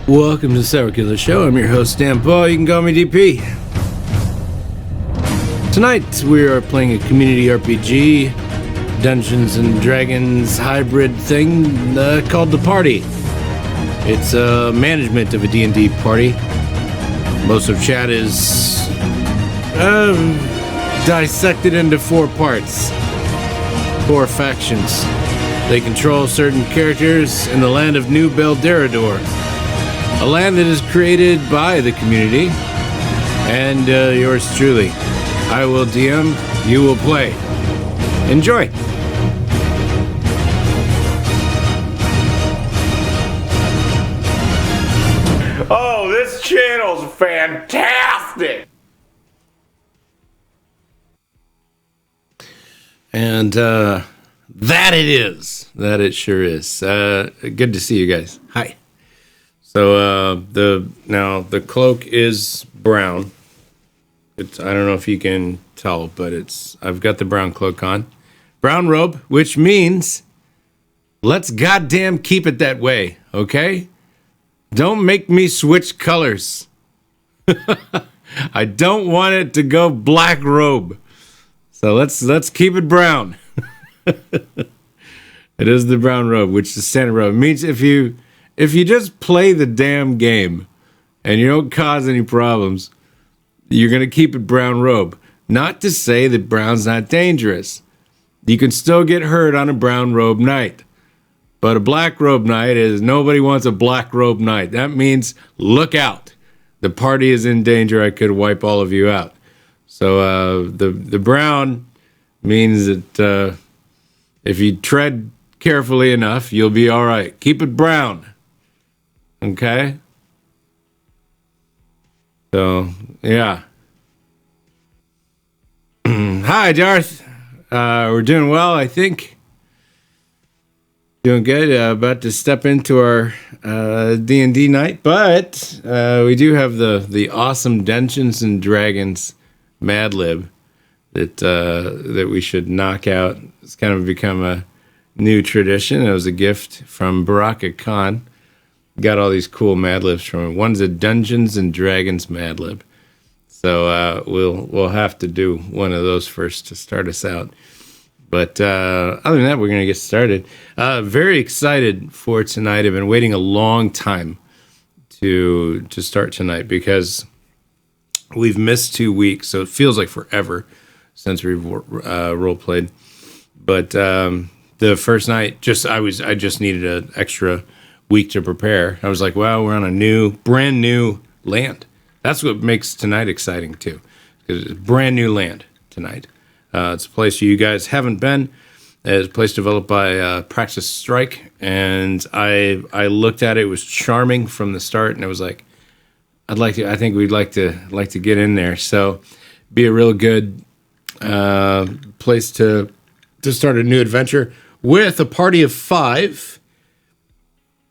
Welcome to the Sourkoolaidshow. I'm your host, Dan Paul. You can call me DP. Tonight, we are playing a community RPG, Dungeons and Dragons hybrid thing called The Party. It's a management of a D&D party. Most of chat is dissected into 4 parts, 4 factions. They control certain characters in the land of New Belderador, a land that is created by the community, and yours truly. I will DM, you will play. Enjoy! Oh, this channel's fantastic! And that it is. That it sure is. Good to see you guys. Hi. So the cloak is brown. I don't know if you can tell, but I've got the brown cloak on. Brown robe, which means let's goddamn keep it that way, okay? Don't make me switch colors. I don't want it to go black robe. So let's keep it brown. It is the brown robe, which is standard robe. It means if you just play the damn game and you don't cause any problems, you're going to keep it brown robe. Not to say that brown's not dangerous. You can still get hurt on a brown robe night. But a black robe night is nobody wants a black robe night. That means look out. The party is in danger. I could wipe all of you out. So the brown means that if you tread carefully enough, you'll be all right. Keep it brown. Okay? So, yeah. Hi, Darth. We're doing well, I think. Doing good. About to step into our D&D night, but we do have the awesome Dungeons and Dragons Mad Lib that we should knock out. It's kind of become a new tradition. It was a gift from Baraka Khan. Got all these cool Mad Libs from him. One's a Dungeons and Dragons Mad Lib. So we'll have to do one of those first to start us out. But other than that, we're going to get started. Very excited for tonight. I've been waiting a long time to start tonight because we've missed 2 weeks, so it feels like forever since we've role played. But the first night, I just needed an extra week to prepare. I was like, wow, we're on a brand new land. That's what makes tonight exciting too, because it's brand new land tonight. It's a place you guys haven't been. It's a place developed by Praxis Strike, and I looked at it. It was charming from the start, and I was like, I think we'd like to get in there. So, be a real good place to start a new adventure with a party of 5,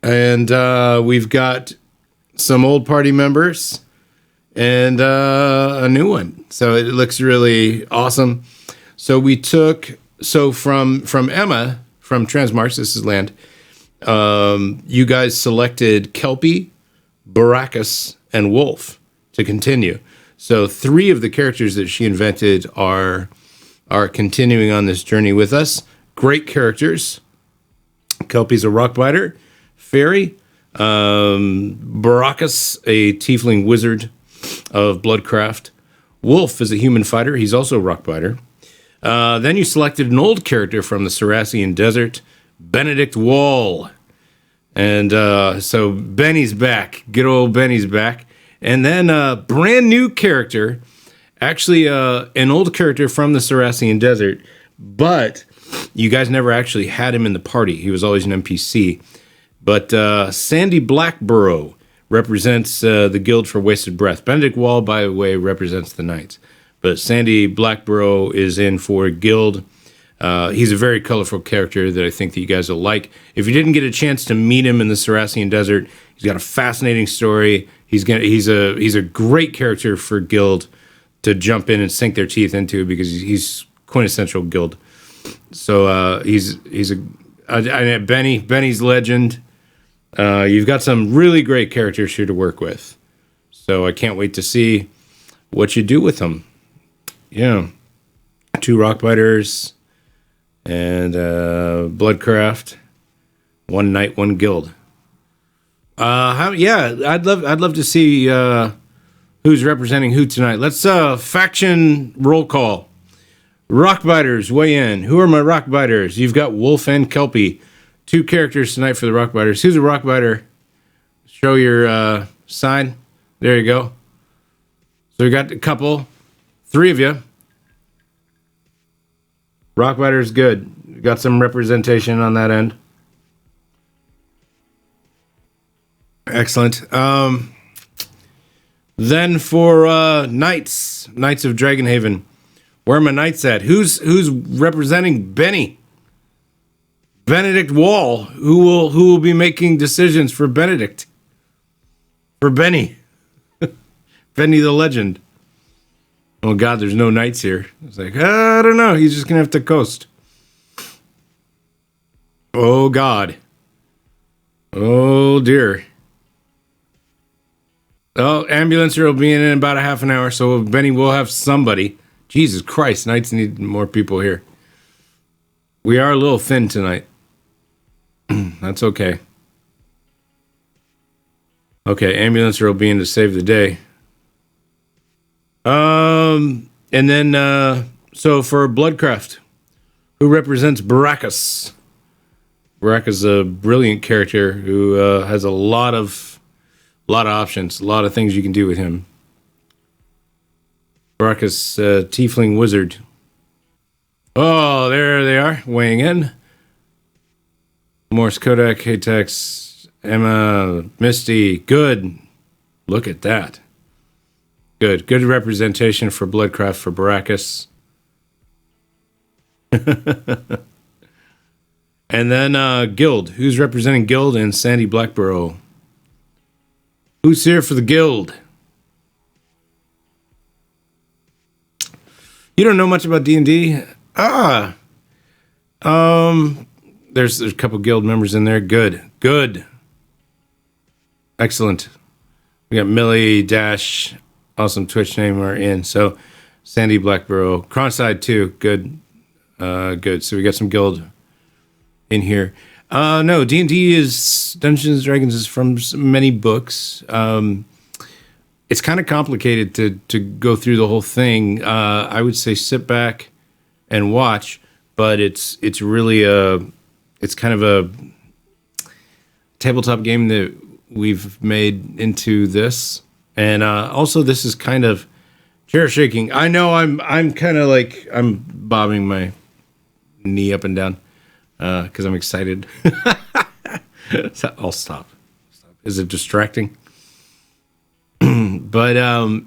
and we've got some old party members and a new one. So it looks really awesome. So we took from Emma from Transmars, this is land. You guys selected Kelpie, Baracus, and Wolf to continue. So 3 of the characters that she invented are continuing on this journey with us. Great characters. Kelpie's a rockbiter, fairy. Baracus, a tiefling wizard of bloodcraft. Wolf is a human fighter. He's also a rockbiter. Then you selected an old character from the Saracen Desert, Benedict Wall. And so Benny's back. Good old Benny's back. And then a brand new character, actually an old character from the Saracen Desert, but you guys never actually had him in the party. He was always an NPC. But Sandy Blackborough represents the Guild for Wasted Breath. Benedict Wall, by the way, represents the Knights. But Sandy Blackborough is in for Guild. He's a very colorful character that I think that you guys will like. If you didn't get a chance to meet him in the Saracen Desert, he's got a fascinating story. He's a great character for Guild to jump in and sink their teeth into because he's quintessential Guild. So Benny's legend. You've got some really great characters here to work with. So I can't wait to see what you do with them. Yeah. 2 Rockbiters and Bloodcraft. 1 Knight, 1 Guild. I'd love to see who's representing who tonight. Let's faction roll call. Rockbiters, weigh in. Who are my Rockbiters? You've got Wolf and Kelpie. 2 characters tonight for the Rockbiters. Who's a Rockbiter? Show your sign. There you go. So we got a couple. 3 of you. Rockbiter's good. Got some representation on that end. Excellent. Then for Knights of Dragonhaven. Where are my Knights at? Who's representing Benny? Benedict Wall. Who will be making decisions for Benedict? For Benny. Benny the Legend. Oh God, there's no Knights here. It's like, I don't know. He's just gonna have to coast. Oh God. Oh dear. Oh, ambulancer will be in about a half an hour, so Benny will have somebody. Jesus Christ, Knights need more people here. We are a little thin tonight. That's okay. Okay, ambulancer will be in to save the day. And then, so for Bloodcraft, who represents Baracus? Baracus is a brilliant character who has a lot of options, a lot of things you can do with him. Baracus, Tiefling Wizard. Oh, there they are, weighing in. Morse Kodak, Hatex, Emma, Misty. Good. Look at that. Good representation for Bloodcraft for Baracus. And then Guild. Who's representing Guild? And Sandy Blackborough. Who's here for the Guild? You don't know much about D&D? There's a couple Guild members in there. Good. Excellent. We got Millie, Dash, awesome Twitch name are in. So Sandy Blackborough. Cronside too. Good. So we got some Guild in here. No, D&D is Dungeons & Dragons is from many books. It's kind of complicated to go through the whole thing. I would say sit back and watch, but it's really it's kind of a tabletop game that we've made into this, and also this is kind of chair shaking. I know I'm kind of like I'm bobbing my knee up and down because I'm excited. So I'll stop. Is it distracting? But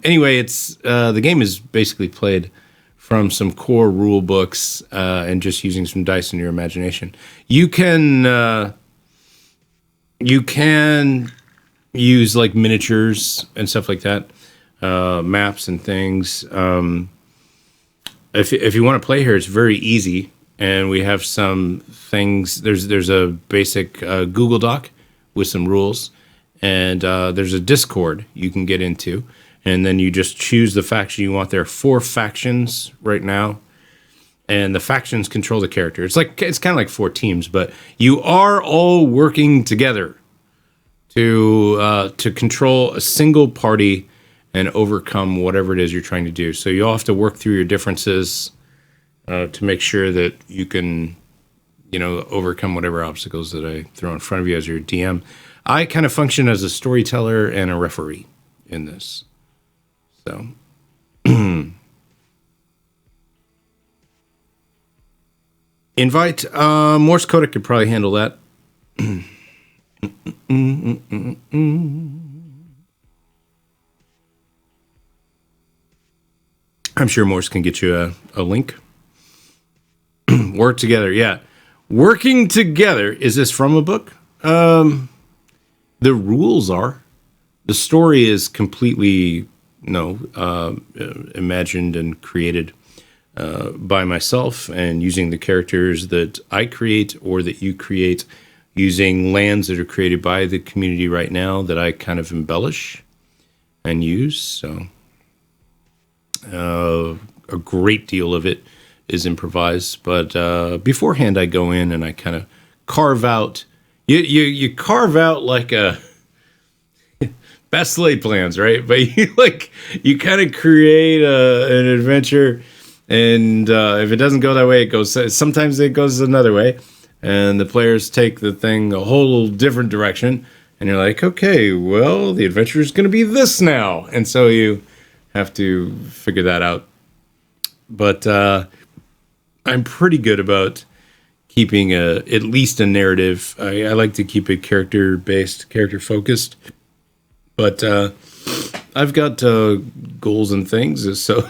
anyway, it's the game is basically played from some core rule books and just using some dice in your imagination. You can use like miniatures and stuff like that, maps and things. If you want to play here, it's very easy, and we have some things. There's a basic Google Doc with some rules. And there's a Discord you can get into, and then you just choose the faction you want. There are 4 factions right now, and the factions control the character. It's kind of like 4 teams, but you are all working together to control a single party and overcome whatever it is you're trying to do. So you all have to work through your differences to make sure that you can, overcome whatever obstacles that I throw in front of you as your DM. I kind of function as a storyteller and a referee in this. So, invite. Morse Kodak could probably handle that. I'm sure Morse can get you a link. Work together, yeah. Working together. Is this from a book? The rules are. The story is completely, imagined and created by myself and using the characters that I create or that you create using lands that are created by the community right now that I kind of embellish and use. So a great deal of it is improvised, but beforehand I go in and I kind of carve out. You carve out like a best laid plans, right? But you kind of create an adventure, and if it doesn't go that way, it goes. Sometimes it goes another way, and the players take the thing a whole different direction, and you're like, okay, well, the adventure is going to be this now, and so you have to figure that out. But I'm pretty good about keeping at least a narrative. I like to keep it character-based, character-focused. But I've got goals and things, so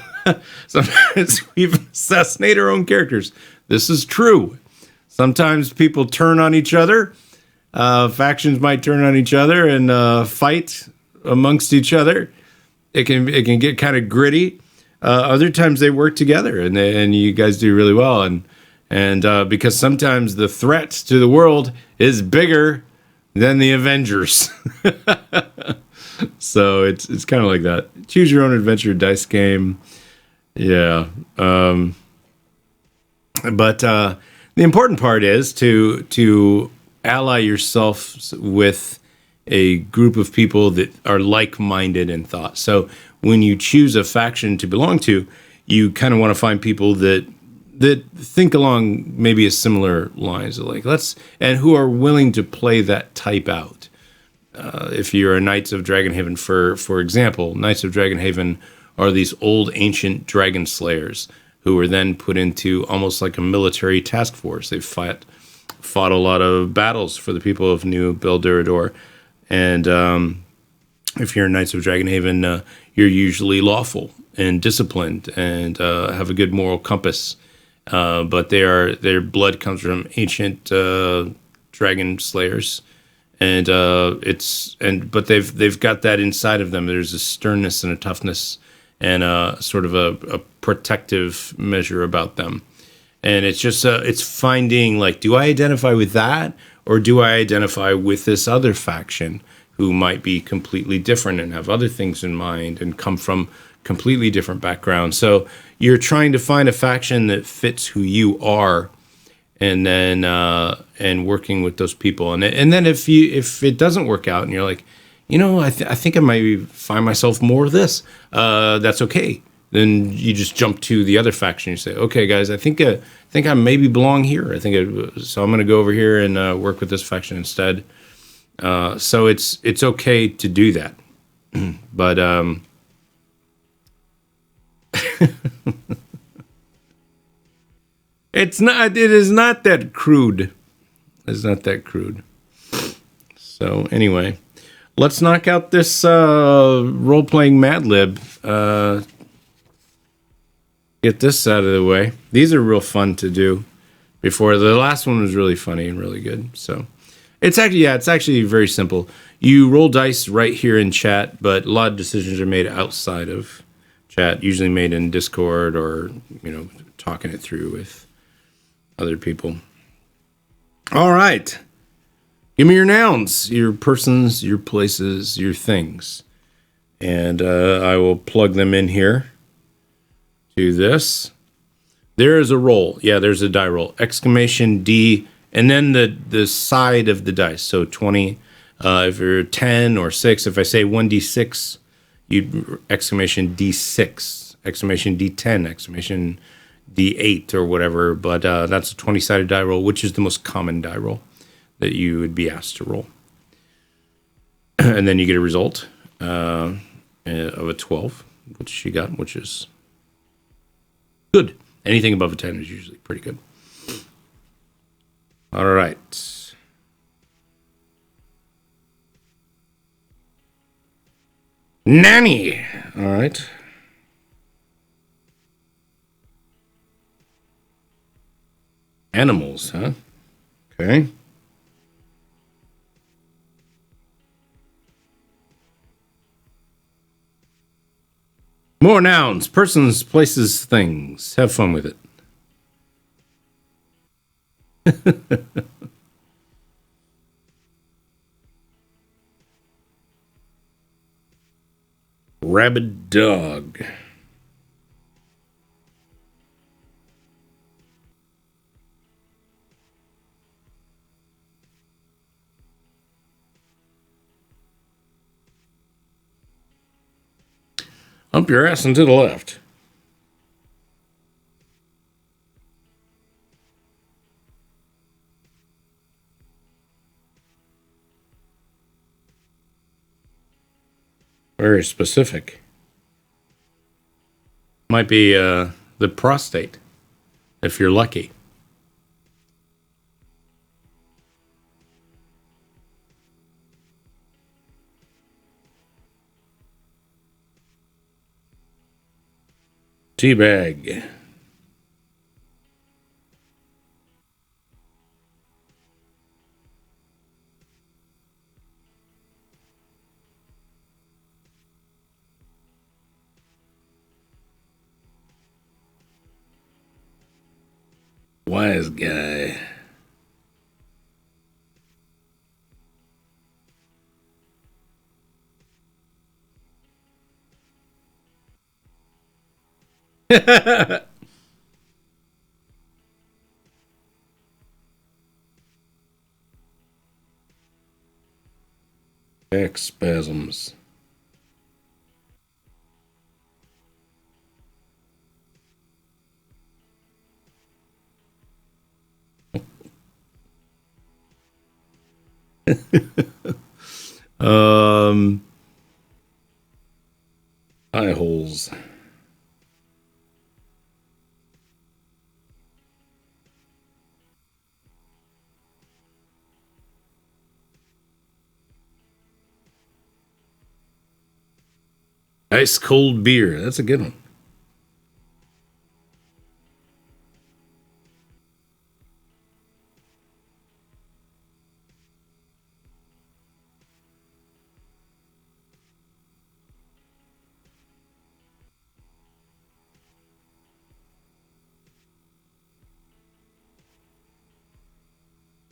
sometimes we assassinate our own characters. This is true. Sometimes people turn on each other. Factions might turn on each other and fight amongst each other. It can get kind of gritty. Other times they work together, and you guys do really well. And because sometimes the threat to the world is bigger than the Avengers. So it's kind of like that. Choose your own adventure dice game. Yeah. But the important part is to ally yourself with a group of people that are like-minded in thought. So when you choose a faction to belong to, you kind of want to find people that think along maybe a similar lines, like and who are willing to play that type out. If you're a Knights of Dragonhaven, for example, Knights of Dragonhaven are these old ancient dragon slayers who were then put into almost like a military task force. They fought a lot of battles for the people of New Beldurador. And if you're Knights of Dragonhaven, you're usually lawful and disciplined and have a good moral compass. But their blood comes from ancient dragon slayers. But they've got that inside of them. There's a sternness and a toughness and sort of a protective measure about them. And it's just it's finding, like, do I identify with that, or do I identify with this other faction who might be completely different and have other things in mind and come from completely different backgrounds? So you're trying to find a faction that fits who you are, and then and working with those people. And then if it doesn't work out and you're like, I think I might find myself more of this, that's okay. Then you just jump to the other faction. You say, okay, guys, I think I maybe belong here. So I'm going to go over here and work with this faction instead. So it's okay to do that. But it is not that crude. It's not that crude. So anyway, let's knock out this role-playing Mad Lib. Get this out of the way. These are real fun to do. Before the last one was really funny and really good. So it's actually very simple. You roll dice right here in chat, but a lot of decisions are made outside of chat, usually made in Discord or talking it through with other people. All right. Give me your nouns, your persons, your places, your things. And I will plug them in here to this. There is a roll. Yeah, there's a die roll. Exclamation D, and then the side of the dice. So 20. If you're 10 or 6, if I say 1d6, you'd exclamation D6, exclamation D10, exclamation D8 or whatever. But that's a 20-sided die roll, which is the most common die roll that you would be asked to roll. And then you get a result of a 12, which she got, which is good. Anything above a 10 is usually pretty good. All right. Nanny. All right. Animals, huh? Okay. More nouns, persons, places, things. Have fun with it. Rabid dog. Hump your ass and to the left. Very specific. Might be the prostate, if you're lucky. Teabag. Wise guy. Back spasms. Eye holes. Ice cold beer. That's a good one.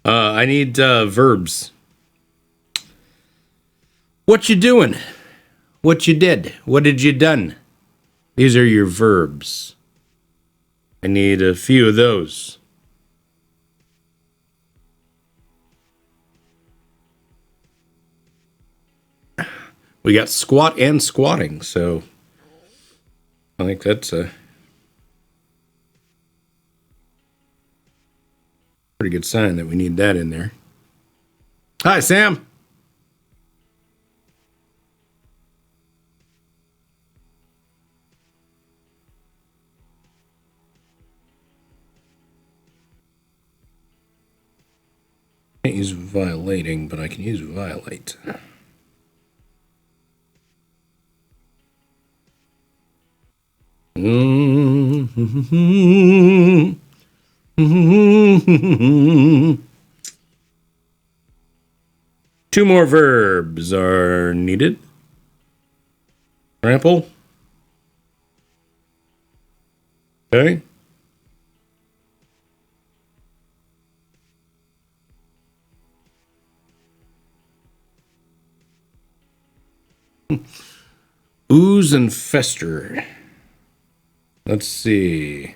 I need verbs. What you doing? What you did? What did you done? These are your verbs. I need a few of those. We got squat and squatting, so I think that's a pretty good sign that we need that in there. Hi, Sam. Can't use violating, but I can use violate. Two more verbs are needed. Trample. Okay. Ooze and fester. Let's see.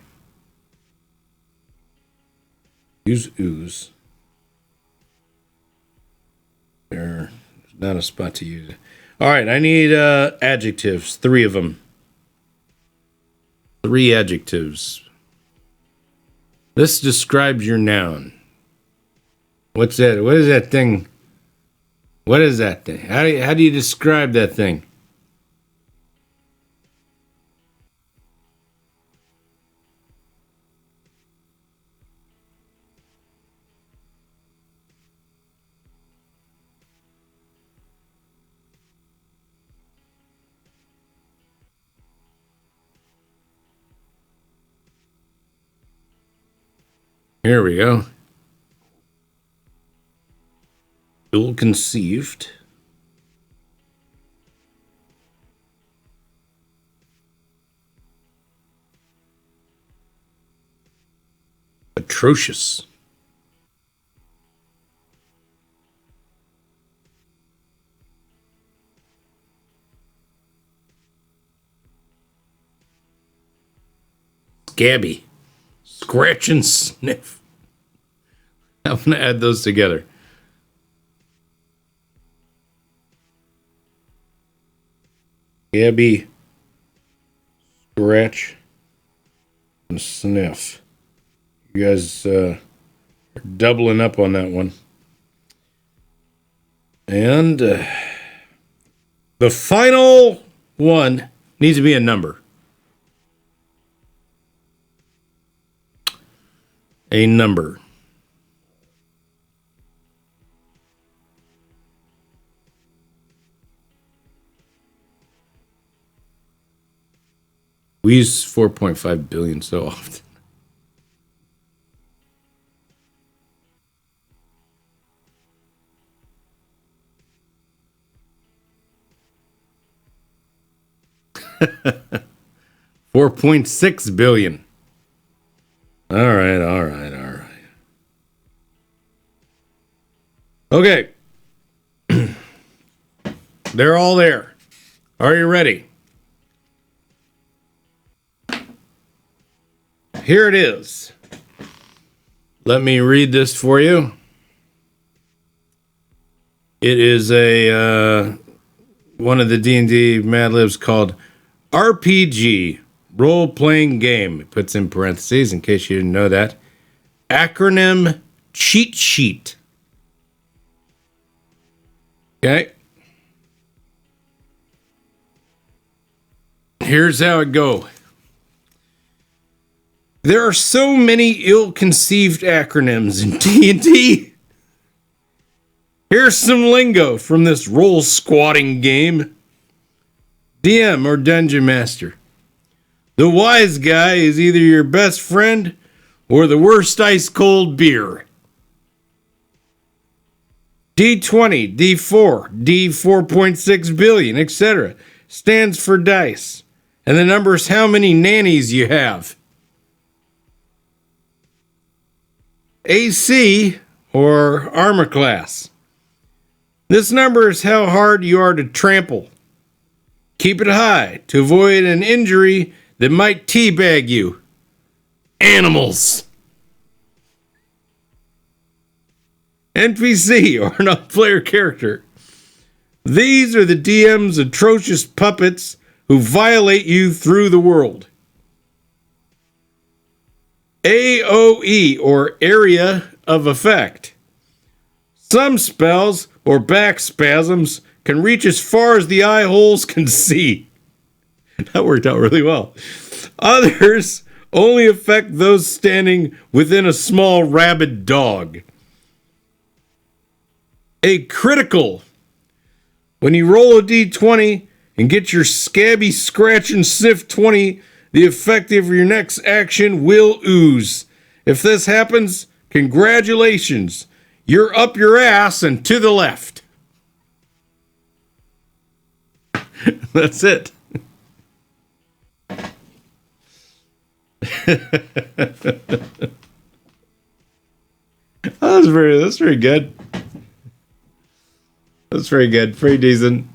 Use ooze. There's not a spot to use it. All right, I need adjectives. 3 of them. 3 adjectives. This describes your noun. What's that? What is that thing? What is that thing? How do you describe that thing? Here we go. Ill-conceived. Atrocious. scabby. Scratch and sniff. I'm going to add those together. Scabby, scratch, and sniff. You guys are doubling up on that one. And the final one needs to be a number. A number. We use 4.5 billion so often. $4.6 billion. All right. Okay. They're all there. Are you ready? Here it is. Let me read this for you. It is a one of the D&D Mad Libs called RPG, role-playing game. It puts in parentheses, in case you didn't know that. Acronym cheat sheet. Okay. Here's how it goes. There are so many ill-conceived acronyms in D&D. Here's some lingo from this role-squatting game. DM or Dungeon Master. The wise guy is either your best friend or the worst ice-cold beer. D20, D4, D4.6 billion, etc. stands for dice. And the number is how many nannies you have. AC, or armor class. This number is how hard you are to trample. Keep it high to avoid an injury that might teabag you. Animals. NPC, or non-player character. These are the DM's atrocious puppets who violate you through the world. AOE, or area of effect. Some spells or back spasms can reach as far as the eye holes can see. That worked out really well. Others only affect those standing within a small rabid dog. A critical. When you roll a d20 and get your scabby scratch and sniff 20, the effect of your next action will ooze. If this happens, congratulations. You're up your ass and to the left. That's it. That's very good. That's very good. Pretty decent.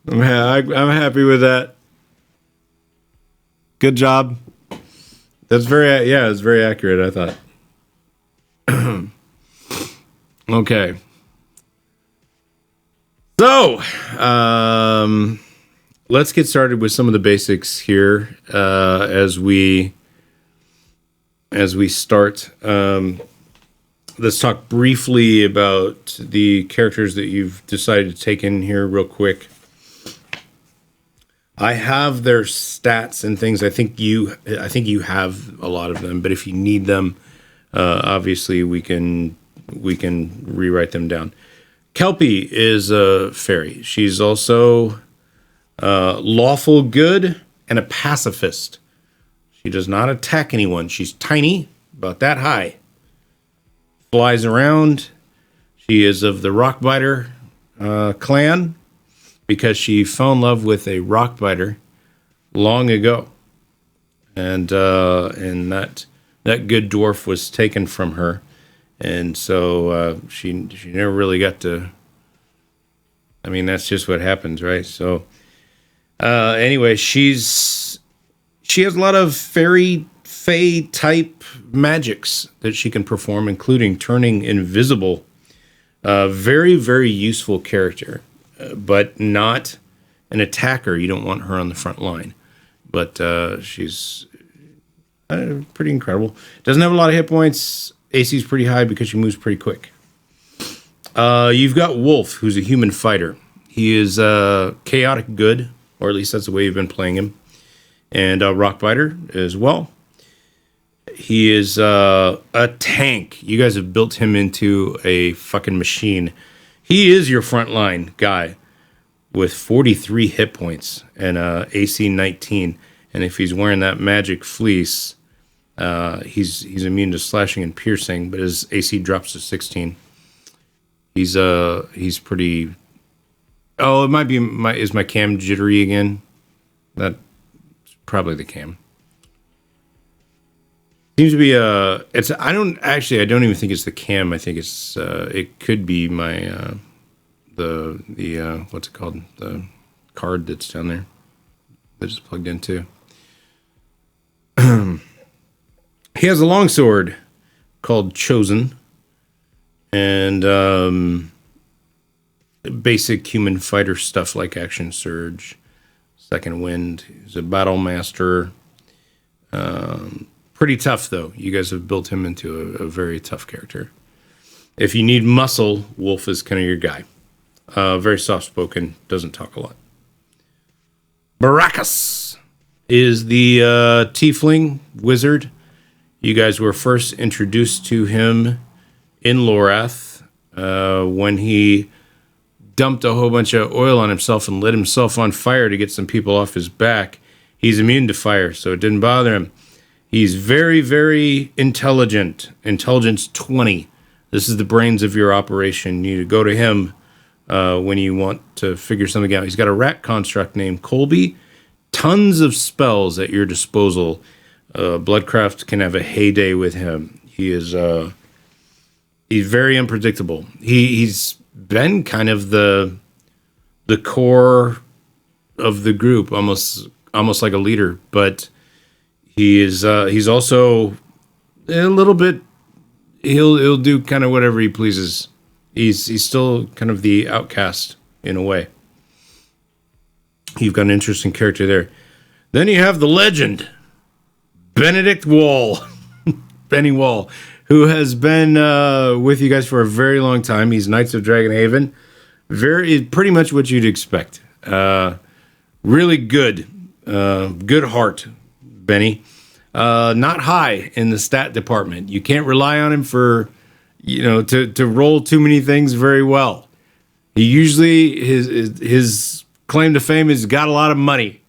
I'm happy with that. Good job. That's it's very accurate, I thought. Okay. So, let's get started with some of the basics here as we start. Let's talk briefly about the characters that you've decided to take in here real quick. I have their stats and things. I think you have a lot of them, but if you need them, obviously we can rewrite them down. Kelpie is a fairy. She's also lawful good and a pacifist. She does not attack anyone. She's tiny, about that high. Flies around. She is of the Rockbiter clan because she fell in love with a Rockbiter long ago, and that good dwarf was taken from her, and so she never really got to. I mean, that's just what happens, right? So Anyway, she has a lot of fairy fae type magics that she can perform, including turning invisible. Very, very useful character, but not an attacker. You don't want her on the front line, but she's pretty incredible. Doesn't have a lot of hit points. AC is pretty high because she moves pretty quick. You've got Wolf, who's a human fighter. He is chaotic good, or at least that's the way you've been playing him. And Rockbiter as well. He is a tank. You guys have built him into a fucking machine. He is your frontline guy with 43 hit points and AC 19. And if he's wearing that magic fleece, he's immune to slashing and piercing, but his AC drops to 16. He's pretty. Oh, it might be is my cam jittery again? That's probably the cam. Seems to be I don't even think it's the cam. I think it's it could be my the what's it called, the card that's down there that is plugged into. He has a longsword called Chosen, and basic human fighter stuff like Action Surge, Second Wind. He's a battle master. Pretty tough, though. You guys have built him into a very tough character. If you need muscle, Wolf is kind of your guy. Very soft-spoken, doesn't talk a lot. Baracus is the tiefling wizard. You guys were first introduced to him in Lorath when he dumped a whole bunch of oil on himself and lit himself on fire to get some people off his back. He's immune to fire, so it didn't bother him. He's very, very intelligent. Intelligence 20. This is the brains of your operation. You need to go to him when you want to figure something out. He's got a rat construct named Colby. Tons of spells at your disposal. Bloodcraft can have a heyday with him. He's very unpredictable. He's been kind of the core of the group, almost like a leader, but he's also a little bit. He'll do kind of whatever he pleases. He's still kind of the outcast in a way. You've got an interesting character there. Then you have the legend, Benedict Wall, Benny Wall, who has been with you guys for a very long time. He's Knights of Dragonhaven. Pretty much what you'd expect. Really good. Good heart, Benny. Not high in the stat department. You can't rely on him for, to roll too many things very well. He usually, his claim to fame is got a lot of money.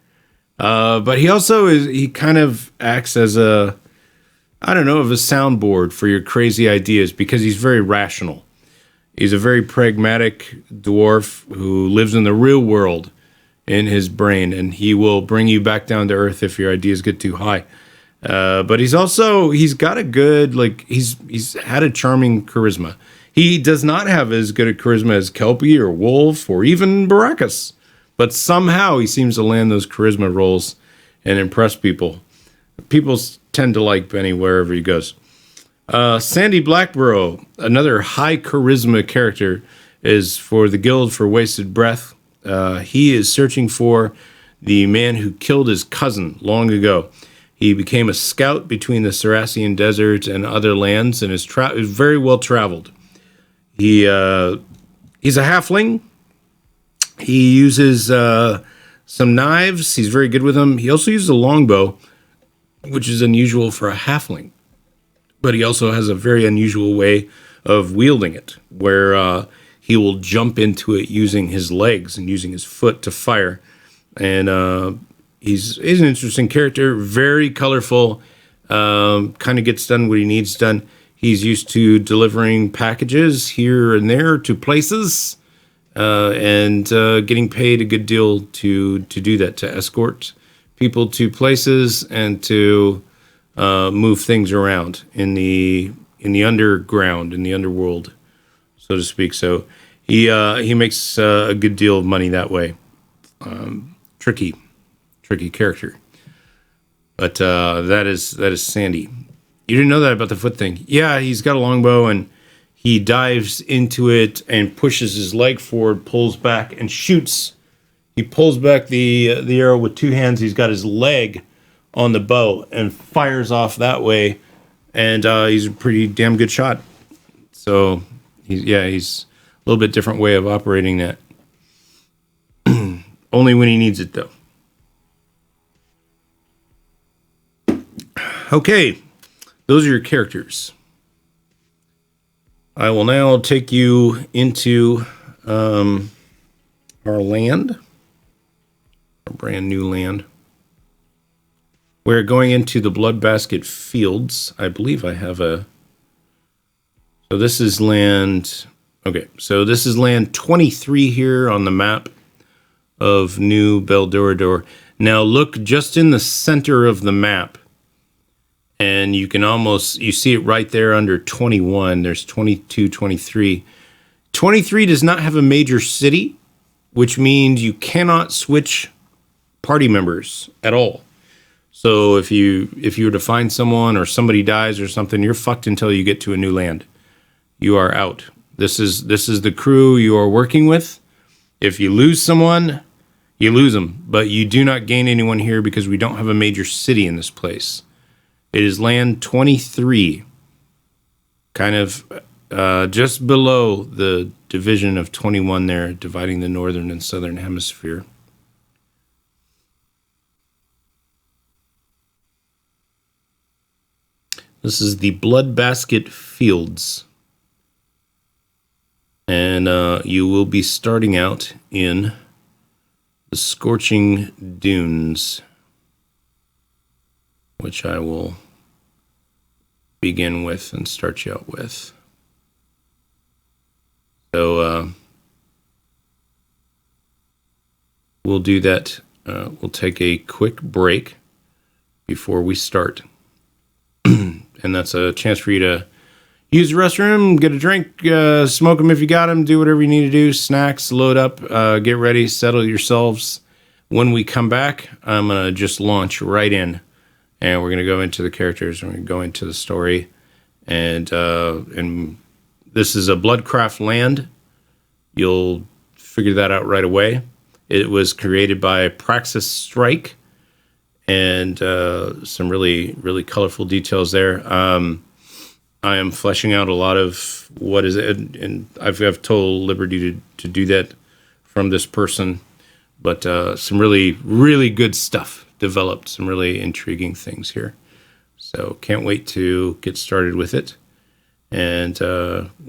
But he kind of acts as a soundboard for your crazy ideas because he's very rational. He's a very pragmatic dwarf who lives in the real world in his brain, and he will bring you back down to earth if your ideas get too high. But he's got a good, he's had a charming charisma. He does not have as good a charisma as Kelpie or Wolf or even Baracus, but somehow he seems to land those charisma rolls and impress people. People tend to like Benny wherever he goes. Sandy Blackborough, another high charisma character, is for the Guild for Wasted Breath. He is searching for the man who killed his cousin long ago. He became a scout between the Saracen Desert and other lands and is very well traveled. He's a halfling. He uses some knives. He's very good with them. He also uses a longbow, which is unusual for a halfling. But he also has a very unusual way of wielding it, where he will jump into it using his legs and using his foot to fire. And he's an interesting character, very colorful, kind of gets done what he needs done. He's used to delivering packages here and there to places, and getting paid a good deal to do that, to escort people to places and to move things around in the underground, in the underworld, so to speak. So he makes a good deal of money that way. tricky character. But that is Sandy. You didn't know that about the foot thing? Yeah, he's got a longbow and he dives into it and pushes his leg forward, pulls back and shoots. He pulls back the arrow with two hands. He's got his leg on the bow and fires off that way. And he's a pretty damn good shot. So he's a little bit different way of operating that. Only when he needs it, though. Okay, those are your characters. I will now take you into our land, our brand new land. We're going into the Blood Basket Fields. I believe I have a... So this is land... Okay, so this is land 23 here on the map of New Beldorador. Now look just in the center of the map. And you can you see it right there under 21. There's 22, 23. 23 does not have a major city, which means you cannot switch party members at all. So if you were to find someone or somebody dies or something, you're fucked until you get to a new land. You are out. This is the crew you are working with. If you lose someone, you lose them. But you do not gain anyone here because we don't have a major city in this place. It is land 23, kind of just below the division of 21 there, dividing the northern and southern hemisphere. This is the Blood Basket Fields. And you will be starting out in the Scorching Dunes, which I will begin with and start you out with. So we'll do that. We'll take a quick break before we start. And that's a chance for you to use the restroom, get a drink, smoke them if you got them, do whatever you need to do, snacks, load up, get ready, settle yourselves. When we come back, I'm going to just launch right in. And we're going to go into the characters. We're going to go into the story. And this is a Bloodcraft land. You'll figure that out right away. It was created by Praxis Strike. And some really, really colorful details there. I am fleshing out a lot of what is it. And I've total liberty to do that from this person. But some really, really good stuff developed, some really intriguing things here. So can't wait to get started with it. And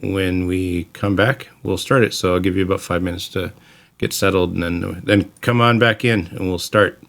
when we come back, we'll start it. So I'll give you about 5 minutes to get settled, and then come on back in and we'll start.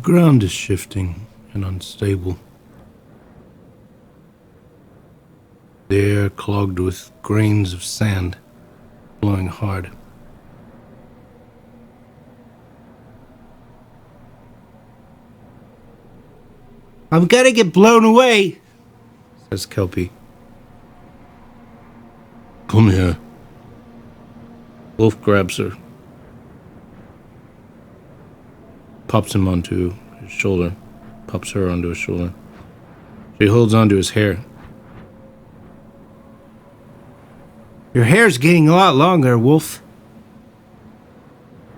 ground is shifting and unstable. The air clogged with grains of sand, blowing hard. I'm gonna get blown away, says Kelpie. Come here. Wolf grabs her, pops him onto his shoulder, pops her onto his shoulder. She holds onto his hair. Your hair's getting a lot longer, Wolf.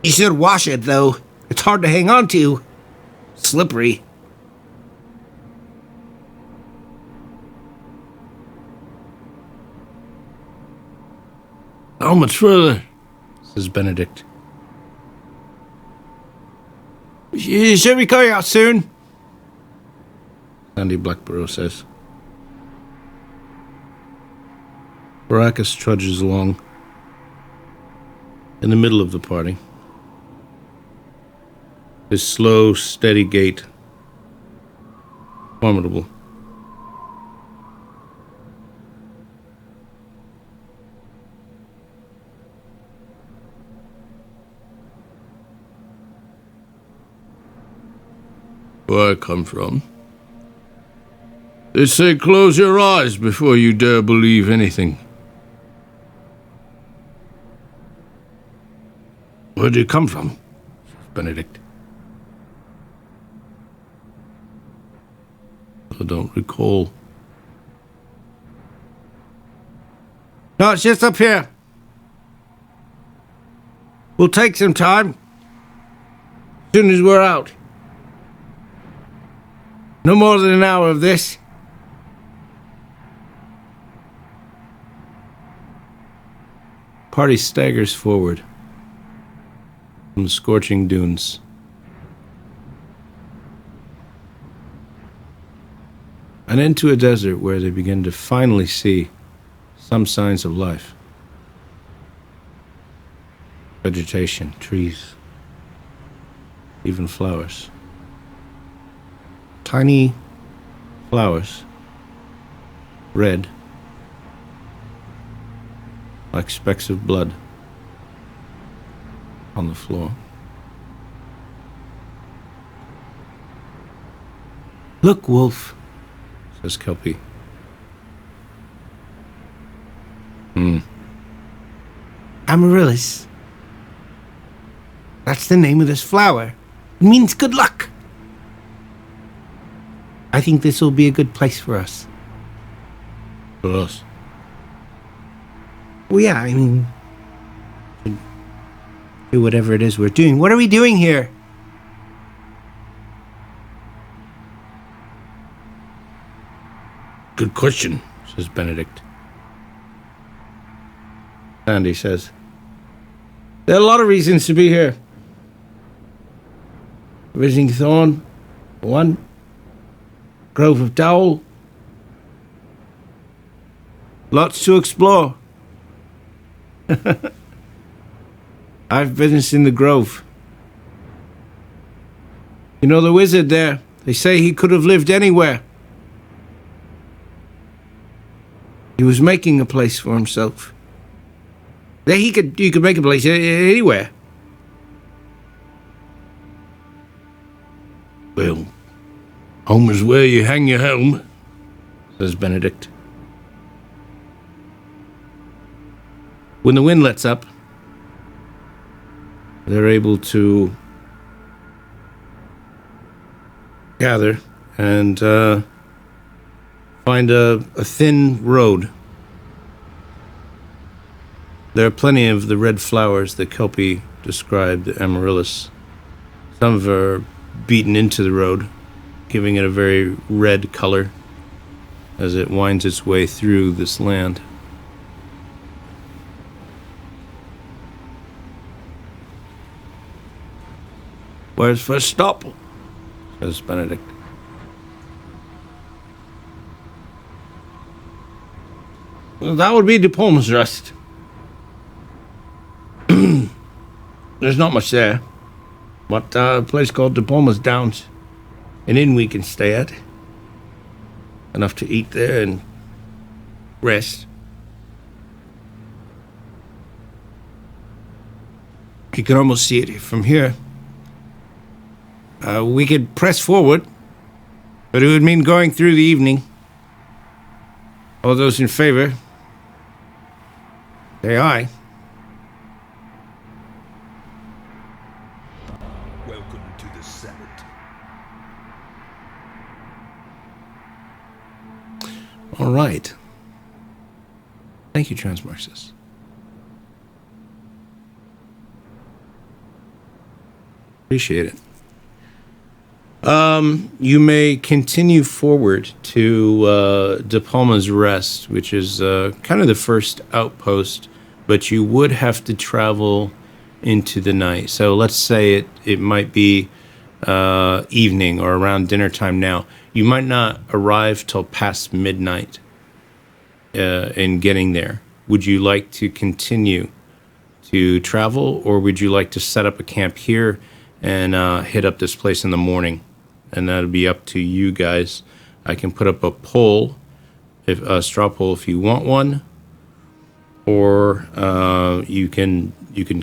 You should wash it, though. It's hard to hang on to. Slippery. How much further? Says Benedict. You should be coming out soon, Sandy Blackborough says. Baracus trudges along in the middle of the party. His slow, steady gait, formidable. Where I come from? They say close your eyes before you dare believe anything. Where do you come from? Benedict. I don't recall. No, it's just up here. We'll take some time. As soon as we're out. No more than an hour of this. Party staggers forward from the scorching dunes. And into a desert where they begin to finally see some signs of life. Vegetation, trees, even flowers. Tiny flowers, red, like specks of blood on the floor. Look, Wolf, says Kelpie. Amaryllis. That's the name of this flower. It means good luck. I think this will be a good place for us. For us? Well, yeah, I mean, do whatever it is we're doing. What are we doing here? Good question, says Benedict. Sandy says, There are a lot of reasons to be here. Visiting Thorn, one. Grove of Dowell. Lots to explore. I've business in the Grove. You know the wizard there? They say he could have lived anywhere. He was making a place for himself. There he could make a place anywhere. Well, home is where you hang your helm, says Benedict. When the wind lets up, they're able to gather and find a thin road. There are plenty of the red flowers that Kelpie described, the amaryllis. Some of them are beaten into the road, giving it a very red color as it winds its way through this land. Where's first stop? Says Benedict. Well, that would be De Palma's Rest. There's not much there, but a place called De Palma's Downs. an inn we can stay at. Enough to eat there and rest. You can almost see it from here. We could press forward, but it would mean going through the evening. All those in favor, say aye. Welcome to the Senate. All right. Thank you, Transmarxus. Appreciate it. You may continue forward to De Palma's Rest, which is kind of the first outpost, but you would have to travel into the night. So let's say it might be evening or around dinner time now. You might not arrive till past midnight in getting there. Would you like to continue to travel, or would you like to set up a camp here and hit up this place in the morning? And that'll be up to you guys. I can put up a poll, a straw poll if you want one, or you can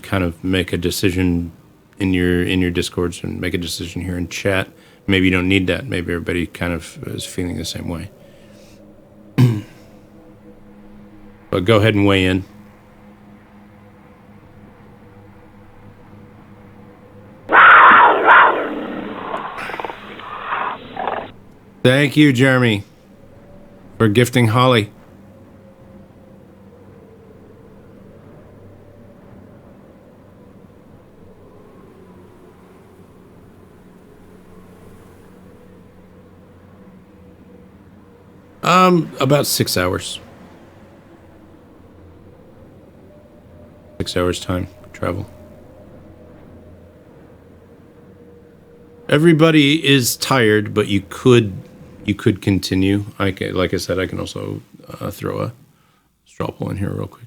kind of make a decision in your Discords and make a decision here in chat. Maybe you don't need that. Maybe everybody kind of is feeling the same way. But go ahead and weigh in. Thank you, Jeremy, for gifting Holly. About 6 hours. 6 hours time for travel. Everybody is tired, but you could continue. Like I said, I can also throw a straw poll in here real quick.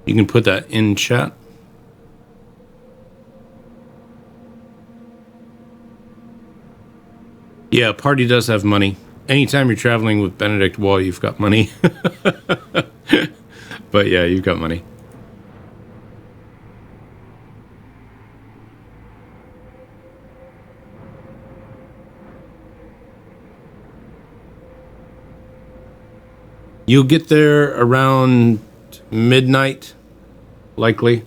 You can put that in chat. Yeah, party does have money. Anytime you're traveling with Benedict Wall, you've got money. But yeah, you've got money. You'll get there around midnight, likely.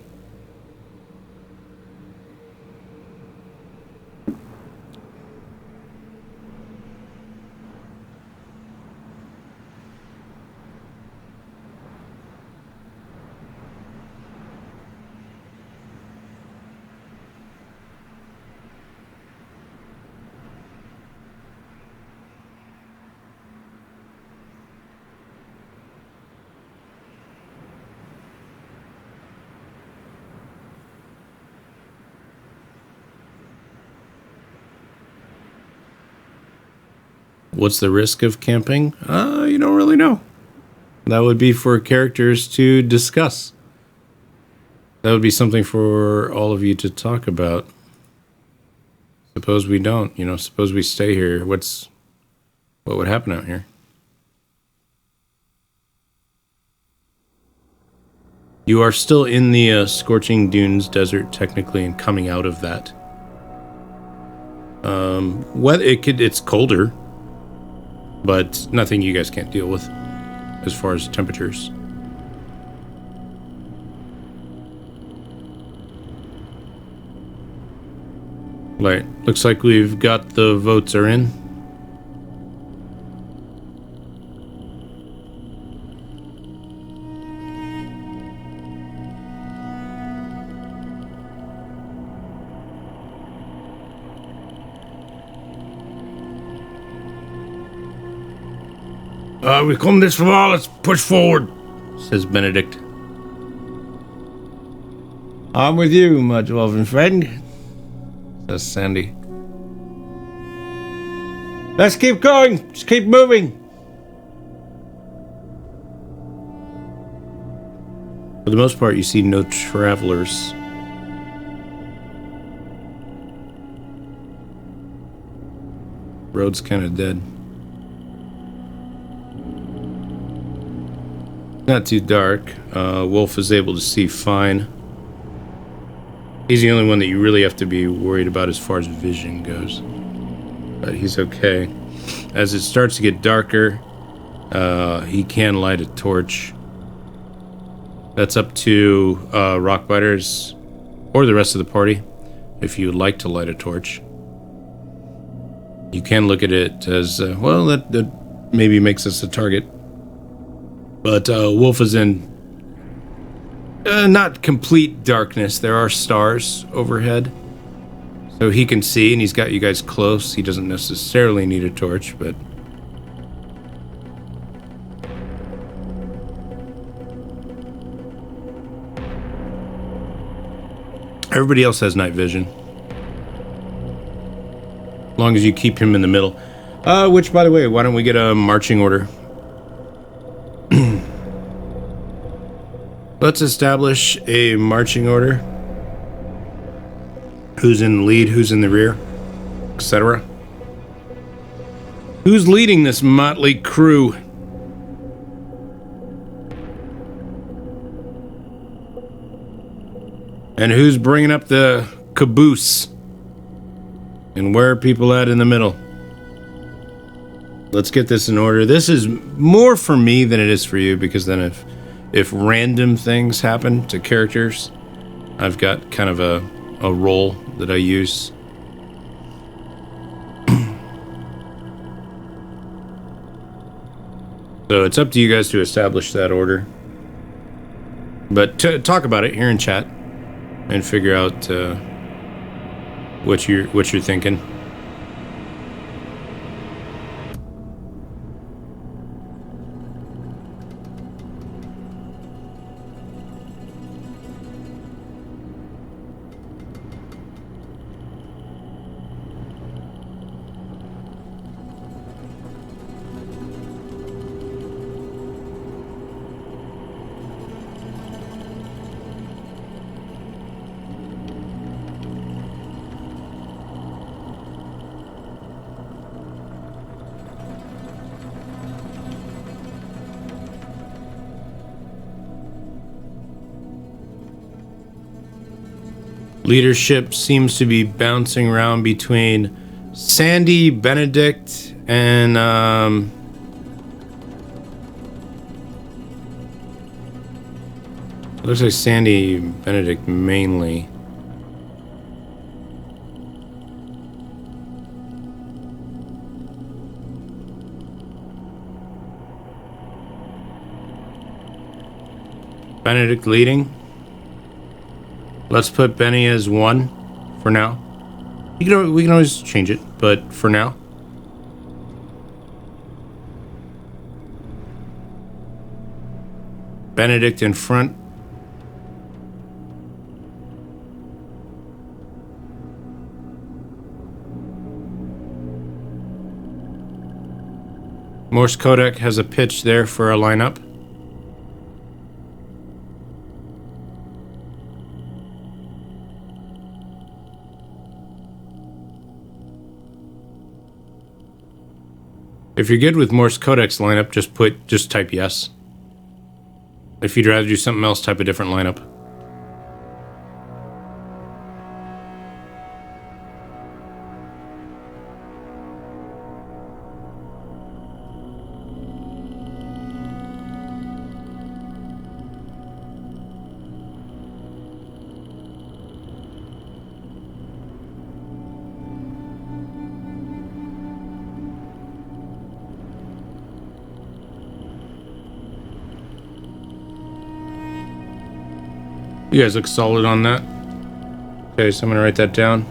What's the risk of camping? You don't really know. That would be for characters to discuss. That would be something for all of you to talk about. Suppose we don't, suppose we stay here. What would happen out here? You are still in the Scorching Dunes desert, technically, and coming out of that. It's colder, but nothing you guys can't deal with as far as temperatures. Right, looks like we've got the votes are in. We come this far, let's push forward, says Benedict. I'm with you, my dwarven friend, says Sandy. Let's keep going. Just keep moving. For the most part, you see no travelers. Road's kind of dead. Not too dark. Wolf is able to see fine. He's the only one that you really have to be worried about as far as vision goes. But he's okay. As it starts to get darker, he can light a torch. That's up to Rockbiters or the rest of the party if you would like to light a torch. You can look at it as, well, that maybe makes us a target. But Wolf is in not complete darkness. There are stars overhead. So he can see, and he's got you guys close. He doesn't necessarily need a torch, but... Everybody else has night vision. As long as you keep him in the middle. Which, by the way, why don't we get a marching order? Let's establish a marching order. Who's in the lead, who's in the rear, etc. Who's leading this motley crew? And who's bringing up the caboose? And where are people at in the middle? Let's get this in order. This is more for me than it is for you, because then if random things happen to characters, I've got kind of a role that I use. So it's up to you guys to establish that order. But talk about it here in chat and figure out what you're thinking. Leadership seems to be bouncing around between Sandy, Benedict, and looks like Sandy, Benedict mainly. Benedict leading. Let's put Benny as 1 for now. We can always change it, but for now. Benedict in front. Morse Codec has a pitch there for a lineup. If you're good with Morse Codec's lineup, just type yes. If you'd rather do something else, type a different lineup. You guys look solid on that. Okay, so I'm gonna write that down.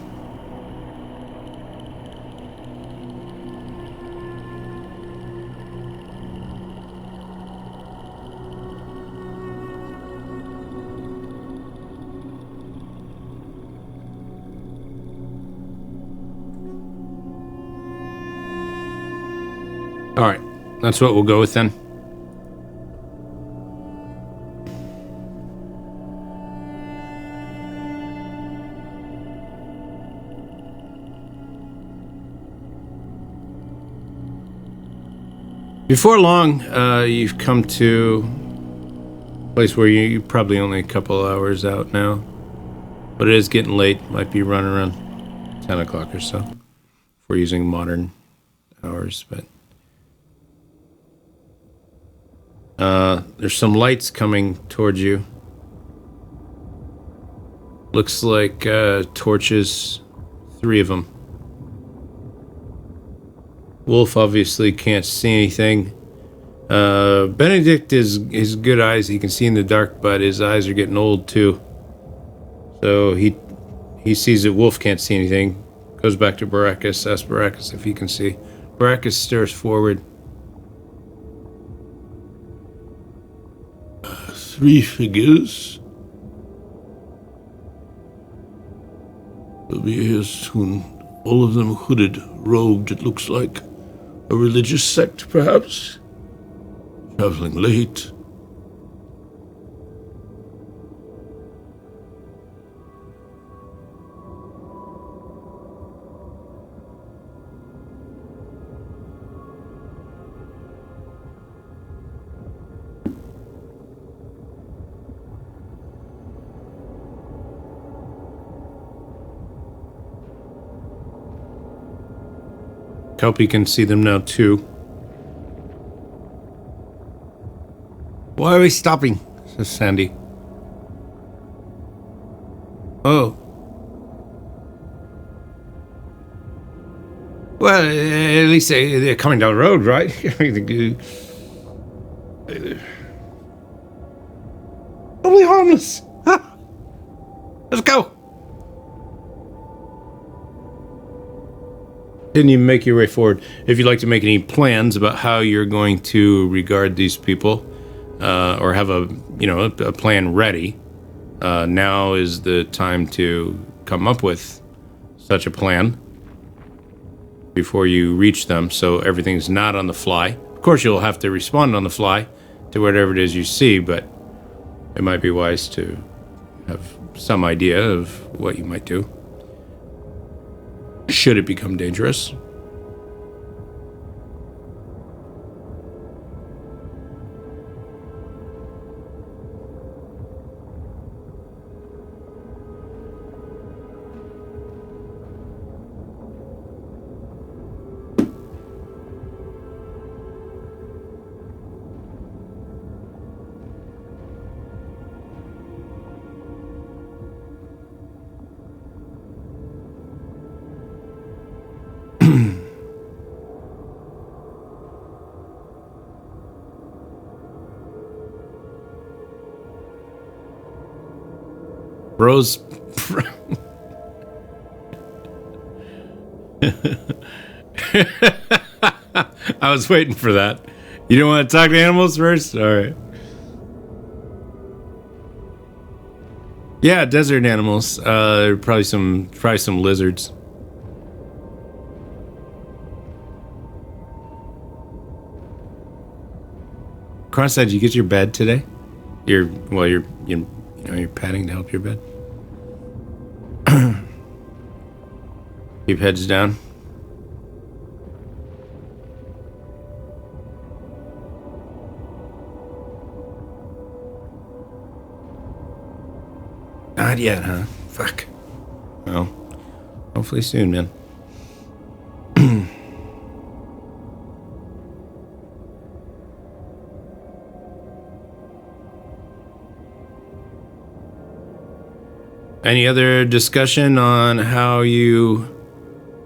All right, that's what we'll go with then. Before long, you've come to a place where you're probably only a couple hours out now. But it is getting late. Might be running around 10 o'clock or so. If we're using modern hours, but... there's some lights coming towards you. Looks like torches, 3 of them. Wolf obviously can't see anything. Benedict is good eyes. He can see in the dark, but his eyes are getting old too. So he sees that Wolf can't see anything. Goes back to Baracus, asks Baracus if he can see. Baracus stares forward. 3 figures. They'll be here soon. All of them hooded, robed, it looks like. A religious sect, perhaps? Traveling late. Kelpie can see them now too. Why are we stopping? Says Sandy. Oh. Well, at least they're coming down the road, right? Totally harmless. Huh? Let's go. Didn't even make your way forward. If you'd like to make any plans about how you're going to regard these people, or have a plan ready, now is the time to come up with such a plan before you reach them, so everything's not on the fly. Of course, you'll have to respond on the fly to whatever it is you see, but it might be wise to have some idea of what you might do should it become dangerous. Rose. I was waiting for that. You don't want to talk to animals first? All right. Yeah, desert animals. Probably some lizards. Cross-eyed, did you get your bed today? You're padding to help your bed. Keep heads down. Not yet, huh? Fuck. Well, hopefully soon, man. Any other discussion on how you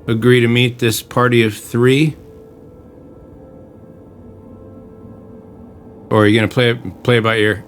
agree to meet this party of 3? Or are you gonna play it by ear?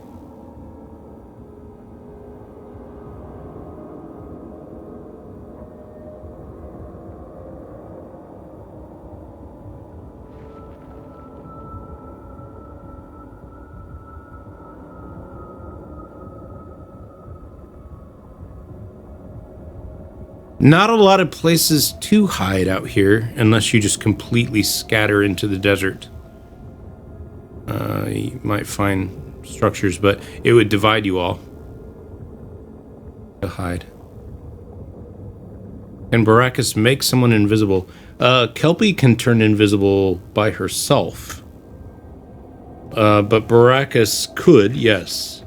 Not a lot of places to hide out here unless you just completely scatter into the desert. You might find structures, but it would divide you all to hide. Can Baracus make someone invisible? Kelpie can turn invisible by herself. But Baracus could, yes.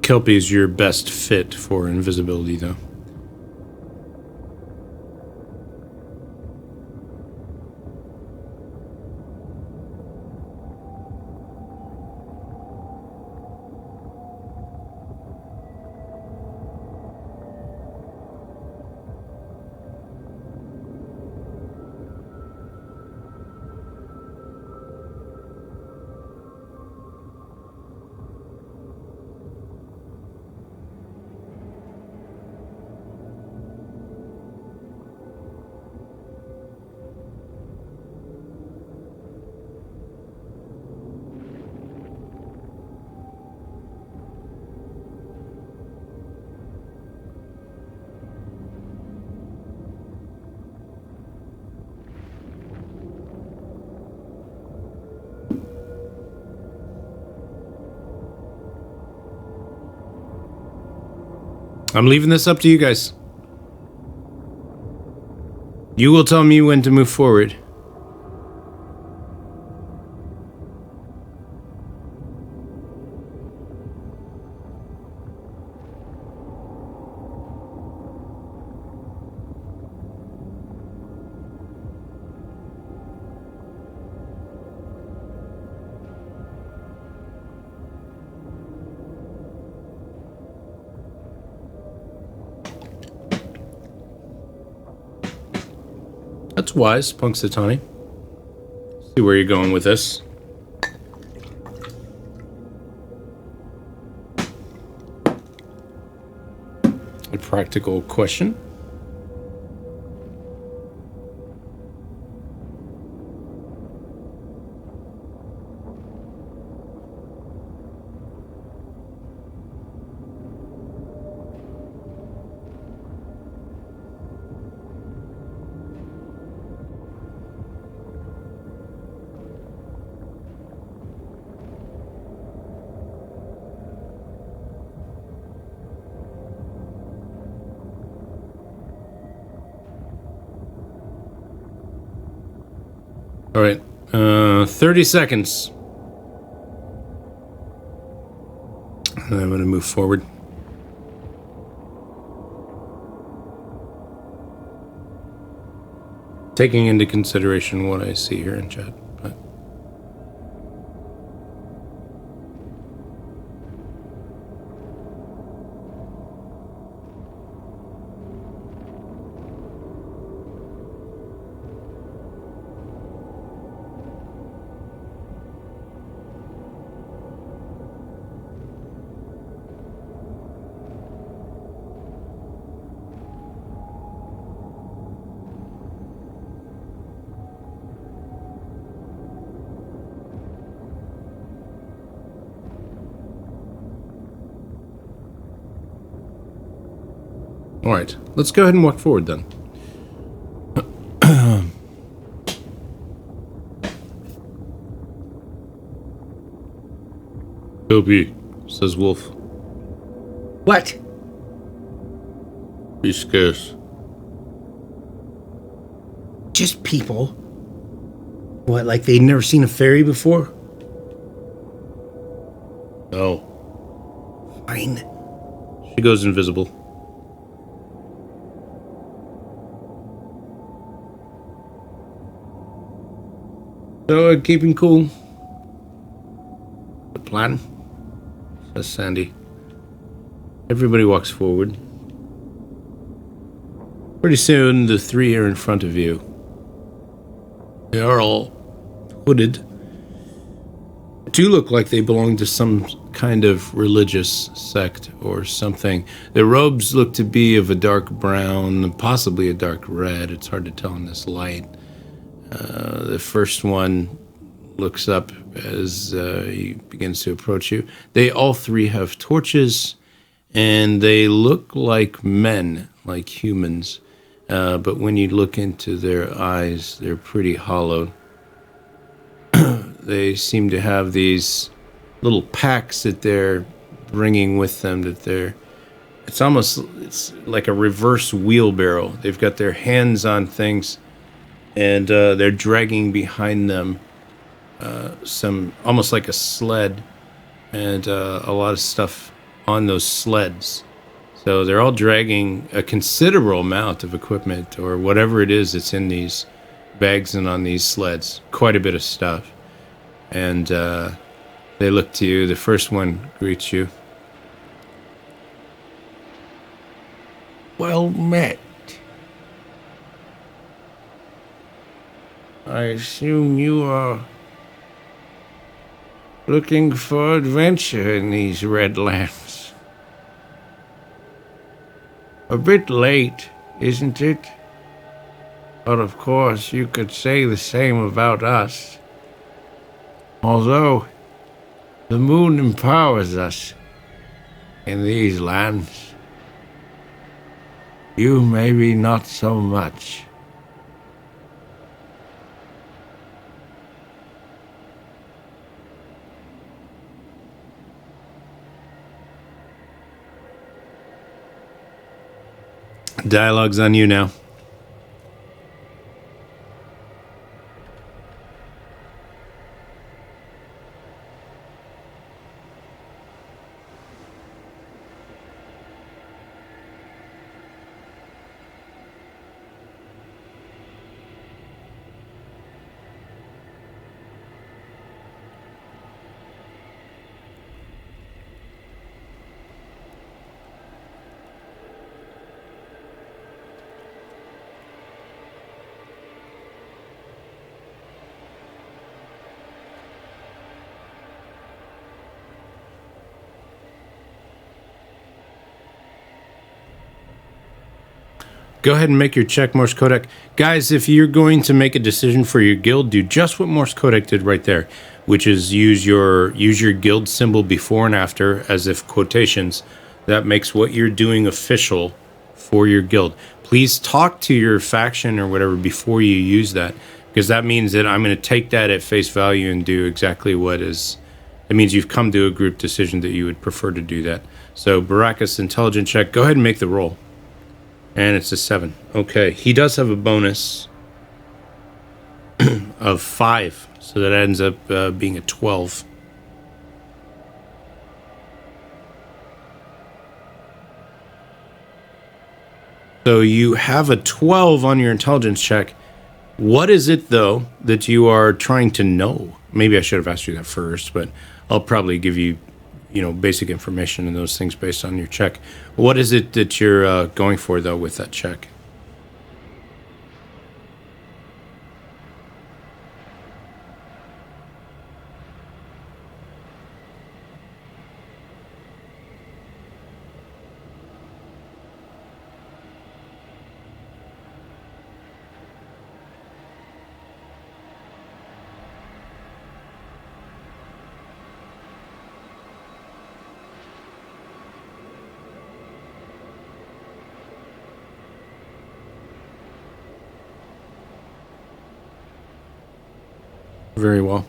Kelpie is your best fit for invisibility, though. I'm leaving this up to you guys. You will tell me when to move forward. That's wise, Punxsutawney. See where you're going with this. A practical question. All right, 30 seconds. And I'm going to move forward. Taking into consideration what I see here in chat. But all right, let's go ahead and walk forward then. Kelpie, says Wolf. What? Be scarce. Just people. What, like they'd never seen a fairy before? No. Fine. She goes invisible. So, keeping cool. The plan. says Sandy. Everybody walks forward. Pretty soon, the three are in front of you. They are all hooded. Do look like they belong to some kind of religious sect or something. Their robes look to be of a dark brown, possibly a dark red. It's hard to tell in this light. The first one looks up as he begins to approach you. They all three have torches, and they look like men, like humans. But when you look into their eyes, they're pretty hollow. They seem to have these little packs that they're bringing with them. It's like a reverse wheelbarrow. They've got their hands on things, and they're dragging behind them some almost like a sled, and a lot of stuff on those sleds. So they're all dragging a considerable amount of equipment or whatever it is that's in these bags and on these sleds. Quite a bit of stuff. And they look to you. The first one greets you. Well met. I assume you are looking for adventure in these Redlands. A bit late, isn't it? But of course, you could say the same about us. Although, the moon empowers us in these lands. You maybe not so much. Dialogue's on you now. Go ahead and make your check, Morse Kodak. Guys, if you're going to make a decision for your guild, do just what Morse Kodak did right there, which is use your guild symbol before and after as if quotations. That makes what you're doing official for your guild. Please talk to your faction or whatever before you use that, because that means that I'm going to take that at face value and do exactly what is... It means you've come to a group decision that you would prefer to do that. So, Baracus, intelligence check. Go ahead and make the roll. And it's a 7. Okay, he does have a bonus of 5, so that ends up being a 12. So you have a 12 on your intelligence check. What is it, though, that you are trying to know? Maybe I should have asked you that first, but I'll probably give you, basic information and those things based on your check. What is it that you're going for, though, with that check? Very well.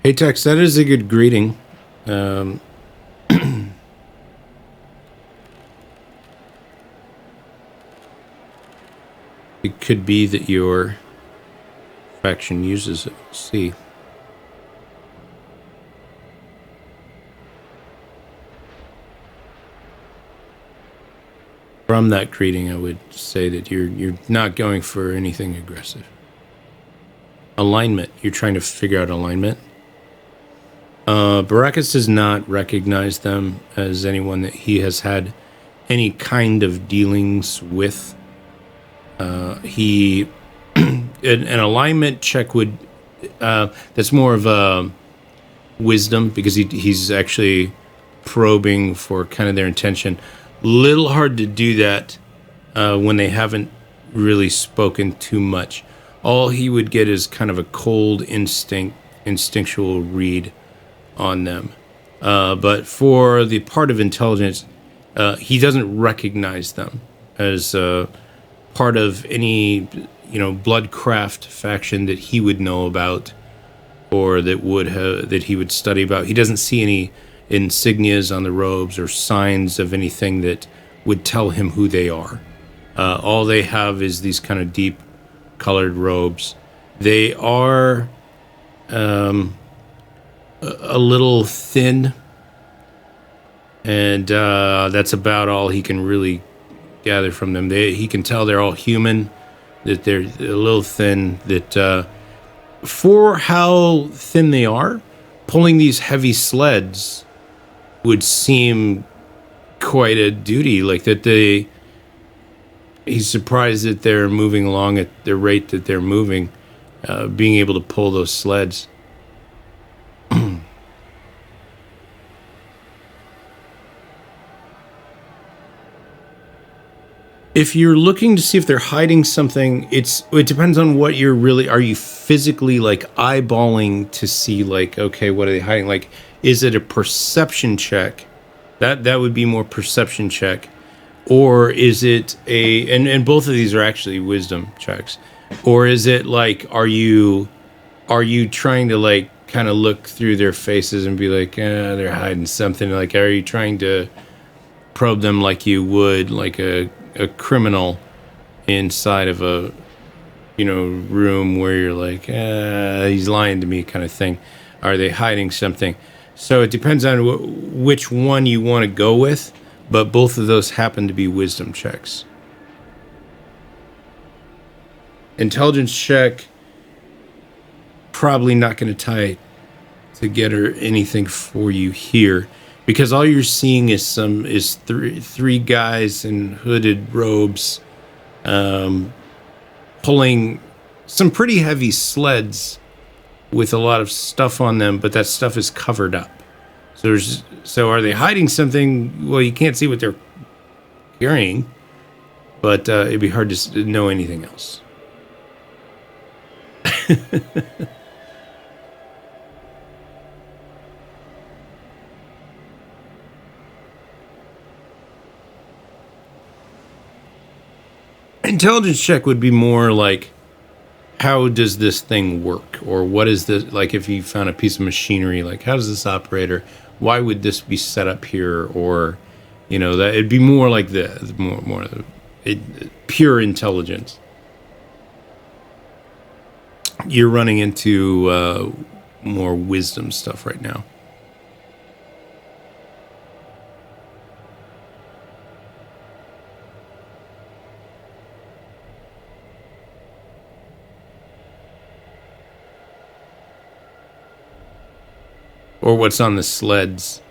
Hey, Tex, that is a good greeting. It could be that your faction uses it. Let's see. From that greeting, I would say that you're not going for anything aggressive. Alignment. You're trying to figure out alignment. Baracus does not recognize them as anyone that he has had any kind of dealings with. He an alignment check would that's more of a wisdom, because he's actually probing for kind of their intention. Little hard to do that when they haven't really spoken too much. All he would get is kind of a cold instinctual read on them. But for the part of intelligence, he doesn't recognize them as part of any, Bloodcraft faction that he would know about, or that he would study about. He doesn't see any insignias on the robes or signs of anything that would tell him who they are. All they have is these kind of deep colored robes. They are a little thin, and that's about all he can really gather from them. He can tell they're all human, that they're a little thin, that for how thin they are, pulling these heavy sleds would seem quite a duty. Like that he's surprised that they're moving along at the rate that they're moving, being able to pull those sleds. If you're looking to see if they're hiding something, it depends on what you're really. Are you physically like eyeballing to see like, okay, what are they hiding? Like, is it a perception check? That would be more perception check, or is it and both of these are actually wisdom checks, or is it like, are you trying to like kind of look through their faces and be like, they're hiding something? Like, are you trying to probe them like you would like a criminal inside of a room where you're like, he's lying to me kind of thing? Are they hiding something? So it depends on which one you want to go with, but both of those happen to be wisdom checks. Intelligence check, probably not going to tie together anything for you here, because all you're seeing is three guys in hooded robes, pulling some pretty heavy sleds with a lot of stuff on them, but that stuff is covered up. So are they hiding something? Well, you can't see what they're carrying, but it'd be hard to know anything else. Intelligence check would be more like, how does this thing work? Or what is this, like if you found a piece of machinery, like how does this operate? Or why would this be set up here? Or, that it'd be more like pure intelligence. You're running into more wisdom stuff right now. Or what's on the sleds.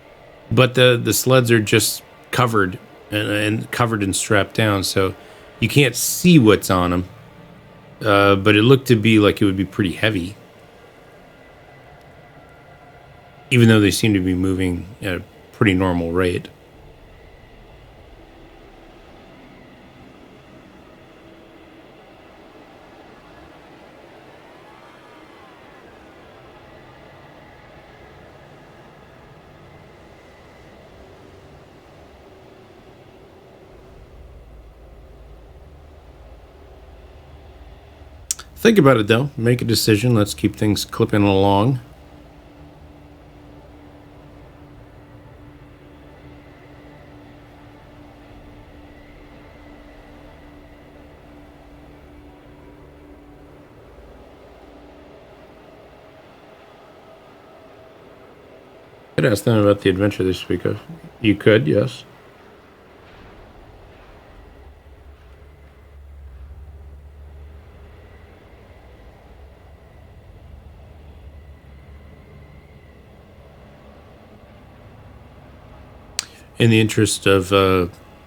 But the sleds are just covered and covered and strapped down, so you can't see what's on them. But it looked to be like it would be pretty heavy, even though they seem to be moving at a pretty normal rate. Think about it, though. Make a decision. Let's keep things clipping along. Could ask them about the adventure they speak of. You could, yes. In the interest of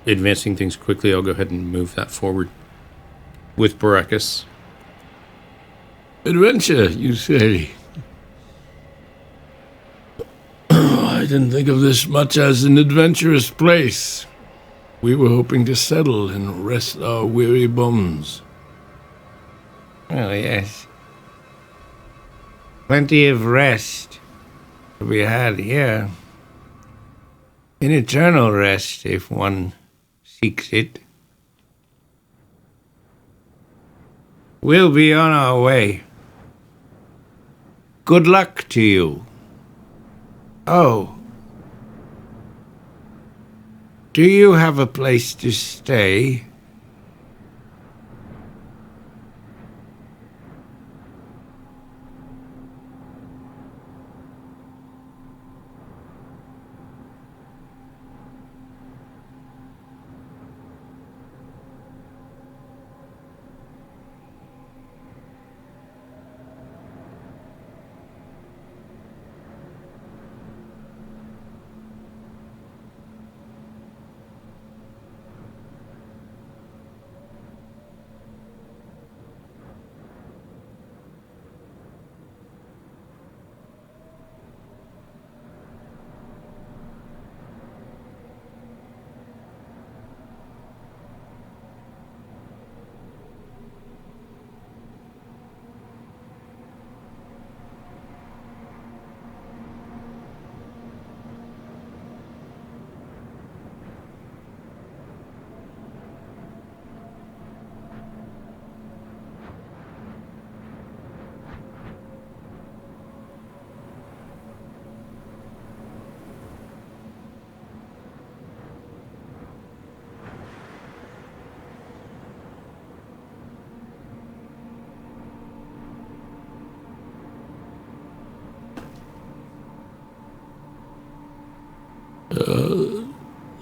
advancing things quickly, I'll go ahead and move that forward with Baracus. Adventure, you say? I didn't think of this much as an adventurous place. We were hoping to settle and rest our weary bones. Oh, yes. Plenty of rest to be had here. An eternal rest if one seeks it. We'll be on our way. Good luck to you. Oh. Do you have a place to stay?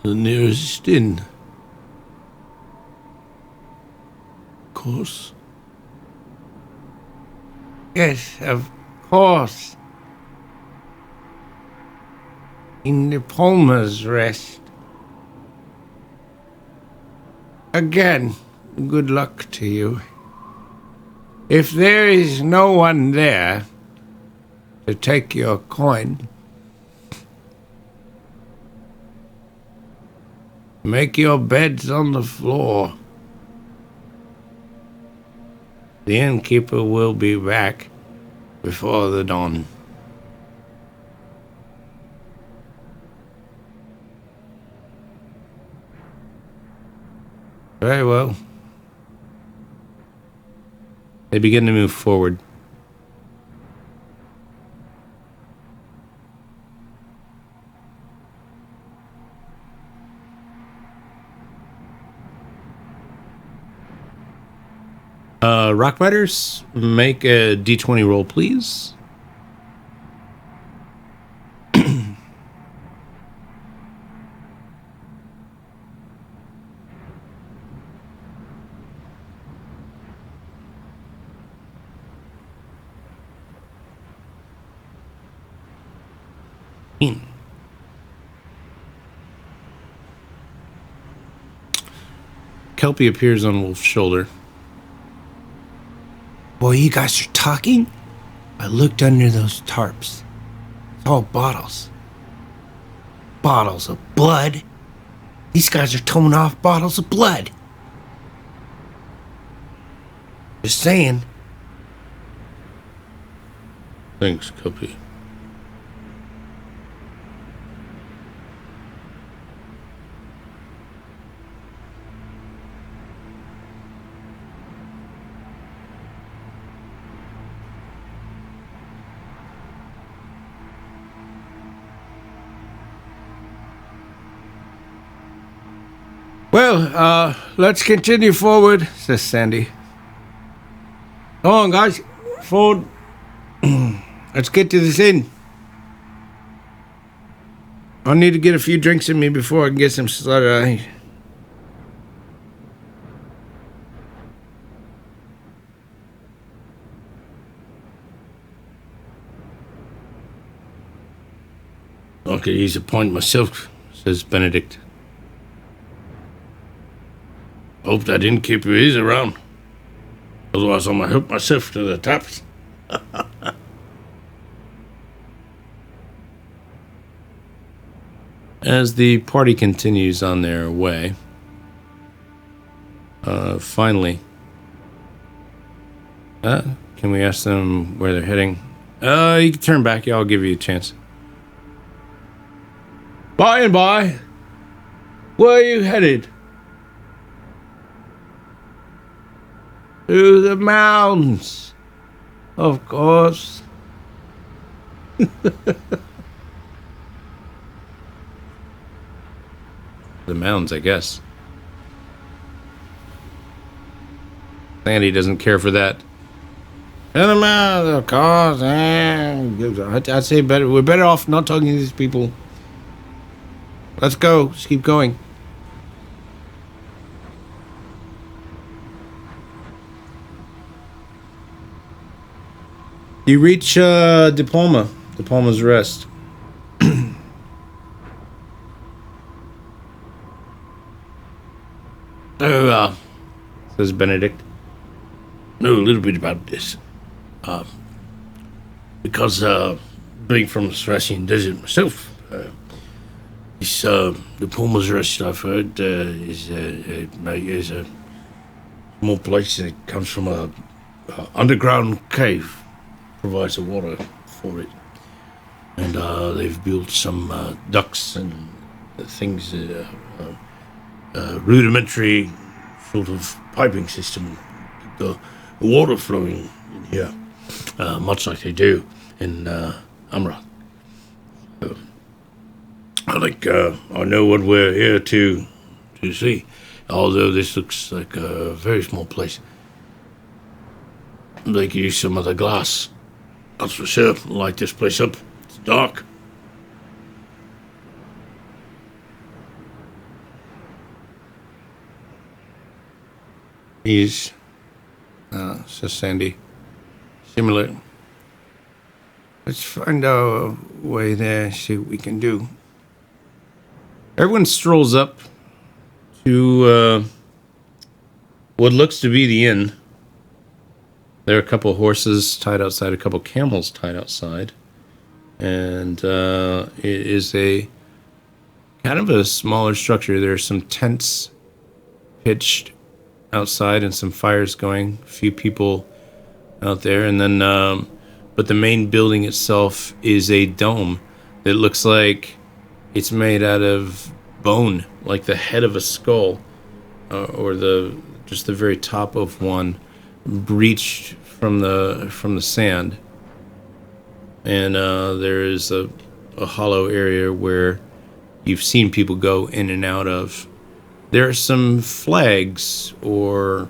The nearest inn. Of course. Yes, of course. In the Palmer's Rest. Again, good luck to you. If there is no one there to take your coin, make your beds on the floor. The innkeeper will be back before the dawn. Very well. They begin to move forward. Rockbiters, make a d20 roll, please. Kelpie appears on Wolf's shoulder. Boy, you guys are talking? I looked under those tarps. It's all bottles. Bottles of blood. These guys are towing off bottles of blood. Just saying. Thanks, Kelpie. Well, let's continue forward, says Sandy. Come on, guys. Forward. Let's get to this inn. I'll need to get a few drinks in me before I can get some slaughter. I could use a pint myself, says Benedict. Hope I didn't keep your ears around. Otherwise, I might help myself to the taps. As the party continues on their way, finally, can we ask them where they're heading? You can turn back. Yeah, I'll give you a chance. By and by, where are you headed? To the mountains, of course. The mountains, I guess. Sandy doesn't care for that. And the mountains, of course. I'd say we're better off not talking to these people. Let's go. Just keep going. You reach Diploma's Rest. Says Benedict. Know a little bit about this. Because being from the Thracian desert myself, this the Palmer's Rest I've heard is a small place that comes from a underground cave, provides the water for it, and they've built some ducts and things, rudimentary sort of piping system, the water flowing in here, much like they do in Amra. I think I know what we're here to see, although this looks like a very small place. They could use some of the glass, that's for sure. Light this place up. It's dark. He's, says Sandy, similar. Let's find our way there, see what we can do. Everyone strolls up to what looks to be the inn. There are a couple horses tied outside, a couple camels tied outside. And it is a kind of a smaller structure. There are some tents pitched outside and some fires going. A few people out there. And then, but the main building itself is a dome that looks like it's made out of bone, like the head of a skull, or just the very top of one, breached from the sand. And there is a hollow area where you've seen people go in and out of. There are some flags, or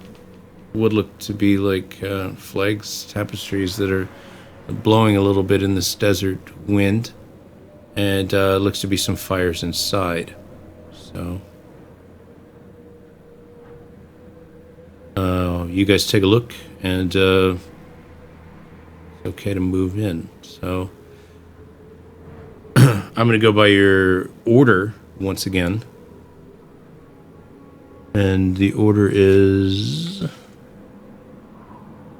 would look to be like flags, tapestries that are blowing a little bit in this desert wind. And looks to be some fires inside. So you guys take a look, and it's okay to move in. So I'm going to go by your order once again. And the order is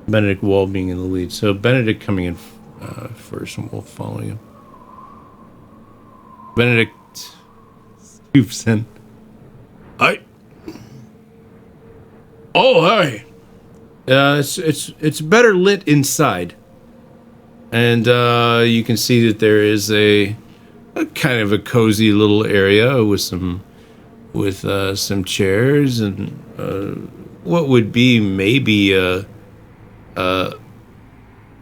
Benedict Wall being in the lead. So Benedict coming in first, and we'll follow you. Benedict scoops in. Hi. Oh, hi. It's better lit inside, and you can see that there is a kind of a cozy little area with some chairs and what would be maybe an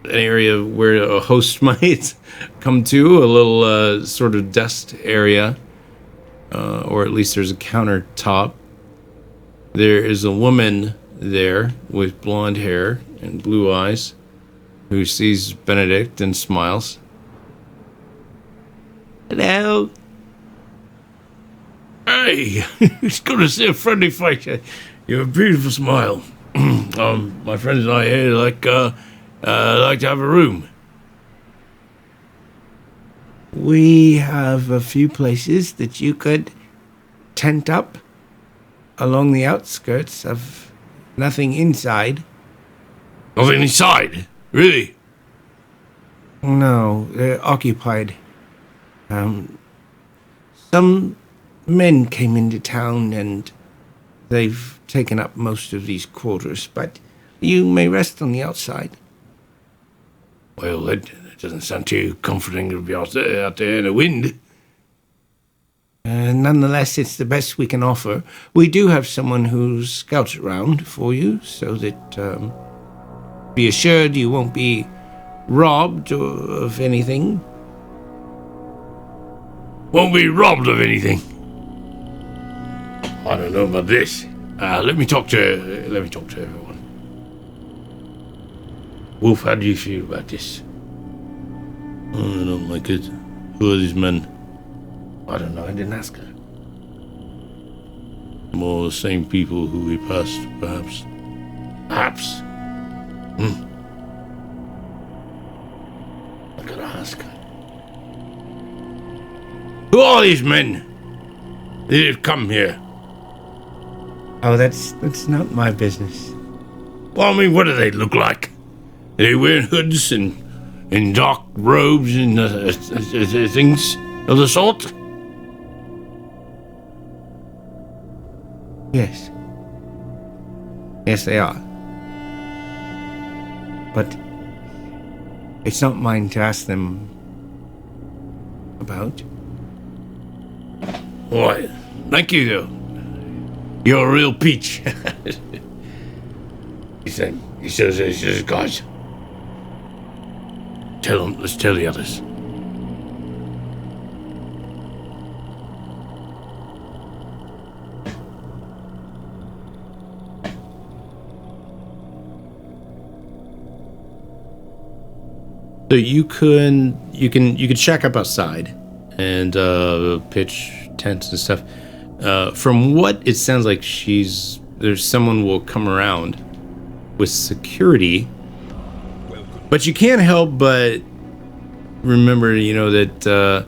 area where a host might come to, a little sort of desk area, or at least there's a countertop. There is a woman there with blonde hair and blue eyes who sees Benedict and smiles. Hello. Hey, it's good to see a friendly face. You have a beautiful smile. My friends and I here like to have a room. We have a few places that you could tent up along the outskirts of nothing inside. Nothing inside? Really? No, they're occupied. Some men came into town and they've taken up most of these quarters, but you may rest on the outside. Well, that doesn't sound too comforting to be out there in the wind. Nonetheless, it's the best we can offer. We do have someone who scouts around for you, so that be assured you won't be robbed of anything. Won't be robbed of anything. I don't know about this. Let me talk to everyone. Wolf, how do you feel about this? I don't like it. Who are these men? I don't know. I didn't ask her. More the same people who we passed, perhaps. Perhaps. I gotta ask her. Who are these men that have come here? Oh, that's not my business. Well, I mean, what do they look like? Are they wearing hoods and dark robes and things of the sort? Yes. Yes, they are. But it's not mine to ask them about. All right. Thank you, though. You're a real peach. He says, guys. Let's tell the others. So you could shack up outside and pitch tents and stuff. From what it sounds like, there's someone will come around with security, but you can't help but remember, that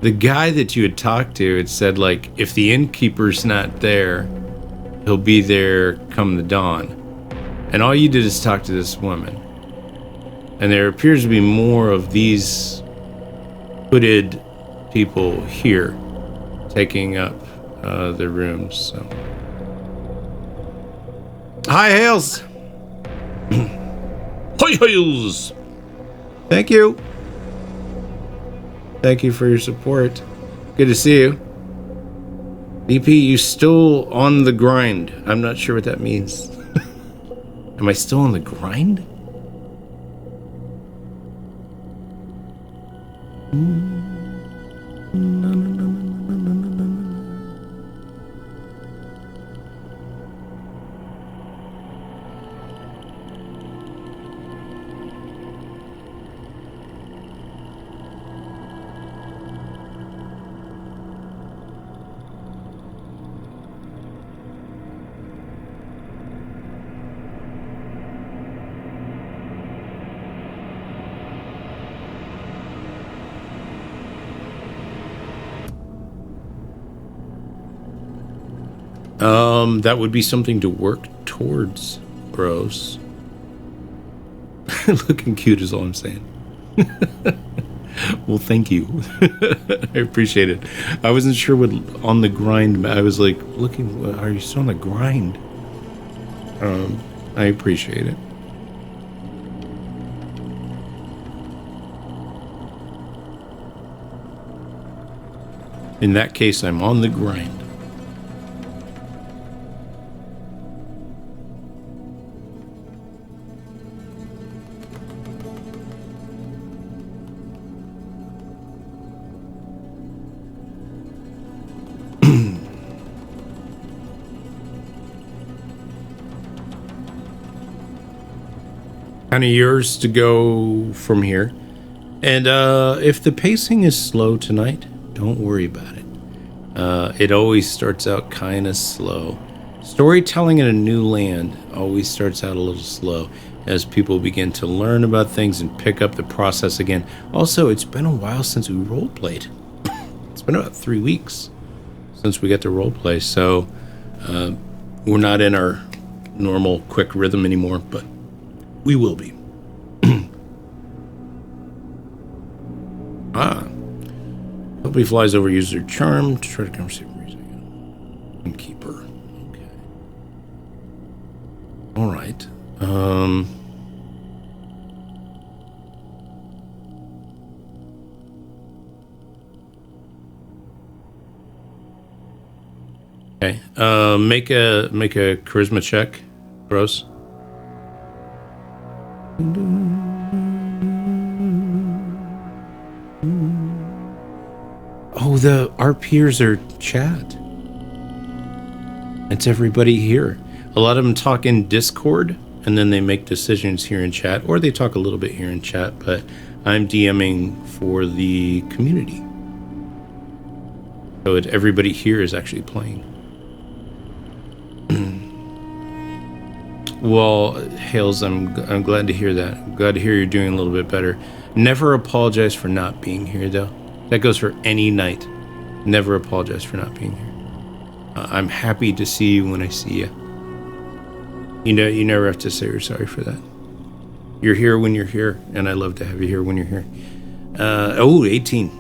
the guy that you had talked to had said, like, if the innkeeper's not there, he'll be there come the dawn. And all you did is talk to this woman. And there appears to be more of these hooded people here taking up the rooms. So, hi, Hales. Hi, Hales. Thank you. Thank you for your support. Good to see you. DP, you still on the grind. I'm not sure what that means. Am I still on the grind? That would be something to work towards, bros. Looking cute is all I'm saying. Well, thank you. I appreciate it. I wasn't sure what on the grind. I was like, looking, are you still on the grind? I appreciate it. In that case, I'm on the grind. Kind of yours to go from here. And if the pacing is slow tonight, don't worry about it. It always starts out kind of slow. Storytelling in a new land always starts out a little slow as people begin to learn about things and pick up the process again. Also, it's been a while since we role played. It's been about 3 weeks since we got to role play, so we're not in our normal quick rhythm anymore, but we will be. Hope he flies over, uses their charm to try to conversate with reason. Innkeeper. Okay. All right. Okay. Make a charisma check, Rose. Oh, our peers are chat. It's everybody here. A lot of them talk in Discord, and then they make decisions here in chat, or they talk a little bit here in chat, but I'm DMing for the community. So everybody here is actually playing. Well, Hales, I'm glad to hear that. I'm glad to hear you're doing a little bit better. Never apologize for not being here, though. That goes for any night. Never apologize for not being here. I'm happy to see you when I see you. You know, you never have to say you're sorry for that. You're here when you're here, and I love to have you here when you're here. 18.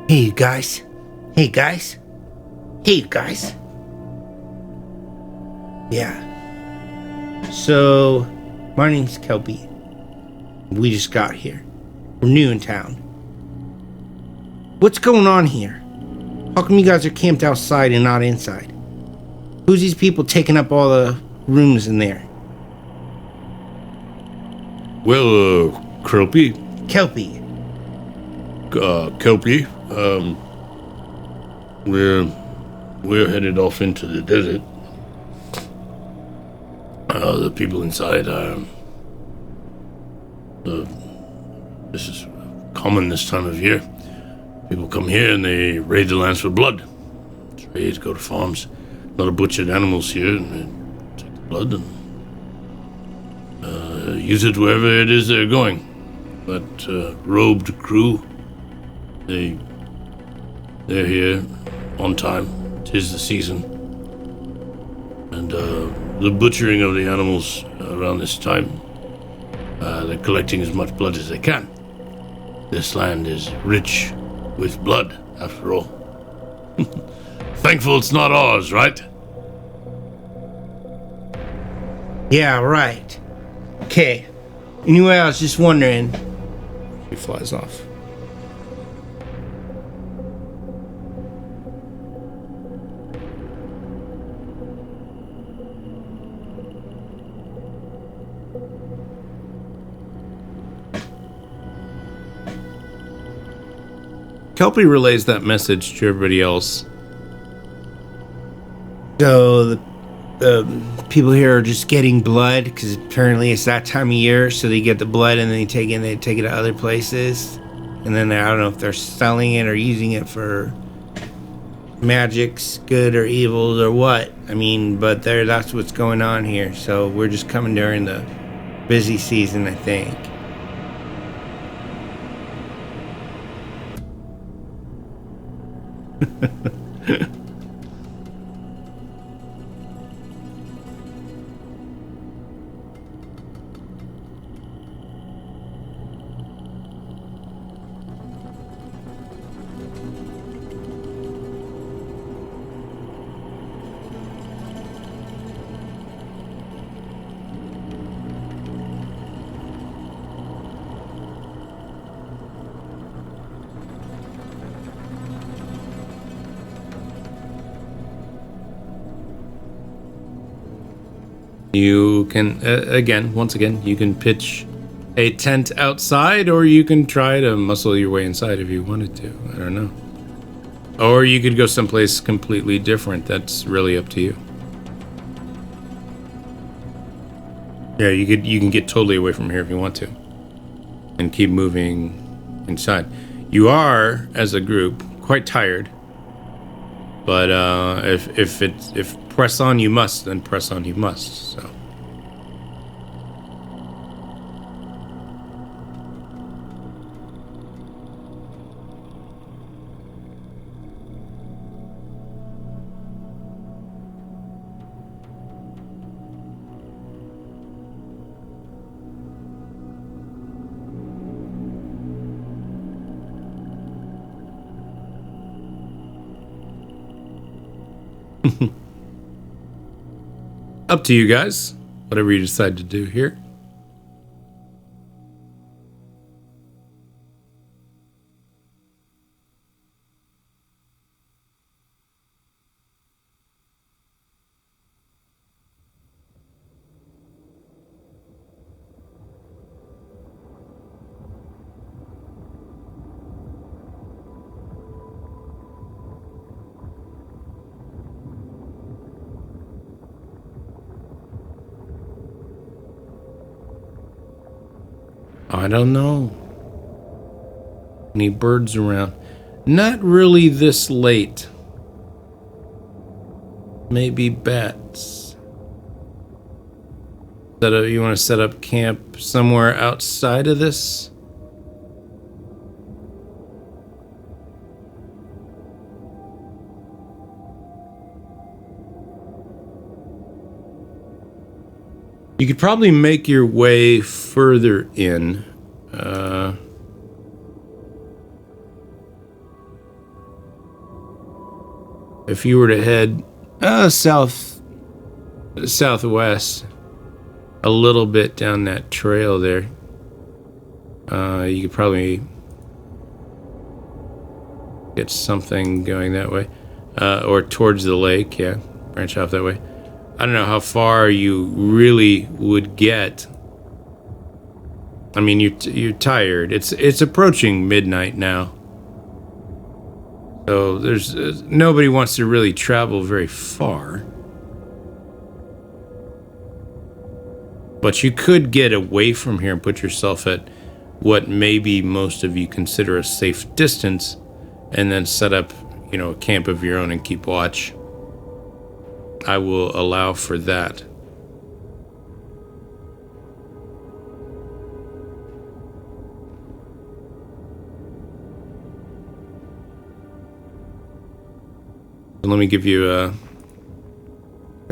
Hey, you guys. Hey, guys. Hey, you guys. Yeah. So, my name's Kelpie. We just got here. We're new in town. What's going on here? How come you guys are camped outside and not inside? Who's these people taking up all the rooms in there? Well, Kelpie. Kelpie. Kelpie. We're headed off into the desert. The people inside this is common this time of year. People come here and they raid the lands for blood. Trade, go to farms. A lot of butchered animals here, and they take the blood and use it wherever it is they're going. That robed crew, they're here on time. 'Tis the season. And the butchering of the animals around this time, they're collecting as much blood as they can. This land is rich with blood, after all. Thankful it's not ours, right? Yeah, right. Okay. Anyway, I was just wondering. He flies off. Kelpie relays that message to everybody else. So the people here are just getting blood because apparently it's that time of year. So they get the blood and then they take it to other places, and then I don't know if they're selling it or using it for magics, good or evil or what. I mean, but that's what's going on here. So we're just coming during the busy season, I think. You can, once again, you can pitch a tent outside, or you can try to muscle your way inside if you wanted to. I don't know. Or you could go someplace completely different. That's really up to you. Yeah, you can get totally away from here if you want to, and keep moving inside. You are, as a group, quite tired. But if press on you must, then press on you must. So. Up to you guys, whatever you decide to do here. I don't know. Any birds around? Not really this late. Maybe bats. You want to set up camp somewhere outside of this? You could probably make your way further in. If you were to head southwest a little bit down that trail there, you could probably get something going that way, or towards the lake. Yeah, branch off that way. I don't know how far you really would get. I mean, you're tired. It's approaching midnight now, so there's nobody wants to really travel very far. But you could get away from here and put yourself at what maybe most of you consider a safe distance, and then set up, a camp of your own and keep watch. I will allow for that. So let me give you I'll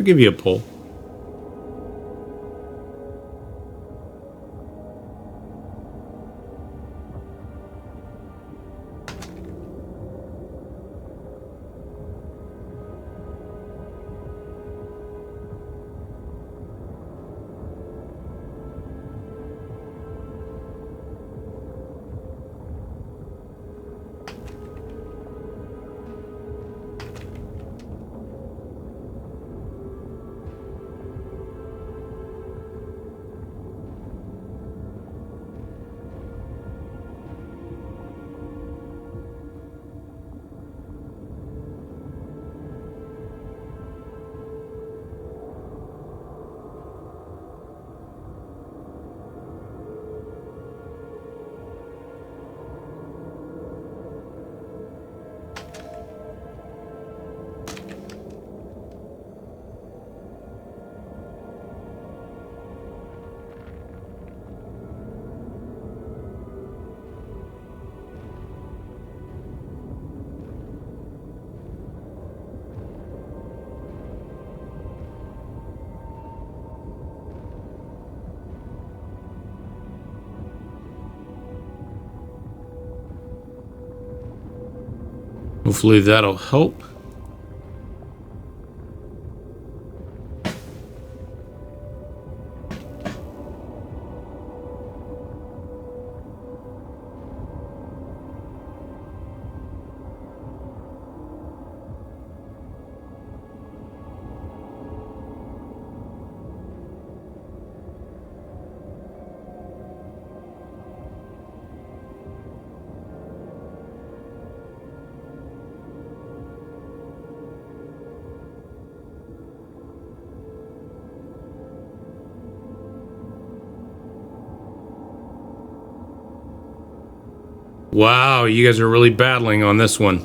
give you a poll. Hopefully that'll help. Wow, you guys are really battling on this one.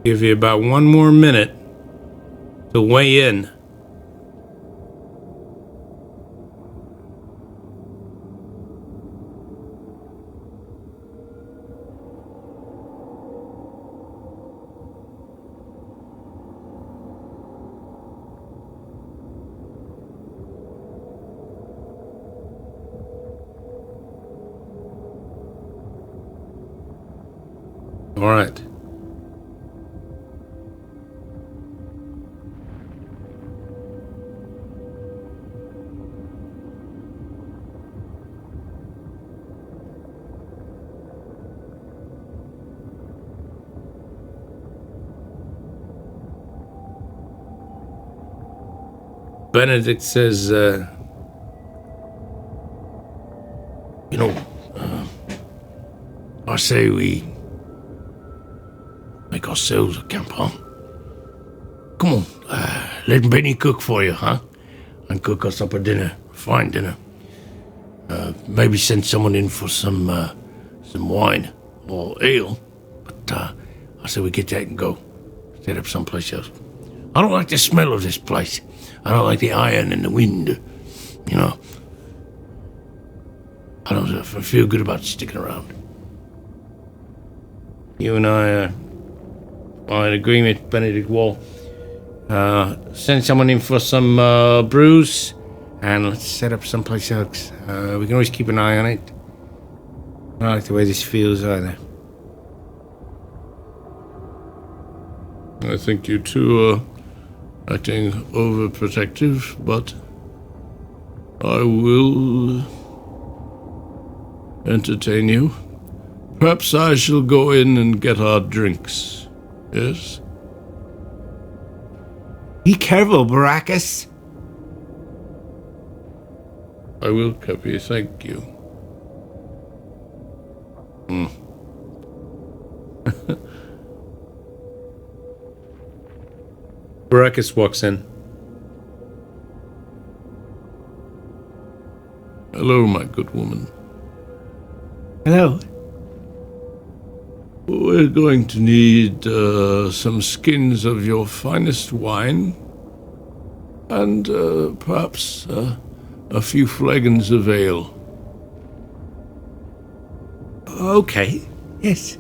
Give you about 1 more minute to weigh in. All right. Benedict says, I say we make ourselves a camp, huh? Come on, let Benny cook for you, huh? And cook us up a dinner, fine dinner. Maybe send someone in for some wine or ale. But I say we get that and go. Set up someplace else. I don't like the smell of this place. I don't like the iron and the wind. I don't feel good about sticking around. you and I are in agreement, Benedict Wall. Send someone in for some brews, and let's set up someplace else. We can always keep an eye on it. I don't like the way this feels either. I think you two are acting overprotective, but I will entertain you. Perhaps I shall go in and get our drinks. Yes? Be careful, Baracus. I will, Cappy, thank you. Baracus walks in. Hello, my good woman. Hello. We're going to need some skins of your finest wine and perhaps a few flagons of ale. Okay. Yes.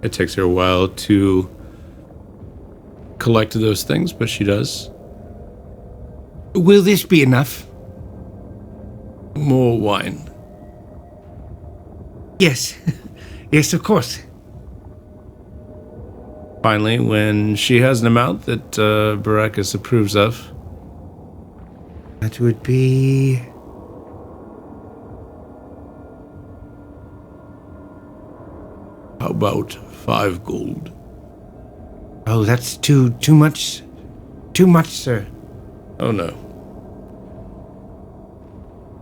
It takes her a while to collect those things, but she does. Will this be enough? More wine. Yes. Yes, of course. Finally, when she has an amount that Baracus approves of, That would be... How about 5 gold? Oh, that's too much. Too much, sir. Oh no.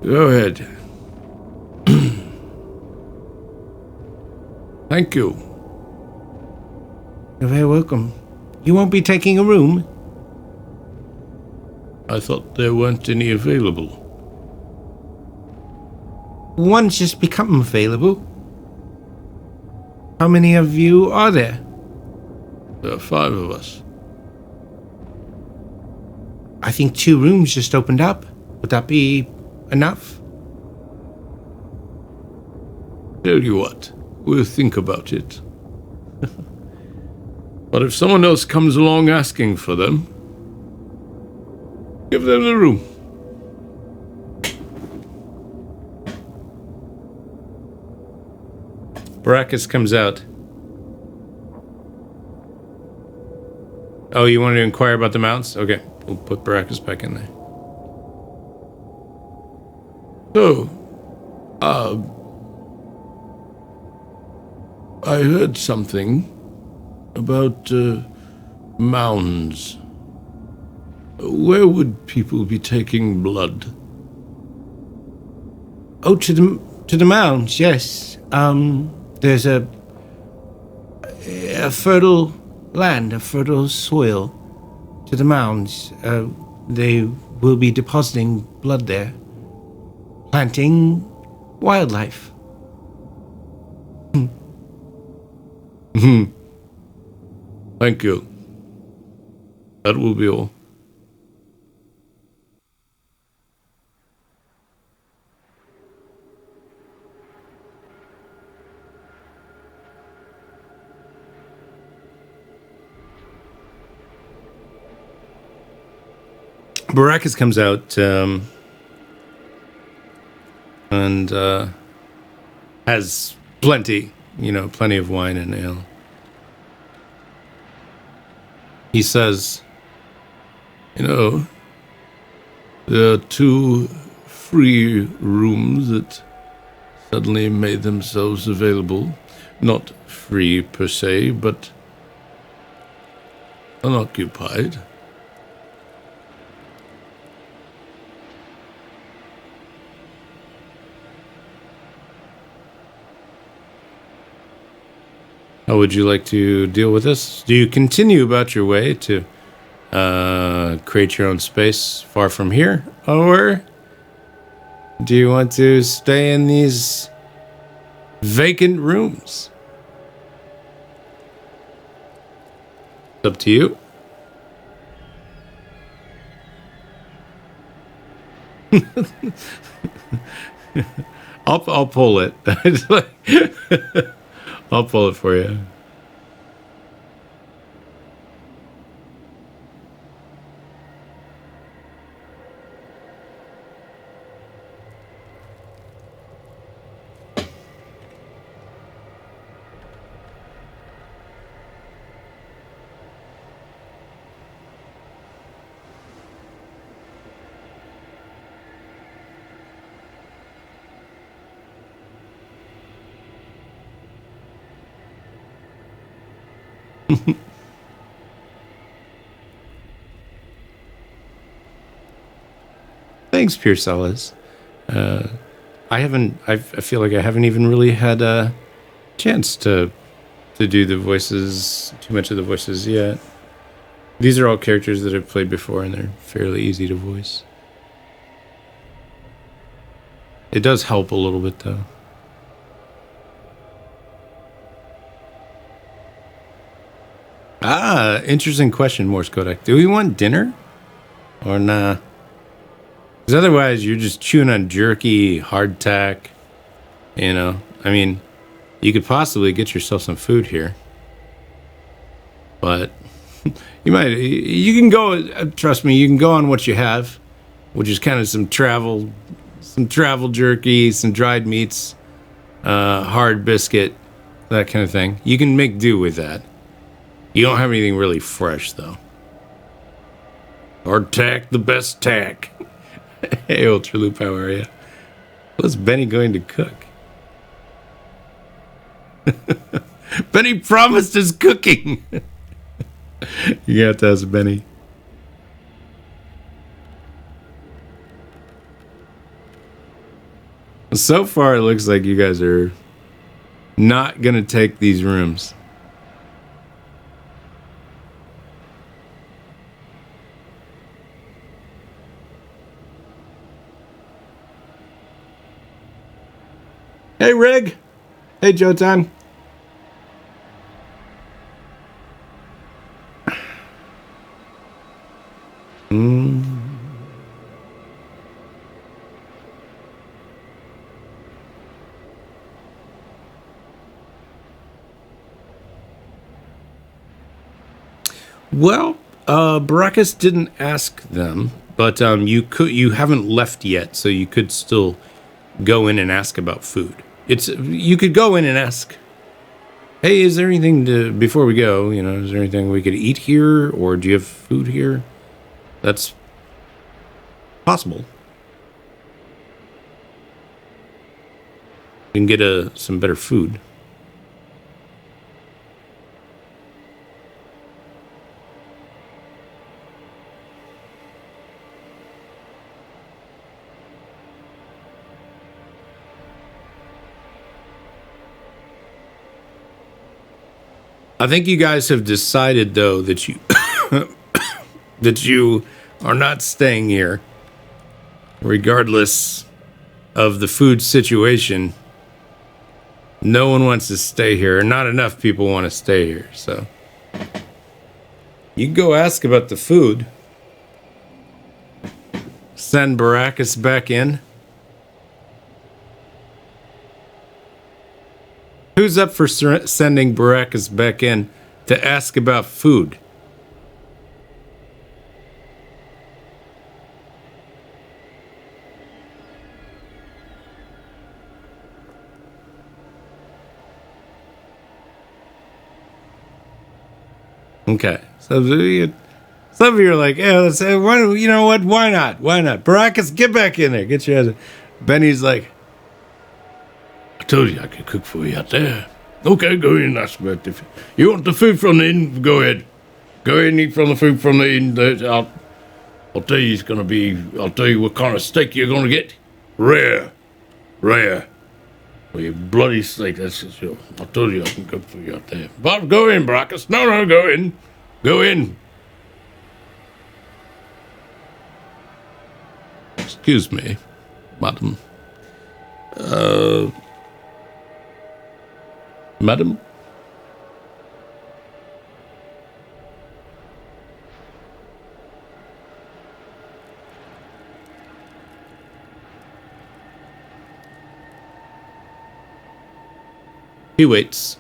Go ahead. Thank you. You're very welcome. You won't be taking a room? I thought there weren't any available. One's just become available. How many of you are there? There are 5 of us. I think 2 rooms just opened up. Would that be enough? Tell you what, we'll think about it. But if someone else comes along asking for them, give them the room. Baracus comes out. Oh, you wanted to inquire about the mounts? Okay, we'll put Baracus back in there. So, I heard something about mounds. Where would people be taking blood? Oh, to the mounds, yes. There's a fertile land, a fertile soil to the mounds. They will be depositing blood there, planting wildlife. Thank you. That will be all. Baracus comes out and has plenty of wine and ale. He says, there are 2 free rooms that suddenly made themselves available. Not free per se, but unoccupied. How would you like to deal with this? Do you continue about your way to create your own space far from here? Or do you want to stay in these vacant rooms? It's up to you. I'll pull it. I'll pull it for you. Thanks, Pierce Ellis. I feel like I haven't even really had a chance to do the voices, too much of the voices yet. These are all characters that I've played before, and they're fairly easy to voice. It does help a little bit, though. Ah, interesting question, Morse Kodak. Do we want dinner? Or nah? Because otherwise, you're just chewing on jerky, hardtack. I mean, you could possibly get yourself some food here. But you can go, trust me, you can go on what you have, which is kind of some travel jerky, some dried meats, hard biscuit, that kind of thing. You can make do with that. You don't have anything really fresh, though. Hardtack, the best tack. Hey, Ultra Loop, how are you? What's Benny going to cook? Benny promised his cooking. You have to ask Benny. So far, it looks like you guys are not going to take these rooms. Hey, Rig. Hey, Jotan. Well, Baracus didn't ask them, but you haven't left yet, so you could still go in and ask about food. You could go in and ask, hey, is there anything before we go, is there anything we could eat here, or do you have food here? That's possible. You can get some better food. I think you guys have decided, though, that you that you are not staying here, regardless of the food situation. No one wants to stay here, or not enough people want to stay here. So You can go ask about the food. Send Baracus back in. Who's up for sending Baracus back in to ask about food? Okay, so some of you are like, yeah, let's say, you know what? Why not? Why not? Baracus, get back in there. Get your ass. Benny's like, I told you I could cook for you out there. Okay, go in and ask about if you want the food from the inn. Go ahead. Go ahead and eat from the food from the inn. I'll tell you it's gonna be. I'll tell you what kind of steak you're gonna get. Rare. Well, your bloody steak. That's just sure. I told you I can cook for you out there. But go in, Brackus. No, go in. Go in. excuse me, madam. Madam? He waits.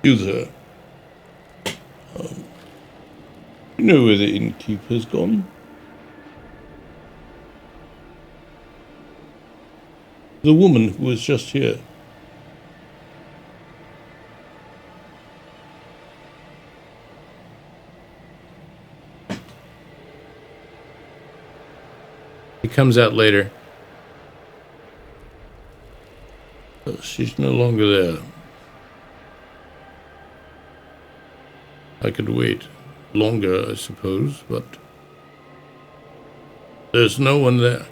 You there? You know where the innkeeper's gone? The woman who was just here. He comes out later. She's no longer there. I could wait longer, I suppose, but there's no one there.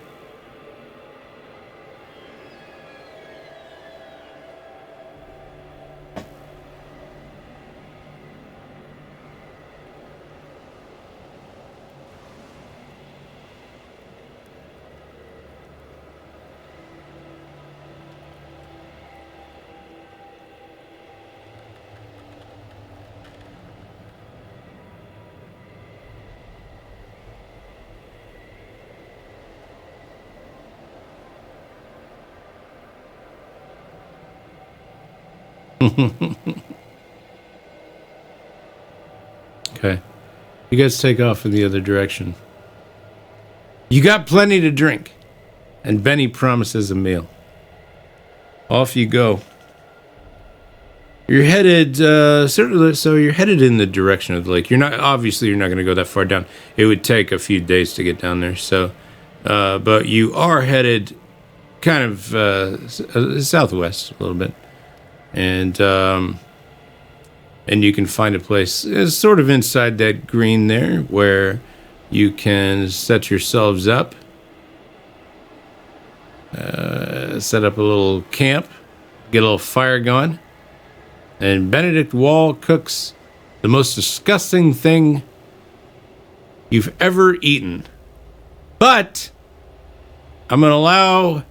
Okay. You guys take off in the other direction. You got plenty to drink. And Benny promises a meal. Off you go. You're headed, so you're headed in the direction of the lake. You're not going to go that far down. It would take a few days to get down there. So, but you are headed kind of southwest a little bit. And you can find a place sort of inside that green there where you can set yourselves up, set up a little camp, get a little fire going, and Benedict Wall cooks the most disgusting thing you've ever eaten. But I'm going to allow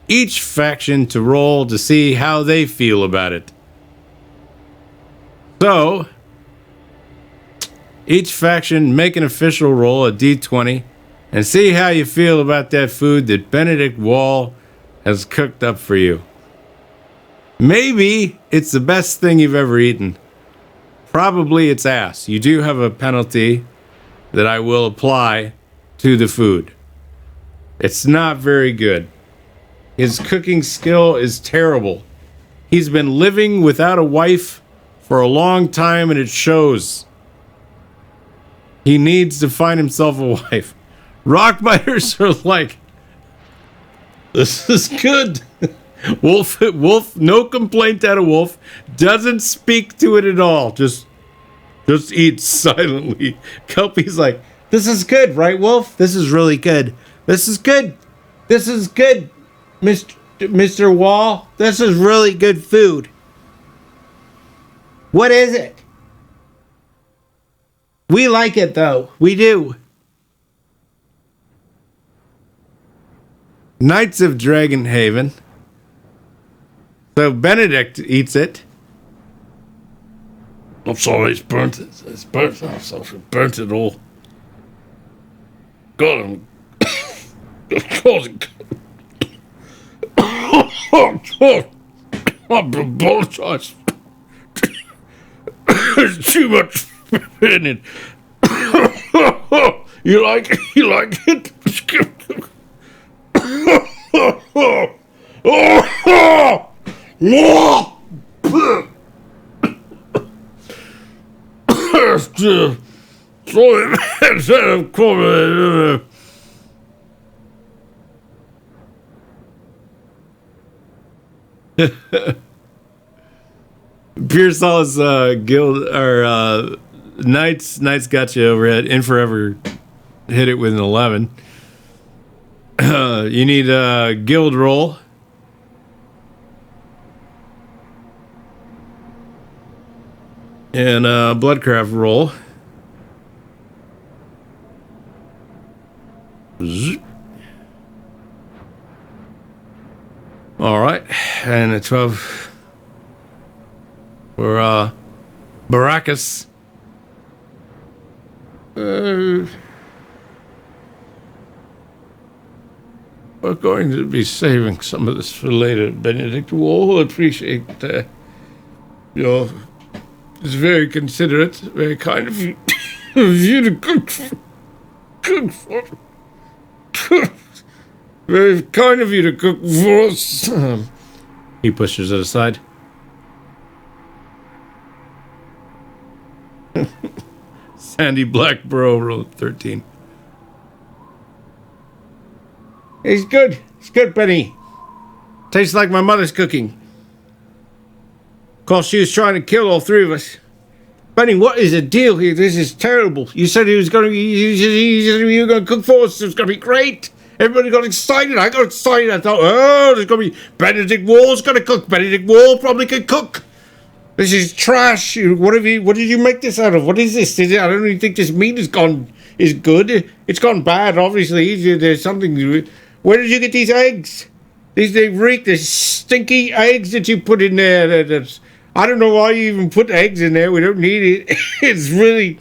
each faction to roll to see how they feel about it. So, each faction make an official roll, a d20, and see how you feel about that food that Benedict Wall has cooked up for you. Maybe it's the best thing you've ever eaten. Probably it's ass. You do have a penalty that I will apply to the food. It's not very good. His cooking skill is terrible. He's been living without a wife for a long time, and it shows. He needs to find himself a wife. Rockbiters are like, this is good. Wolf, no complaint out of Wolf. Doesn't speak to it at all. Just eats silently. Kelpie's like, this is good, right, Wolf? This is really good. This is good. This is good, Mr. Wall. This is really good food. What is it? We like it, though. We do. Knights of Dragonhaven. So Benedict eats it. I'm sorry, it's burnt. It's burnt. I'm sorry, it burnt it all. God, I'm causing. I apologize. There's too much in it. You like it? You like it? Sorry. Pure Solace guild or Knights got you overhead. In Forever hit it with an 11. You need a guild roll. And a Bloodcraft roll. Zzz. All right, and a 12 for Baracus. We're going to be saving some of this for later, Benedict. We'll appreciate your. It's very considerate, very kind of you, of you to cook for. Very kind of you to cook for us. He pushes it aside. Sandy Black Bro rolled 13. It's good. It's good, Benny. Tastes like my mother's cooking. Of course, she was trying to kill all three of us. Benny, what is the deal here? This is terrible. You said he was going to. You were going to cook for us. It was going to be great. Everybody got excited. I got excited. I thought, oh, there's going to be Benedict Wall's going to cook. Benedict Wall probably could cook. This is trash. What did you make this out of? What is this? I don't even think this meat is good. It's gone bad, obviously. There's something. Where did you get these eggs? They reek. The stinky eggs that you put in there. I don't know why you even put eggs in there. We don't need it. It's really.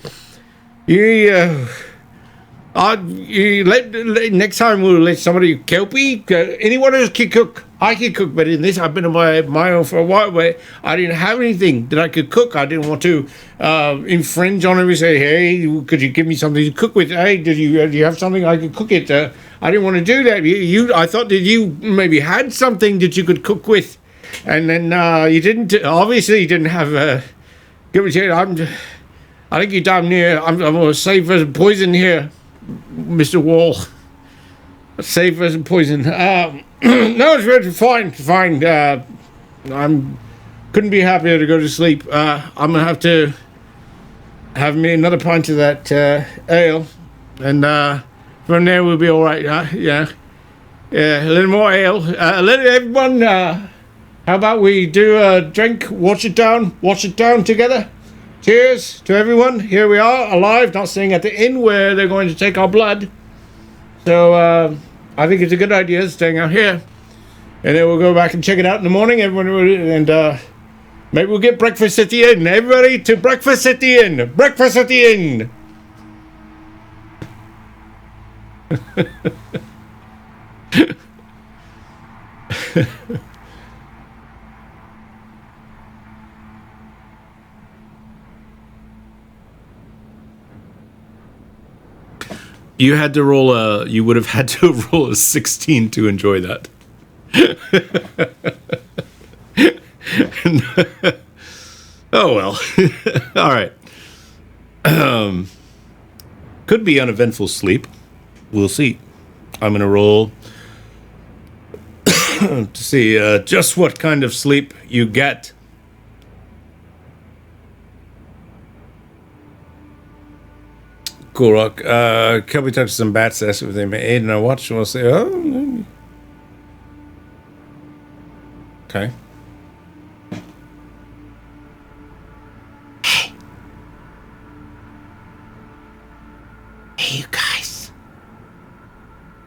Next time we'll let somebody Kelpie. Anyone else can cook. I can cook better than this. I've been on my own for a while where I didn't have anything that I could cook. I didn't want to infringe on him and say, hey, could you give me something to cook with? Hey, do you have something I could cook it? I didn't want to do that. I thought that you maybe had something that you could cook with. And then you didn't. Obviously, you didn't have. Give me here. I think you're down near. I'm going to save us poison here, Mr. Wall. Save us poison. No, it's really fine. Fine. Couldn't be happier to go to sleep. I'm gonna have to have me another pint of that ale, and from there we'll be all right. Yeah. A little more ale. Let everyone. How about we do a drink? Wash it down together. Cheers to everyone. Here we are, alive, not staying at the inn where they're going to take our blood. So I think it's a good idea staying out here. And then we'll go back and check it out in the morning. Everyone and maybe we'll get breakfast at the inn. Everybody to breakfast at the inn. Breakfast at the inn. You had to roll you would have had to roll a 16 to enjoy that. Oh well. All right. Could be uneventful sleep. We'll see. I'm gonna roll to see just what kind of sleep you get. Cool rock. Kelby touches some bats, asked if they may aid in our watch, and we'll say, oh. Okay.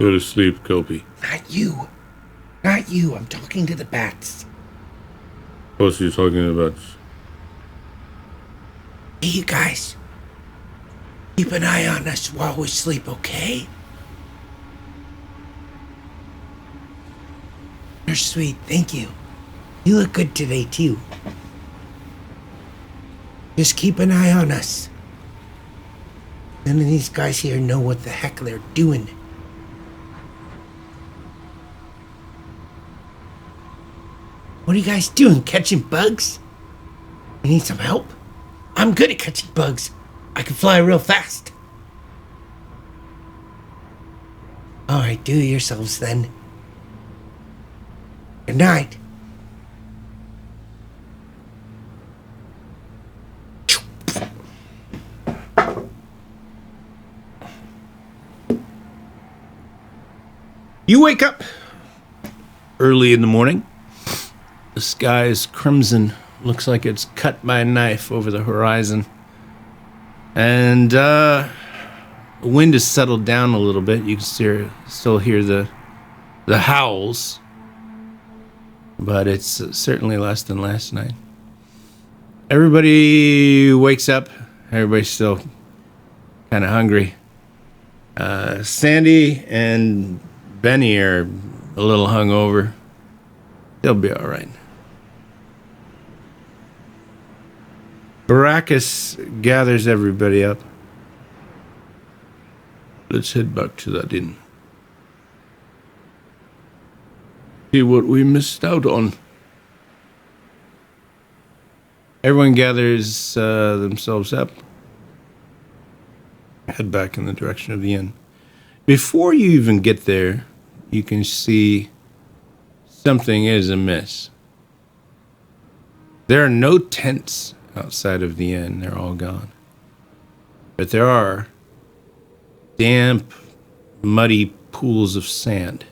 Go to sleep, Kelpie. Not you. Not you. I'm talking to the bats. What's you talking about? Hey, you guys. Keep an eye on us while we sleep, okay? You're sweet. Thank you. You look good today, too. Just keep an eye on us. None of these guys here know what the heck they're doing. What are you guys doing? Catching bugs? You need some help? I'm good at catching bugs. I can fly real fast. Alright, do yourselves then. Good night. You wake up early in the morning. The sky is crimson. Looks like it's cut by a knife over the horizon. And the wind has settled down a little bit. You can still hear the howls. But it's certainly less than last night. Everybody wakes up. Everybody's still kind of hungry. Sandy and Benny are a little hungover. They'll be all right. Baracus gathers everybody up. Let's head back to that inn. See what we missed out on. Everyone gathers themselves up. Head back in the direction of the inn. Before you even get there, you can see something is amiss. There are no tents outside of the inn. They're all gone. But there are damp, muddy pools of sand.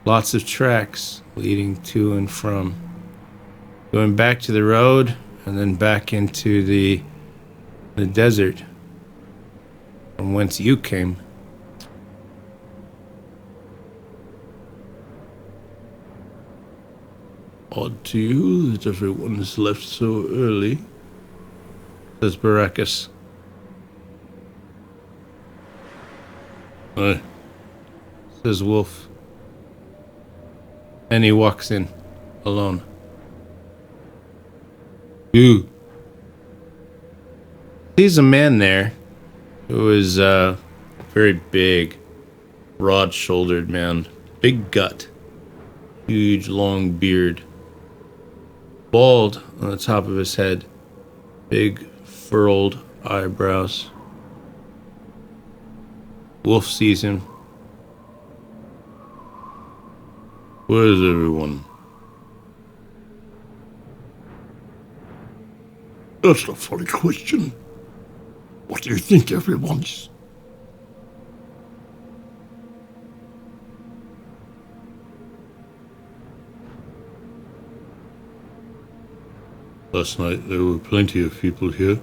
Lots of tracks leading to and from. Going back to the road and then back into the desert from whence you came. Odd to you that everyone has left so early, says Baracus. Aye, says Wolf. And he walks in, alone. Ooh. Sees a man there who is a very big, broad-shouldered man. Big gut. Huge, long beard. Bald on the top of his head. Big, furrowed eyebrows. Wolf sees him. Where is everyone? That's a funny question. What do you think everyone's? Last night there were plenty of people here.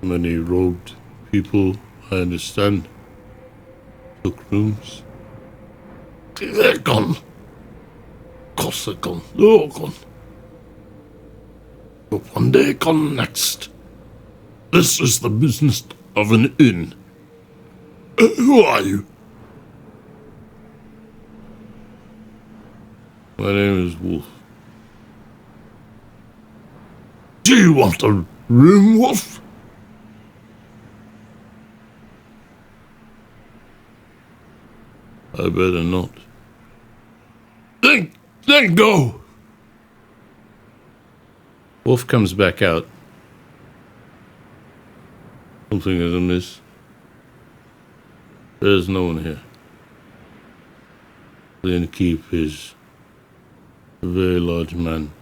Many robed people, I understand. Took rooms. They're gone. Of course they're gone. They're all gone. But one day gone next. This is the business of an inn. Who are you? My name is Wolf. Do you want a room, Wolf? I better not. Then go. Wolf comes back out. Something is amiss. There's no one here. The innkeep is a very large man.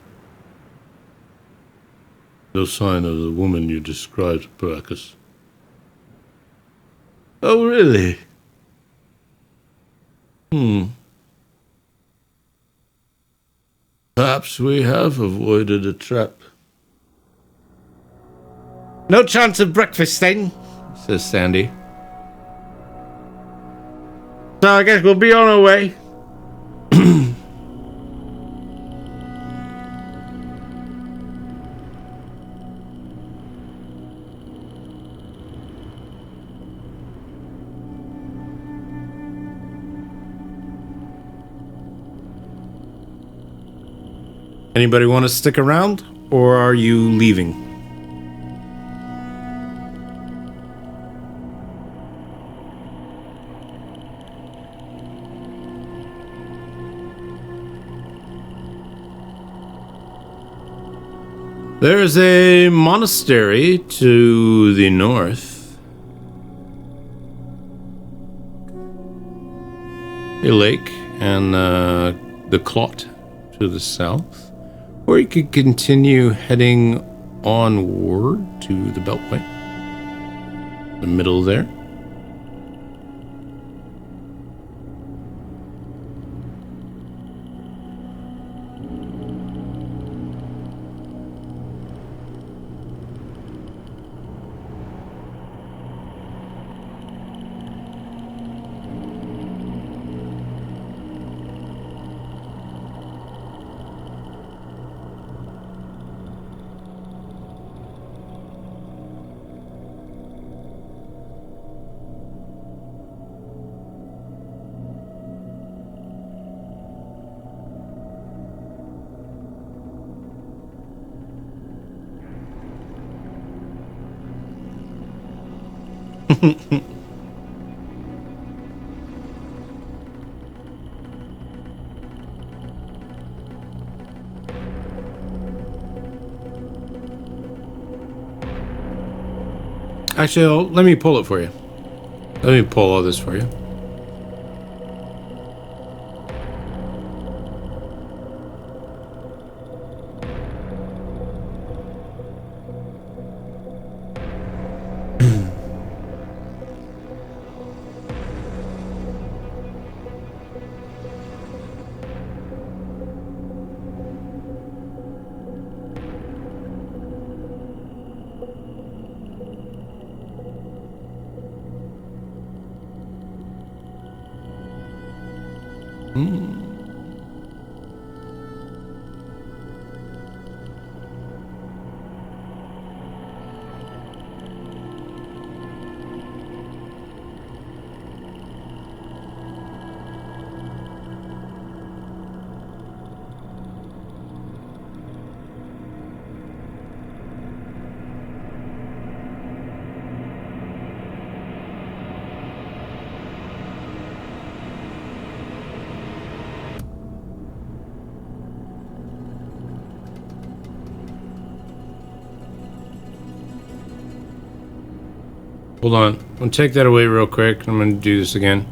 No sign of the woman you described, Baracus. Oh, really? Perhaps we have avoided a trap. No chance of breakfast then, says Sandy. So I guess we'll be on our way. Anybody want to stick around, or are you leaving? There's a monastery to the north. A lake and the Clot to the south. Or you could continue heading onward to the Beltway. The middle there. Actually, let me pull it for you. Let me pull all this for you. Hold on. I'm gonna take that away real quick. I'm gonna do this again.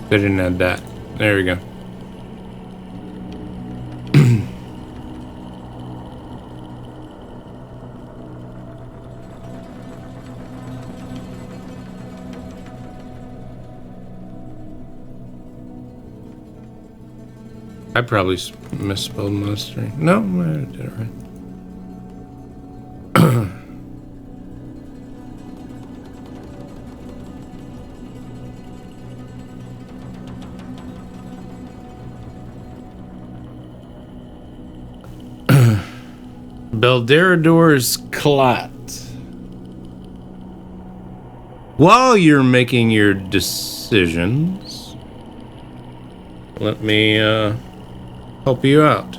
They didn't add that. There we go. I probably misspelled monastery. No, I did it right. Belderador's Clot. While you're making your decisions, let me help you out.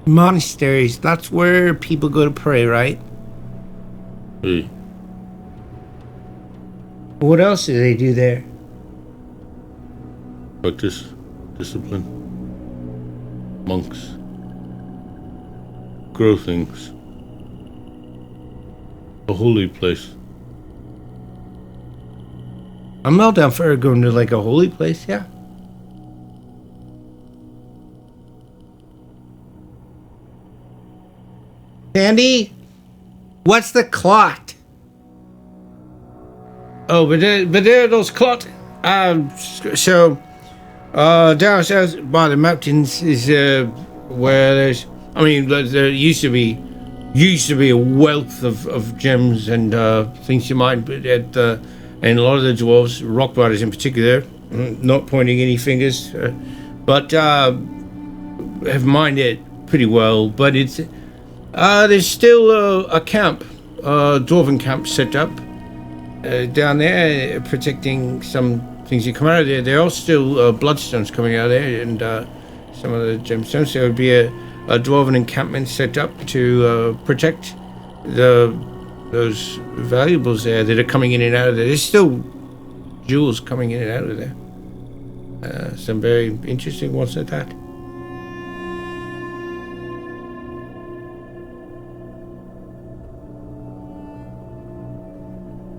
Monasteries, that's where people go to pray, right? Hey, What else do they do there? practice discipline. Monks. Grow things. A holy place. I'm all down for going to like a holy place, yeah. Sandy, what's the clot? Oh, but there are those clots. So down south by the mountains is where there's. I mean, there used to be a wealth of gems and things you might at and a lot of the dwarves, rock riders in particular, not pointing any fingers, but have mined it pretty well. But it's there's still a camp, dwarven camp set up down there, protecting some things that come out of there. There are still bloodstones coming out of there, and some of the gemstones. There would be a dwarven encampment set up to protect those valuables there that are coming in and out of there. There's still jewels coming in and out of there. Some very interesting ones at that.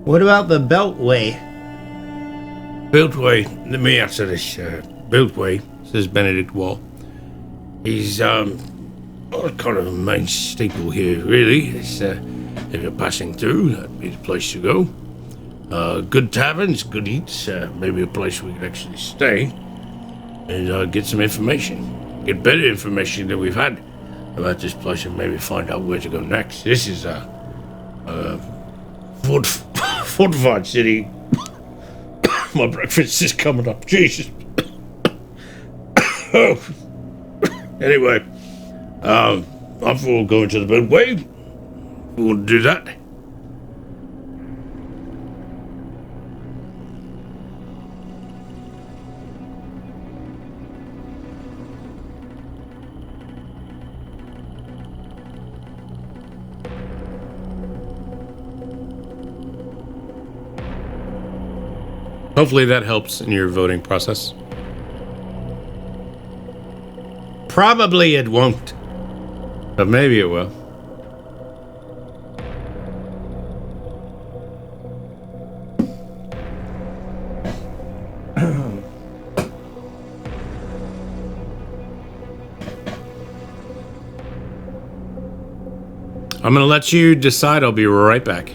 What about the Beltway? Beltway, let me answer this. Beltway, says Benedict Wall. He's kind of a main staple here, really. It's, if you're passing through, that'd be the place to go. Good taverns, good eats, maybe a place we could actually stay and get some information. Get better information than we've had about this place and maybe find out where to go next. This is a fortified city. My breakfast is coming up. Jesus. Oh. Anyway, I'm for going to the Beltway. We want to do that. Hopefully that helps in your voting process. Probably it won't. But maybe it will. I'm going to let you decide. I'll be right back.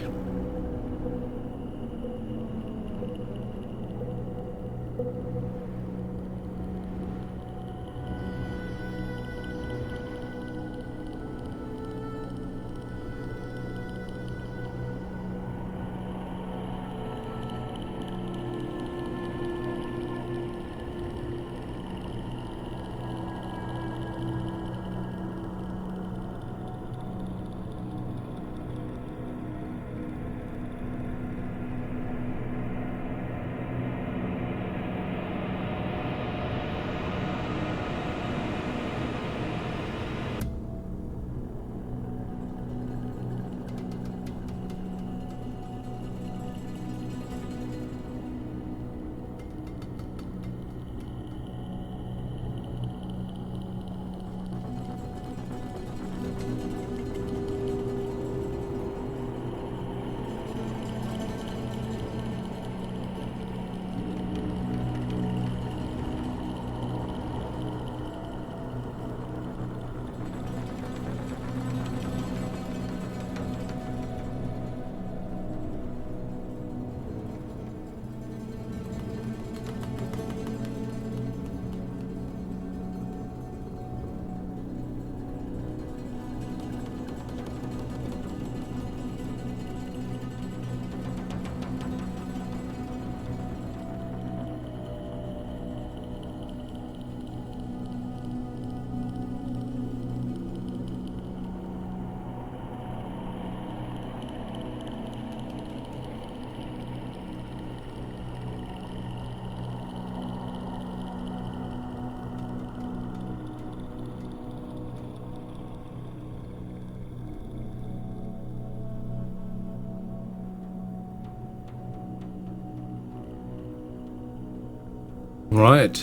Right.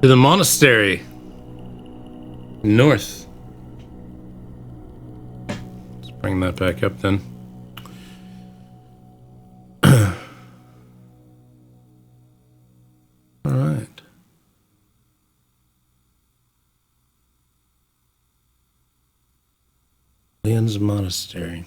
To the monastery. North. Let's bring that back up then. All right. Sands Monastery.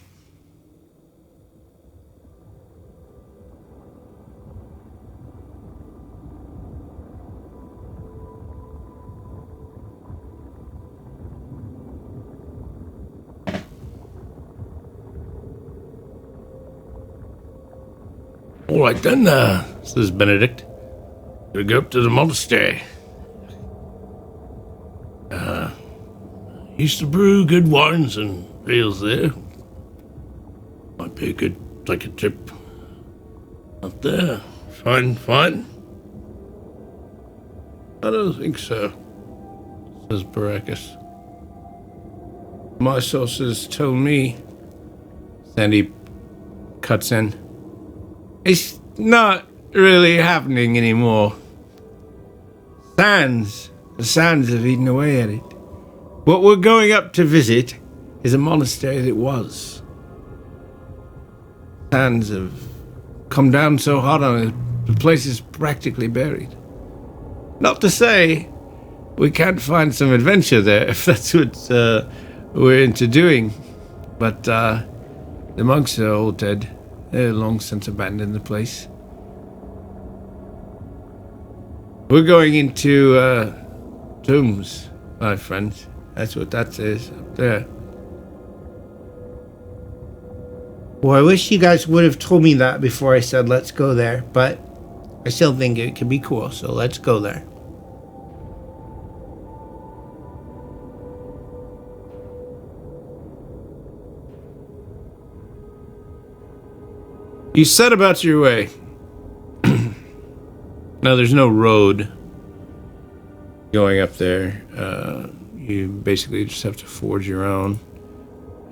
All right then, says Benedict. We'll go up to the monastery. Used to brew good wines and ales there. Might be a good take a trip up there. Fine. I don't think so, says Baracus. My sources told me, Sandy cuts in, it's not really happening anymore. The sands have eaten away at it. What we're going up to visit is a monastery that was. Sands have come down so hard on it, the place is practically buried. Not to say we can't find some adventure there if that's what we're into doing. But the monks are all dead. They're long since abandoned the place. We're going into tombs, my friends. That's what that says up there. Well, I wish you guys would have told me that before I said let's go there, but I still think it could be cool, so let's go there. You set about your way. Now, there's no road going up there. You basically just have to forge your own.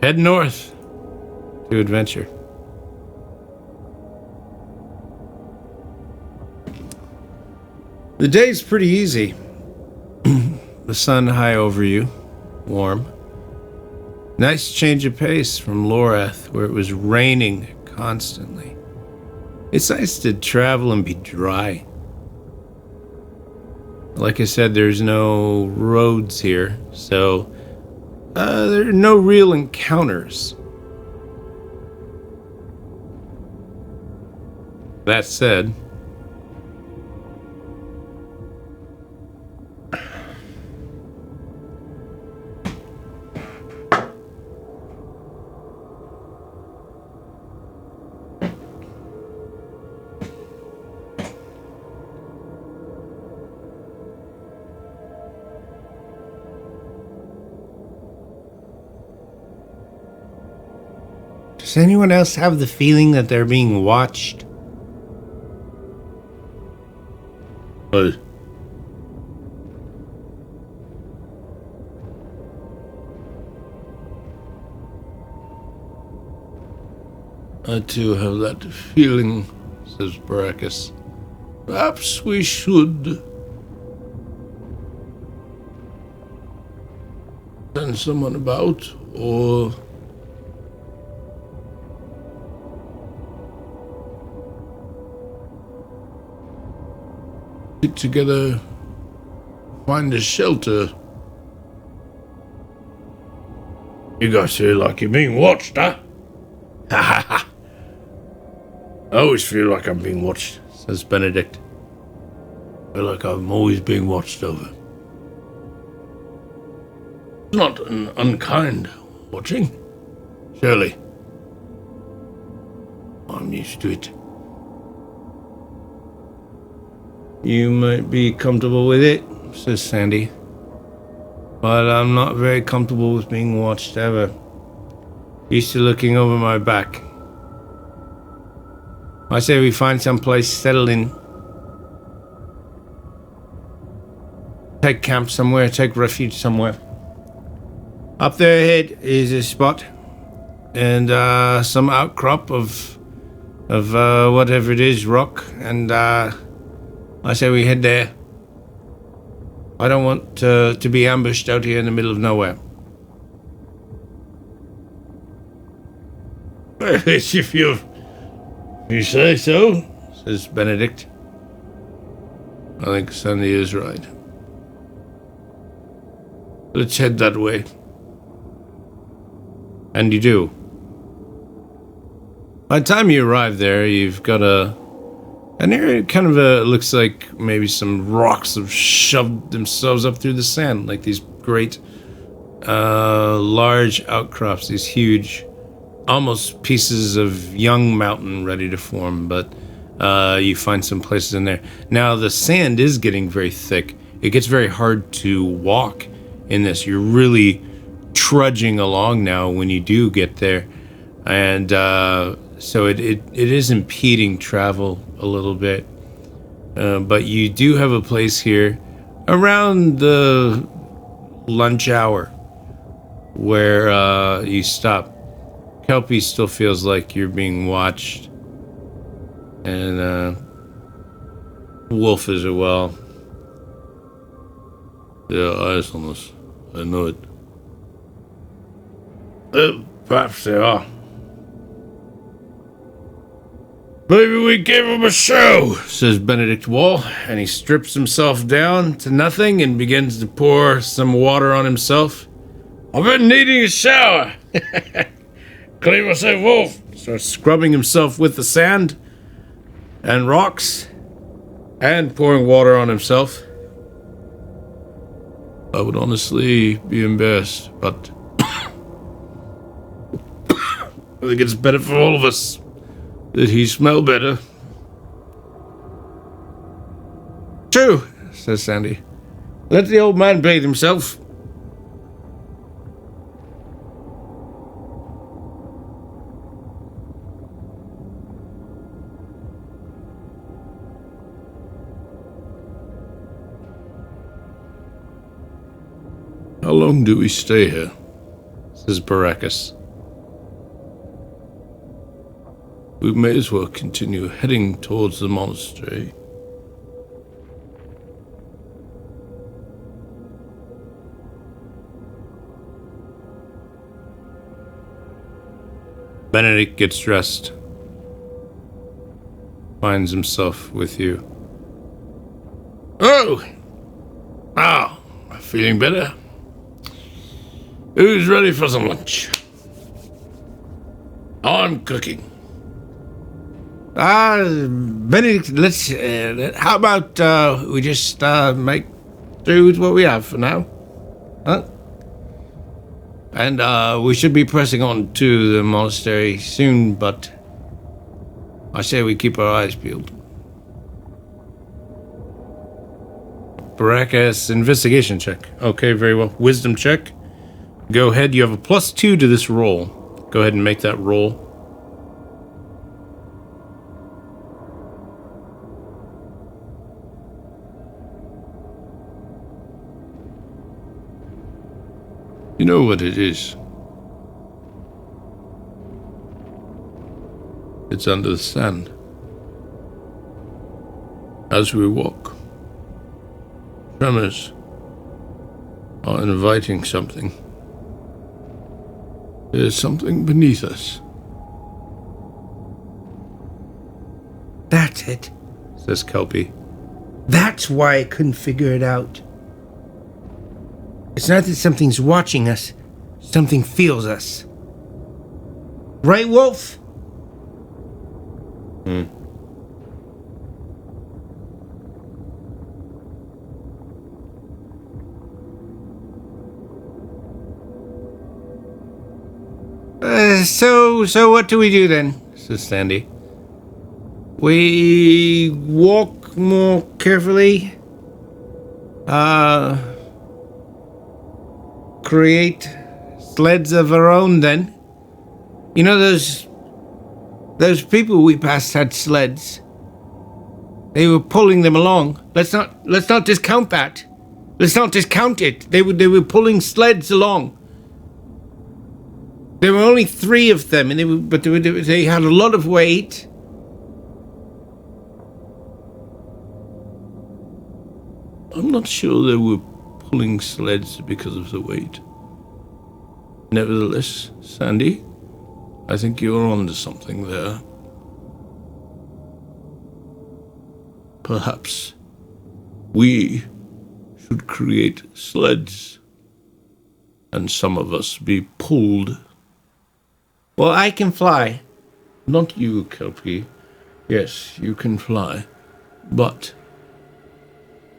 Head north to adventure. The day's pretty easy. The sun high over you, warm. Nice change of pace from Lorath, where it was raining constantly. It's nice to travel and be dry. Like I said, there's no roads here, so there are no real encounters. That said, Does anyone else have the feeling that they're being watched? Well, I too have that feeling, says Baracus. Perhaps we should send someone about, or get together, find a shelter. You guys feel like you're being watched, huh? Ha ha ha. I always feel like I'm being watched, says Benedict. I feel like I'm always being watched over. It's not an unkind watching, surely. I'm used to it. you might be comfortable with it, says Sandy. But I'm not very comfortable with being watched ever. Used to looking over my back. I say we find some place, settle in. Take camp somewhere, take refuge somewhere. Up there ahead is a spot. And some outcrop of whatever it is, rock. And I say we head there. I don't want to be ambushed out here in the middle of nowhere. If you say so, Says Benedict. I think Sandy is right. Let's head that way. And you do. By the time you arrive there, you've got an area kind of looks like maybe some rocks have shoved themselves up through the sand, like these great large outcrops, these huge, almost pieces of young mountain ready to form, but you find some places in there. Now, the sand is getting very thick. It gets very hard to walk in this. You're really trudging along now when you do get there. And so it is impeding travel a little bit. But you do have a place here around the lunch hour where you stop. Kelpie still feels like you're being watched. And Wolf as well. There are eyes on us. I know it. Perhaps they are. Maybe we gave him a show, says Benedict Wall, and he strips himself down to nothing and begins to pour some water on himself. I've been needing a shower. Clean myself off. Starts scrubbing himself with the sand and rocks and pouring water on himself. I would honestly be embarrassed, but I think it's better for all of us that he smell better. True, says Sandy. Let the old man bathe himself. How long do we stay here? Says Baracus. We may as well continue heading towards the monastery. Benedict gets dressed. Finds himself with you. Oh! Now, feeling better? Who's ready for some lunch? I'm cooking. Benedict, let's, how about, we just, make do with what we have for now? Huh? And, we should be pressing on to the monastery soon, but I say we keep our eyes peeled. Baracus, investigation check. Okay, very well. Wisdom check. Go ahead, you have a +2 to this roll. Go ahead and make that roll. You know what it is? It's under the sand. As we walk, tremors are inviting something. There's something beneath us. That's it, Says Kelpie. that's why I couldn't figure it out. It's not that something's watching us, something feels us. Right, Wolf? So what do we do then? Says Sandy. We walk more carefully. Create sleds of our own then. You know those people we passed had sleds. They were pulling them along. Let's not discount that. Let's not discount it. They were pulling sleds along. There were only 3 of them, and they had a lot of weight. I'm not sure they were pulling sleds because of the weight. Nevertheless, Sandy, I think you're onto something there. Perhaps we should create sleds, and some of us be pulled Well, I can fly. Not you, Kelpie. Yes, you can fly. But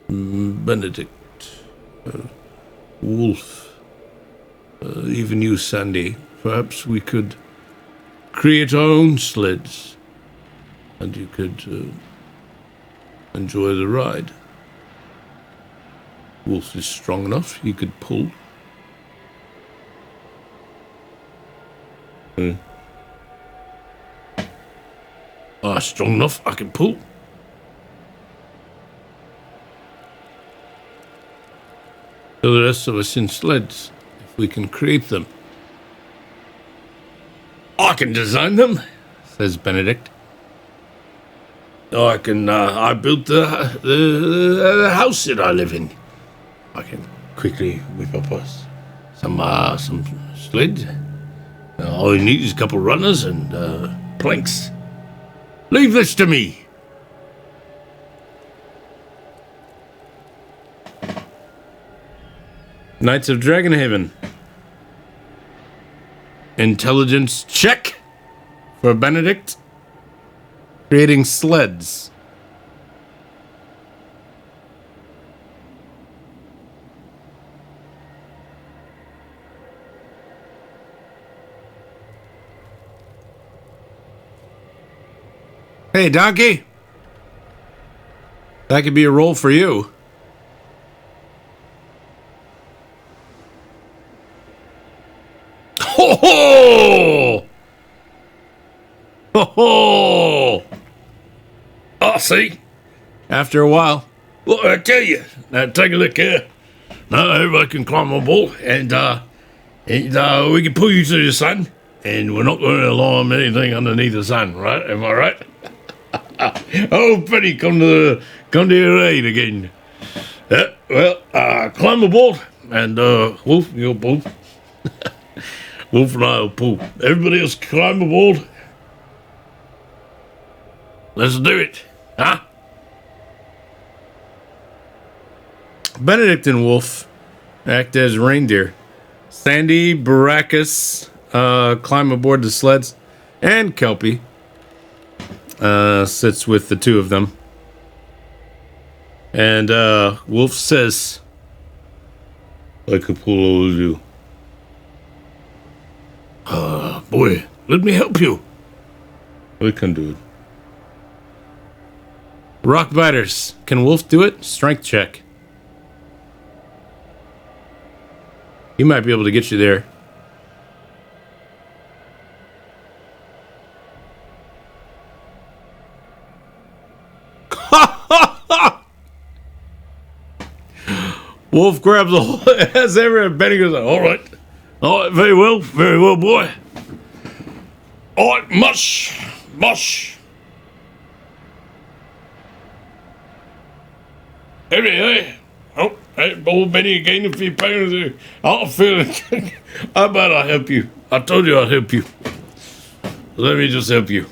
Benedict, Wolf, even you, Sandy, perhaps we could create our own sleds, and you could enjoy the ride. Wolf is strong enough, he could pull. Strong enough, I can pull. So the rest of us in sleds, if we can create them. I can design them, says Benedict. I can. I built the house that I live in. I can quickly whip up us some sleds. All you need is a couple runners and planks. Leave this to me. Knights of Dragonhaven. Intelligence check for Benedict. Creating sleds. Hey, Donkey. That could be a role for you. Ho ho! Ho ho! I see. After a while. Well, I tell you. Now take a look here. Now everybody can climb on board, and we can pull you to the sun, and we're not going to alarm anything underneath the sun, right? Am I right? Oh, Penny, come to your aid again. Climb aboard, and Wolf, you'll pull. Wolf and I will pull. Everybody else climb aboard. Let's do it, huh? Benedict and Wolf act as reindeer. Sandy, Baracus climb aboard the sleds, and Kelpie sits with the two of them. And Wolf says, I could pull all of you. Boy, let me help you. I can do it. Rock Biters. Can Wolf do it? Strength check. He might be able to get you there. Wolf grabs the whole as ever, and Benny goes, all right, Very well, boy. All right, mush. Hey. Oh, hey, old Benny again, if you're paying I'm feeling. How about I help you? I told you I'd help you. Let me just help you.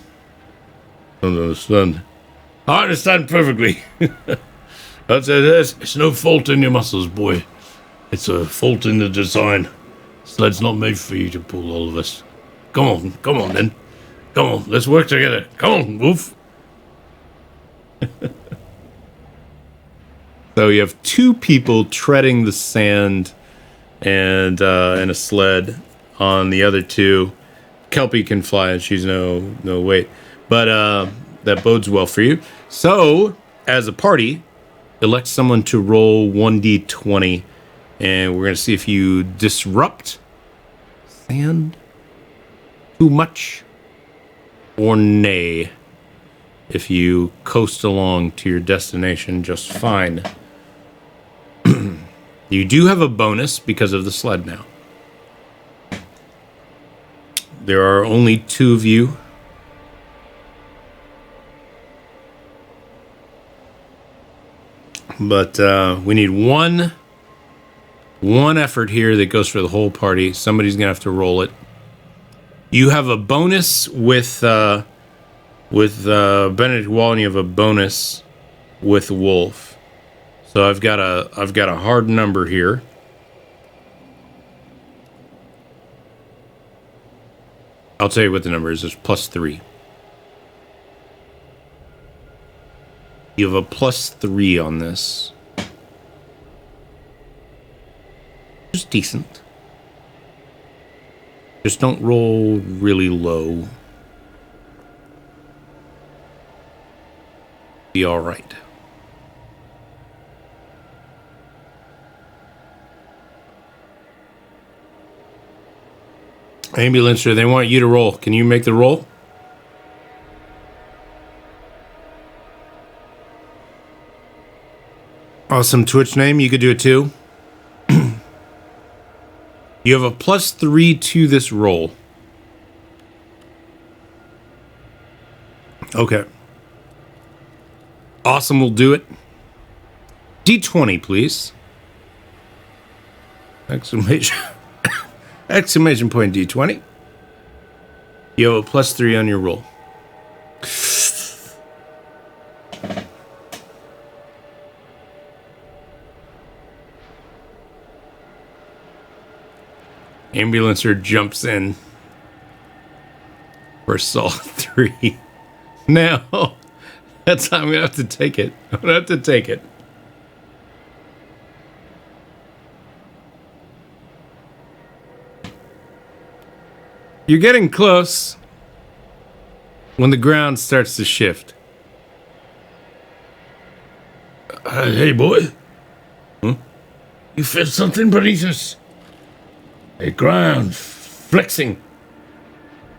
I don't understand. I understand perfectly. It's no fault in your muscles, boy. It's a fault in the design. Sled's not made for you to pull all of us. Come on then. Come on, let's work together. Come on, Wolf. So you have two people treading the sand and a sled on the other two. Kelpie can fly and she's no weight. But that bodes well for you. So, as a party, elect someone to roll 1d20. And we're going to see if you disrupt sand too much or nay. If you coast along to your destination just fine. You do have a bonus because of the sled now. There are only two of you. But we need one effort here that goes for the whole party. Somebody's going to have to roll it. You have a bonus with Benedict Wall, and you have a bonus with Wolf. So I've got a hard number here. I'll tell you what the number is. It's +3. You have a +3 on this. Just decent. Just don't roll really low. Be all right. Ambulancer, they want you to roll. Can you make the roll? Awesome Twitch name. You could do it too. You have a +3 to this roll. Okay. Awesome will do it. D20, please. Exclamation. Exclamation point D20. You have a +3 on your roll. Ambulancer jumps in for solid 3. No, that's I'm gonna have to take it. I'm gonna have to take it. You're getting close when the ground starts to shift. Hey, boy. You feel something beneath us? A ground flexing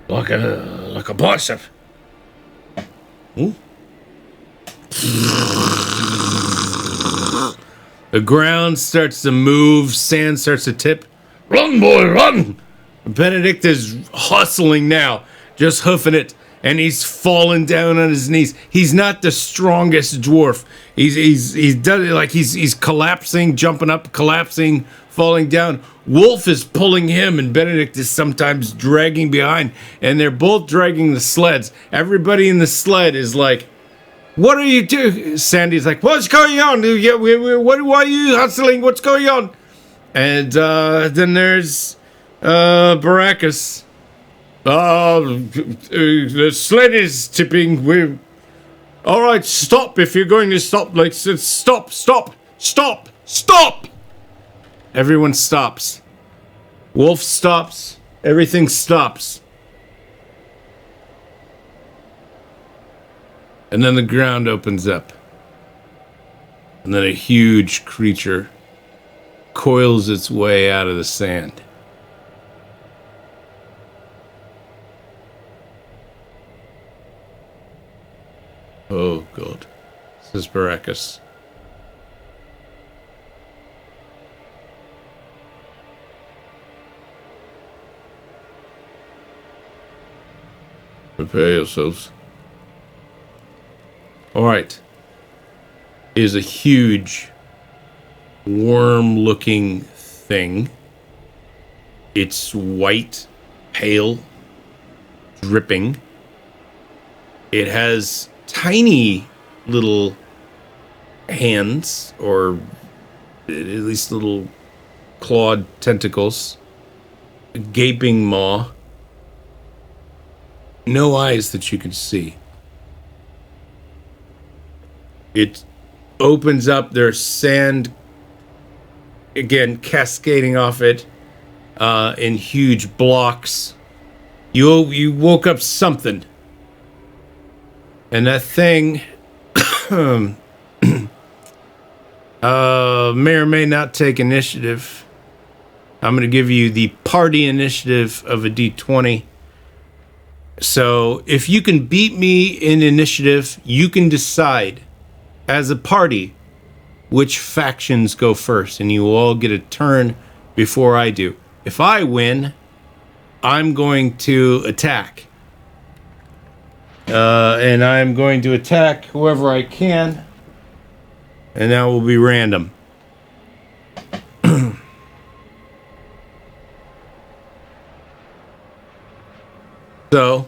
like a bicep. The ground starts to move, sand starts to tip. Run, boy, run! Benedict is hustling now, just hoofing it, and he's falling down on his knees. He's not the strongest dwarf. He's collapsing, jumping up, collapsing, falling down. Wolf is pulling him, and Benedict is sometimes dragging behind, and they're both dragging the sleds. Everybody in the sled is like, "What are you doing?" Sandy's like, "What's going on? Why are you hustling? What's going on?" And then there's Baracus. The sled is tipping. All right, stop if you're going to stop. Like, stop. Everyone stops. Wolf stops. Everything stops. And then the ground opens up. And then a huge creature coils its way out of the sand. Oh, God. Says Baracus. Prepare yourselves. All right. Is a huge worm-looking thing. It's white, pale, dripping. It has tiny little hands, or at least little clawed tentacles. A gaping maw. No eyes that you can see. It opens up, there's sand, again, cascading off it in huge blocks. You woke up something. And that thing may or may not take initiative. I'm going to give you the party initiative of a D20. So if you can beat me in initiative, you can decide as a party which factions go first, and you will all get a turn before I do. If I win, I'm going to attack. And I'm going to attack whoever I can, and that will be random. So,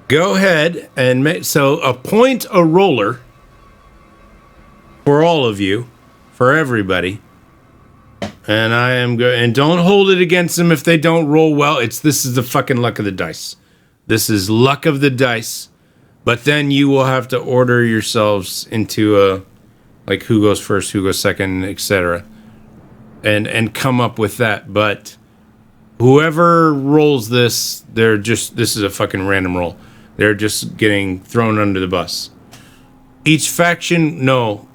go ahead and appoint a roller for all of you, for everybody. And I am good. And don't hold it against them if they don't roll well. This is the fucking luck of the dice. This is luck of the dice. But then you will have to order yourselves into a, like, who goes first, who goes second, etc. And come up with that. But whoever rolls this, this is a fucking random roll. They're just getting thrown under the bus. Each faction will,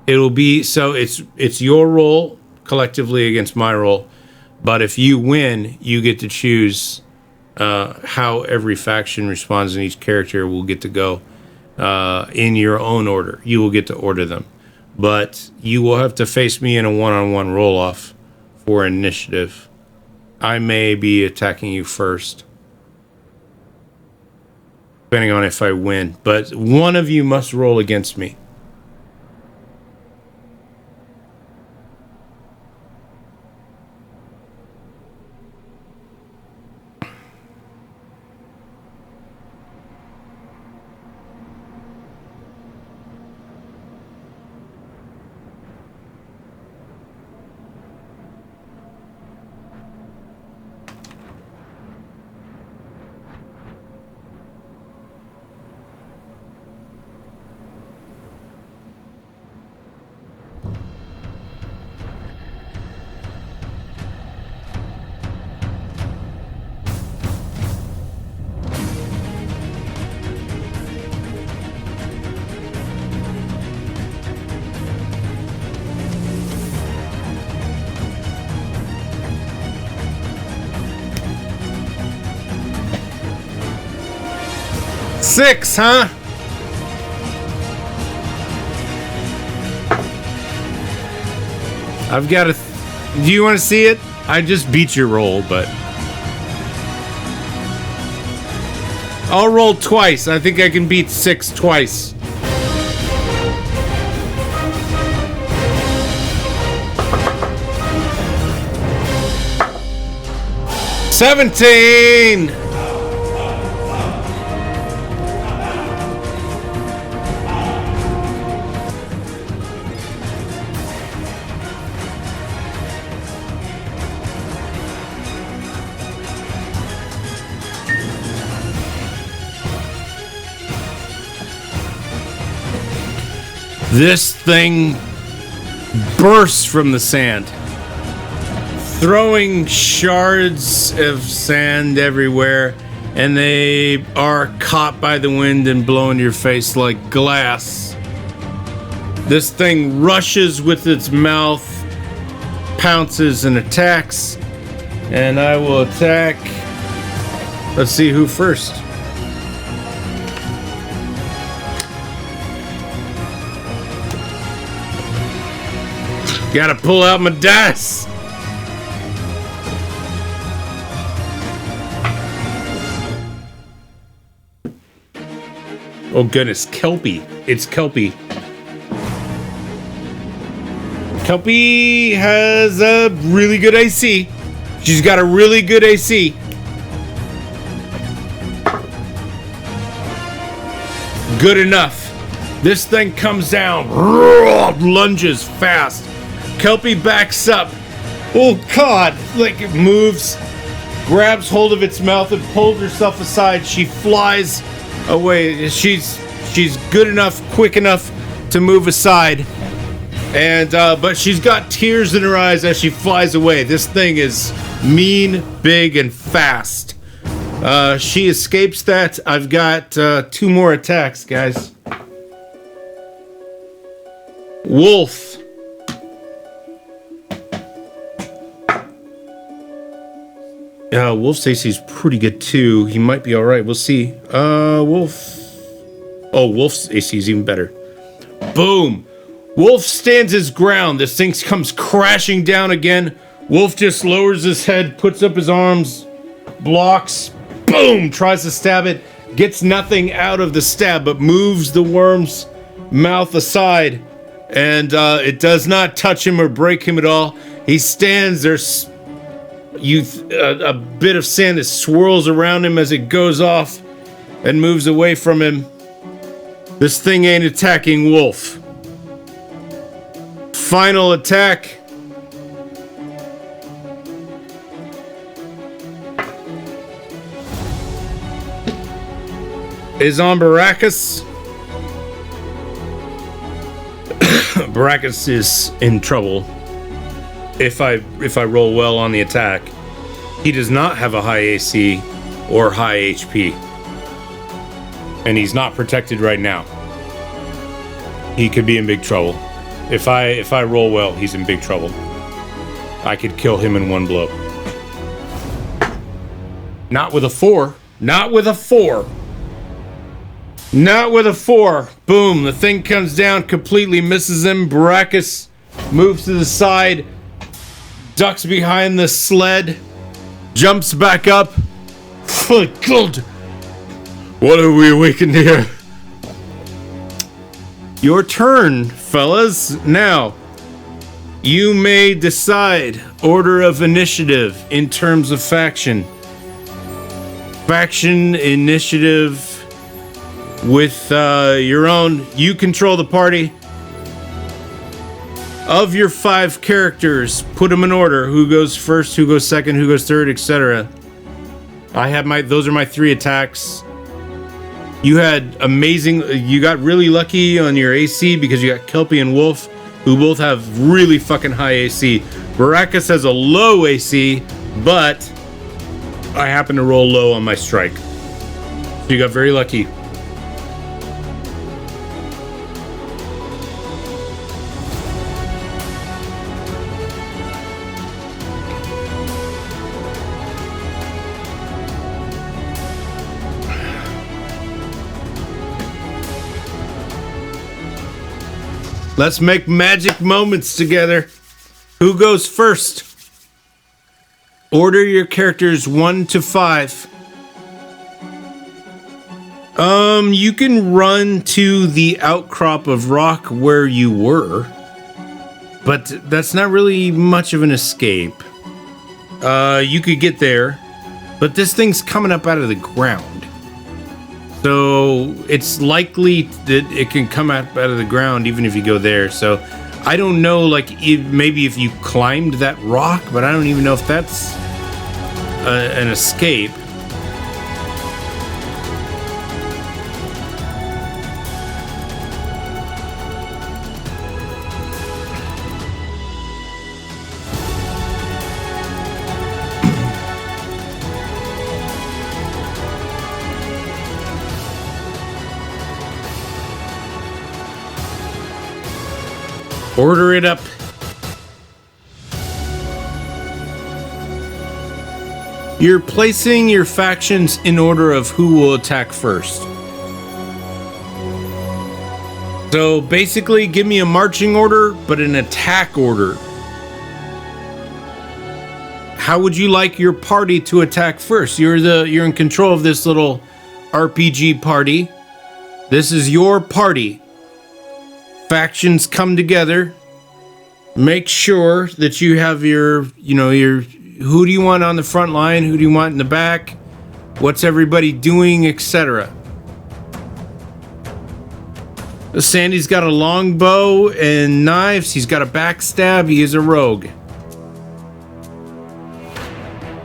it'll be, so it's your roll collectively against my roll, but if you win, you get to choose how every faction responds, and each character will get to go in your own order. You will get to order them, but you will have to face me in a one-on-one roll-off for initiative. I may be attacking you first, depending on if I win, but one of you must roll against me. Six, huh? I've got a... Do you want to see it? I just beat your roll, but... I'll roll twice. I think I can beat 6 twice. $17! This thing bursts from the sand, throwing shards of sand everywhere, and they are caught by the wind and blown to your face like glass. This thing rushes with its mouth, pounces and attacks, and I will attack. Let's see who first. Gotta pull out my dice. Oh goodness, Kelpie. It's Kelpie. Kelpie has a really good AC. She's got a really good AC. Good enough. This thing comes down, lunges fast. Kelpie backs up. Oh God! Like it moves, grabs hold of its mouth and pulls herself aside. She flies away. She's good enough, quick enough to move aside, and but she's got tears in her eyes as she flies away. This thing is mean, big, and fast. She escapes that. I've got 2 more attacks, guys. Wolf. Wolf's AC is pretty good too. He might be alright. We'll see. Wolf. Oh, Wolf's AC is even better. Boom! Wolf stands his ground. This thing comes crashing down again. Wolf just lowers his head, puts up his arms, blocks. Boom! Tries to stab it. Gets nothing out of the stab, but moves the worm's mouth aside. And it does not touch him or break him at all. He stands there. A bit of sand that swirls around him as it goes off and moves away from him. This thing ain't attacking Wolf. final attack is on Baracus. Baracus is in trouble. If I roll well on the attack, he does not have a high AC or high HP, and he's not protected right now. He could be in big trouble. If I roll well, he's in big trouble. I could kill him in one blow. Not with a 4. Not with a 4. Not with a 4. Boom. The thing comes down, completely misses him. Baracus moves to the side, ducks behind the sled, jumps back up. Oh, God. What are we awakened here? Your turn, fellas. Now, you may decide order of initiative in terms of faction. Faction initiative with your own. You control the party. Of your 5 characters, put them in order. Who goes first, who goes second, who goes third, etc. I have those are my 3 attacks. You had you got really lucky on your AC because you got Kelpie and Wolf, who both have really fucking high AC. Baracus has a low AC, but I happen to roll low on my strike. So you got very lucky. Let's make magic moments together. Who goes first? Order your characters 1 to 5. You can run to the outcrop of rock where you were, but that's not really much of an escape. You could get there, but this thing's coming up out of the ground. So it's likely that it can come out of the ground even if you go there. So I don't know, like maybe if you climbed that rock, but I don't even know if that's an escape. Order it up. You're placing your factions in order of who will attack first. So basically, give me a marching order, but an attack order. How would you like your party to attack first? You're in control of this little RPG party. This is your party. Factions come together. Make sure that you have your who do you want on the front line, who do you want in the back, what's everybody doing, etc. Sandy's got a longbow and knives. He's got a backstab. He is a rogue.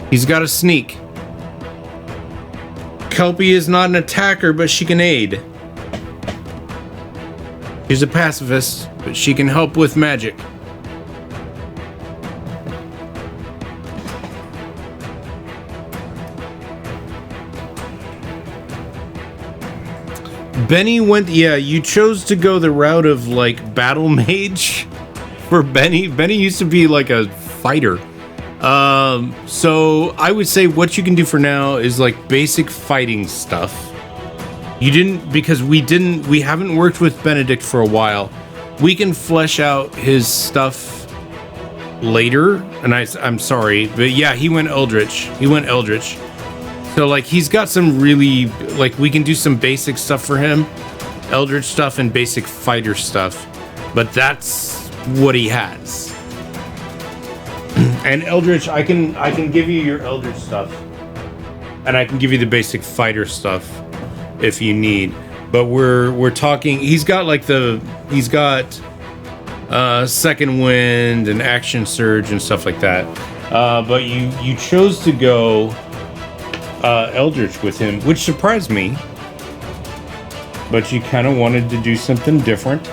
He's got a sneak. Kelpie is not an attacker, but she can aid. She's a pacifist, but she can help with magic. Benny went, you chose to go the route of like battle mage for Benny. Benny used to be like a fighter. So I would say what you can do for now is like basic fighting stuff. We haven't worked with Benedict for a while. We can flesh out his stuff later, and I'm sorry, but yeah, he went Eldritch. So like he's got some really, like we can do some basic stuff for him. Eldritch stuff and basic fighter stuff. But that's what he has. And Eldritch, I can give you your Eldritch stuff. And I can give you the basic fighter stuff if you need. But we're talking, he's got second wind and action surge and stuff like that. But you chose to go Eldritch with him, which surprised me. But you kind of wanted to do something different.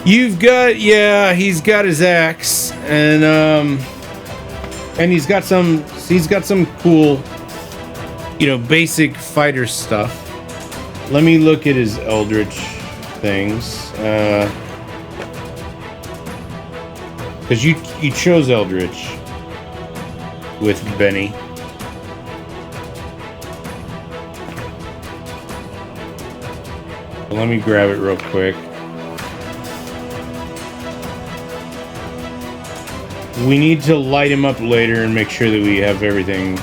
He's got his axe, and he's got some cool, basic fighter stuff. Let me look at his Eldritch things, because you chose Eldritch with Benny. Let me grab it real quick. We need to light him up later and make sure that we have everything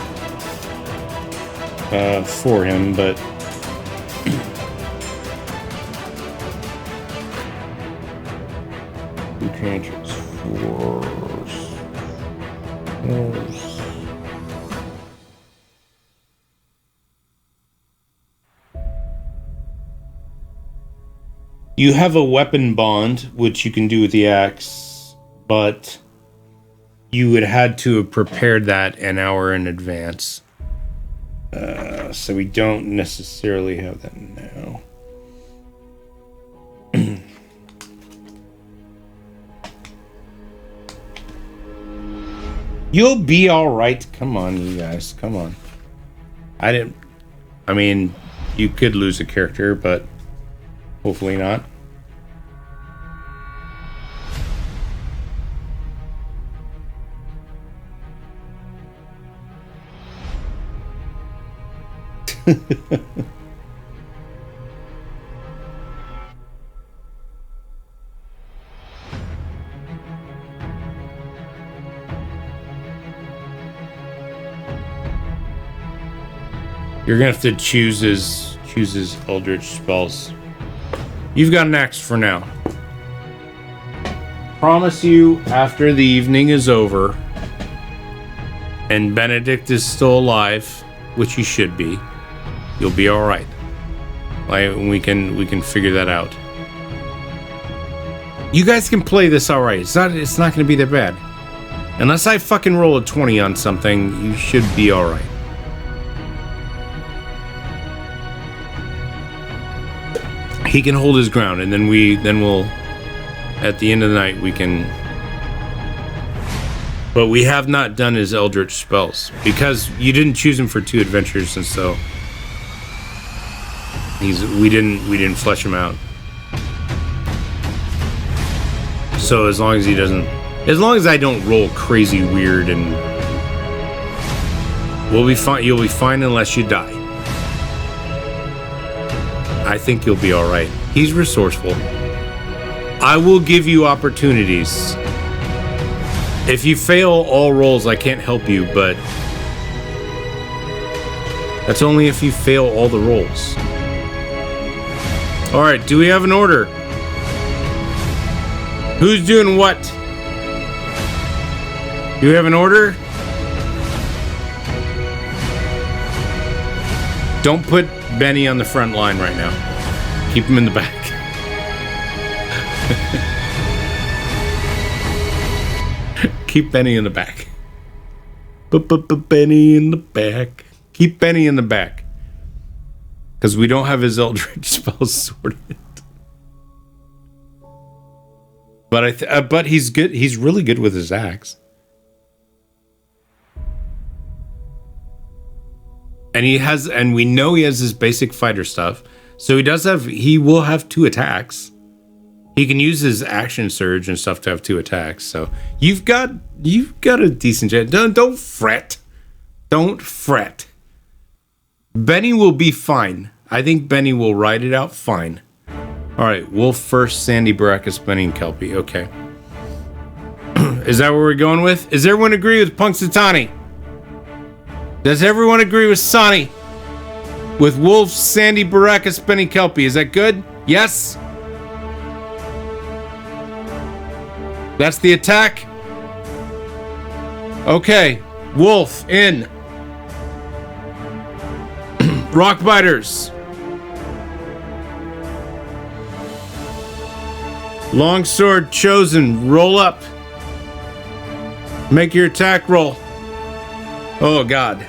for him, but who cantrips force? You have a weapon bond, which you can do with the axe, but you would have had to have prepared that an hour in advance. So we don't necessarily have that now. You'll be alright. Come on, you guys. Come on. I mean, you could lose a character, but hopefully not. You're gonna have to choose his Eldritch spells. You've got an axe for now. Promise you, after the evening is over and Benedict is still alive, which he should be, you'll be all right. We can figure that out. You guys can play this all right. It's not going to be that bad. Unless I fucking roll a 20 on something, you should be all right. He can hold his ground, and then we'll at the end of the night we can. But we have not done his Eldritch spells because you didn't choose him for 2 adventures, and so we didn't flesh him out. So as long as I don't roll crazy weird, and we'll be fine. You'll be fine unless you die. I think you'll be all right. He's resourceful. I will give you opportunities. If you fail all rolls, I can't help you, but that's only if you fail all the rolls. All right, do we have an order? Who's doing what? Do we have an order? Don't put Benny on the front line right now. Keep him in the back. Keep Benny in the back. Benny in the back. Keep Benny in the back. Because we don't have his Eldritch spells sorted. But he's good. He's really good with his axe. And we know he has his basic fighter stuff. So he will have 2 attacks. He can use his action surge and stuff to have 2 attacks. So you've got a decent chance. Don't fret. Don't fret. Benny will be fine. I think Benny will ride it out fine. All right, Wolf first, Sandy, Baracus, Benny, and Kelpie. Okay. Is that what we're going with? Does everyone agree with Punxsutawney? Does everyone agree with Sonny? With Wolf, Sandy, Baracus, Benny, Kelpie. Is that good? Yes? That's the attack? Okay. Wolf, in. Rockbiters. Longsword chosen. Roll up. Make your attack roll. Oh, God.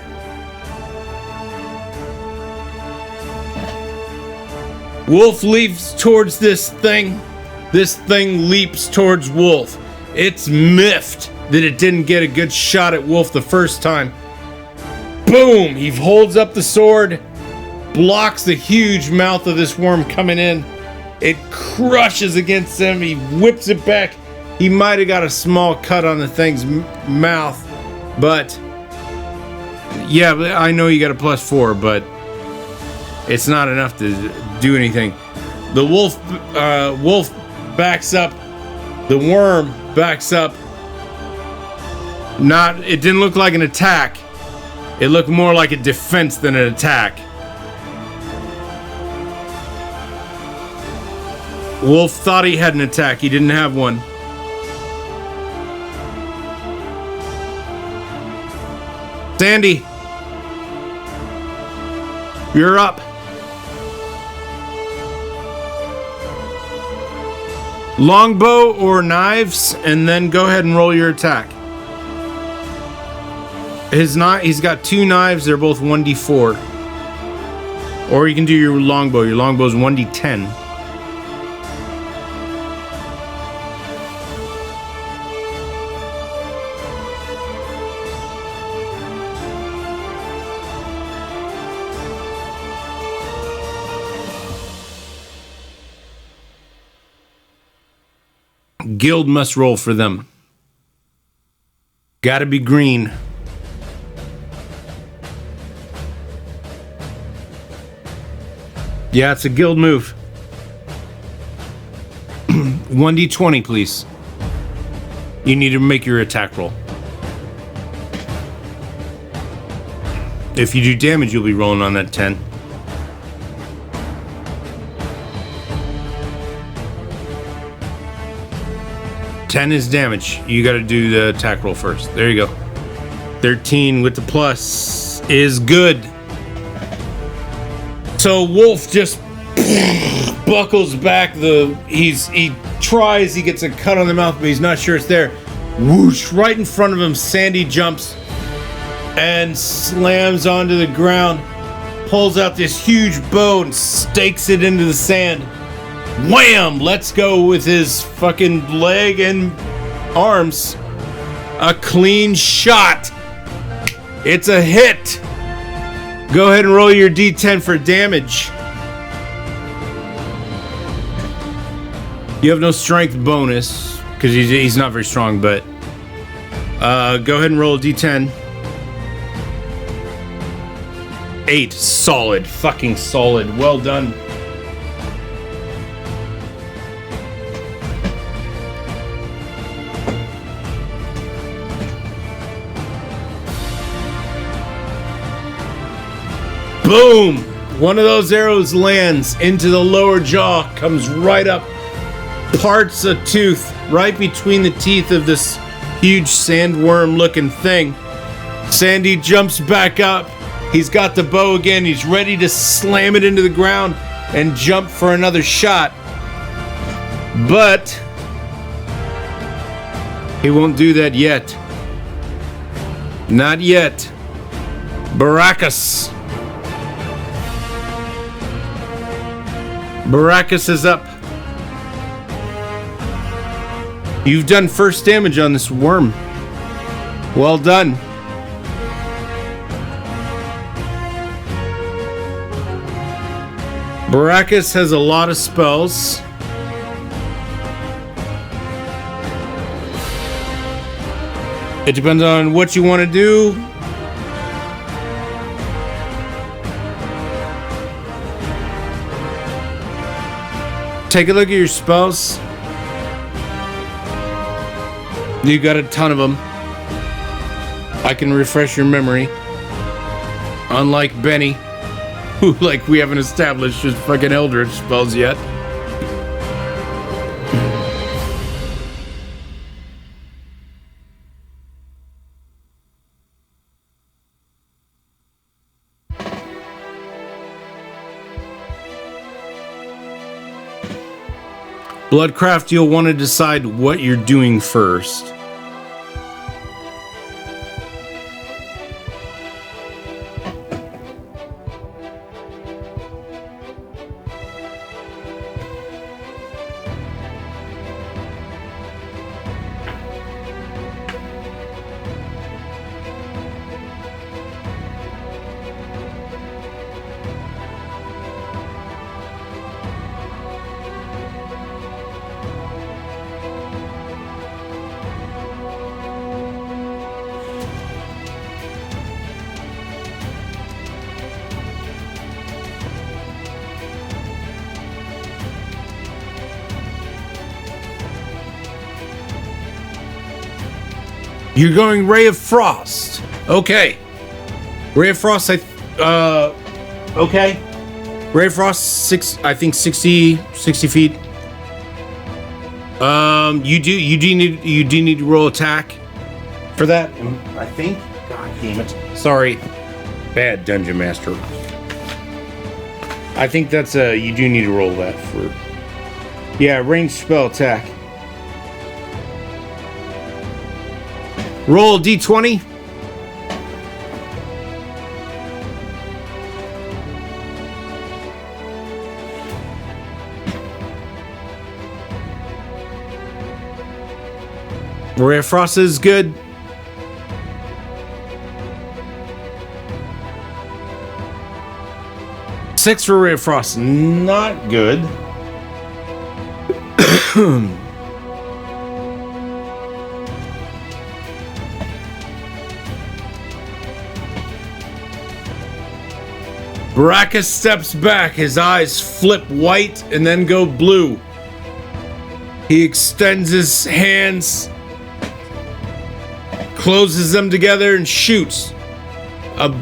Wolf leaps towards this thing. This thing leaps towards Wolf. It's miffed that it didn't get a good shot at Wolf the first time. Boom! He holds up the sword, blocks the huge mouth of this worm coming in. It crushes against him. He whips it back. He might have got a small cut on the thing's mouth, but yeah, I know you got a +4, but it's not enough to do anything. The wolf backs up. The worm backs up. It didn't look like an attack. It looked more like a defense than an attack. Wolf thought he had an attack. He didn't have one. Sandy, you're up. Longbow or knives, and then go ahead and roll your attack. He's got 2 knives. They're both 1d4. Or you can do your longbow. Your longbow's 1d10. Guild must roll for them. Gotta be green. Yeah, it's a guild move. 1d20, please. You need to make your attack roll. If you do damage, you'll be rolling on that 10. Ten is damage. You got to do the attack roll first. There you go. 13 with the plus is good. So Wolf just buckles back. He tries. He gets a cut on the mouth, but he's not sure it's there. Whoosh! Right in front of him, Sandy jumps and slams onto the ground. Pulls out this huge bow and stakes it into the sand. Wham! Let's go with his fucking leg and arms. A clean shot. It's a hit. Go ahead and roll your d10 for damage. You have no strength bonus because he's not very strong, but go ahead and roll a d10. 8. Solid. Fucking solid. Well done. Boom! One of those arrows lands into the lower jaw, comes right up, parts a tooth right between the teeth of this huge sandworm-looking thing. Sandy jumps back up. He's got the bow again. He's ready to slam it into the ground and jump for another shot. But he won't do that yet. Not yet. Baracus. Baracus is up. You've done first damage on this worm. Well done. Baracus has a lot of spells. It depends on what you want to do. Take a look at your spells. You got a ton of them. I can refresh your memory. Unlike Benny, who, like, we haven't established his fucking Eldritch spells yet. Bloodcraft, you'll want to decide what you're doing first. You're going Ray of Frost. Okay. Ray of Frost, okay. Ray of Frost, 60 feet. You do need to roll attack for that, I think. God damn it. Sorry. Bad Dungeon Master. I think that's you do need to roll that for. Yeah, ranged spell attack. Roll d20. Ray of Frost is good. Six for Ray of Frost, not good. Baraka steps back, his eyes flip white and then go blue. He extends his hands, closes them together, and shoots. A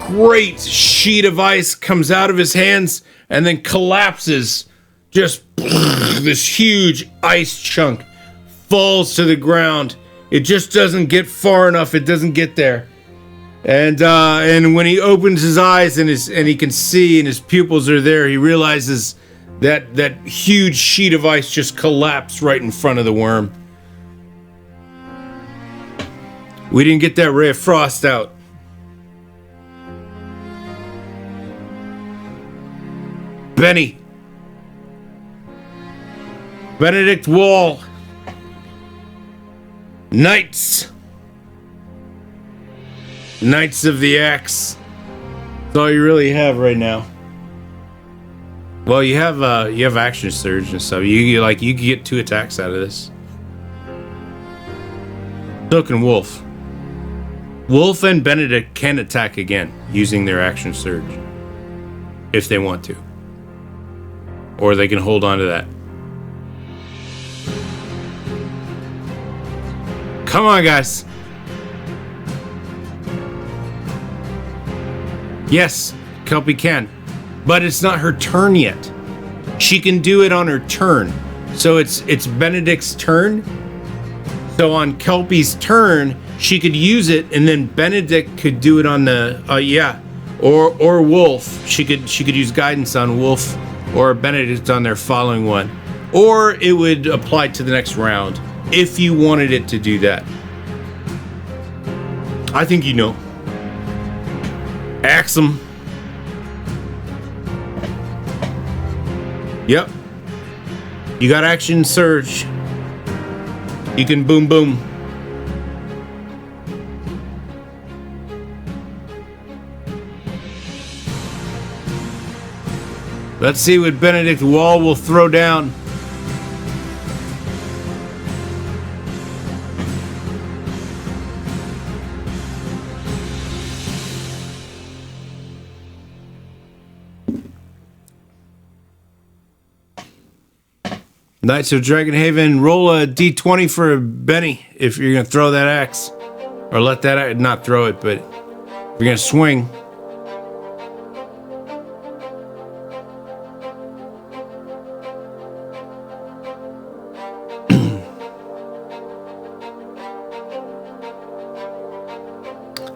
great sheet of ice comes out of his hands and then collapses. Just this huge ice chunk falls to the ground. It just doesn't get far enough. It doesn't get there. And when he opens his eyes and he can see and his pupils are there, he realizes that huge sheet of ice just collapsed right in front of the worm. We didn't get that Ray of Frost out. Benny. Benedict Wall. Knights. Knights of the Axe. That's all you really have right now. Well, you have action surge and stuff. You can get 2 attacks out of this. So can Wolf. Wolf and Benedict can attack again using their action surge if they want to, or they can hold on to that. Come on, guys. Yes, Kelpie can. But it's not her turn yet. She can do it on her turn. So it's Benedict's turn. So on Kelpie's turn, she could use it, and then Benedict could do it on the or Wolf. She could use guidance on Wolf or Benedict on their following one. Or it would apply to the next round if you wanted it to do that. I think you know. Axe him. Yep. You got action surge. You can boom boom. Let's see what Benedict Wall will throw down. Knights of Dragonhaven, roll a d20 for Benny if you're going to throw that axe. Or let that, not throw it, but if you're going to swing.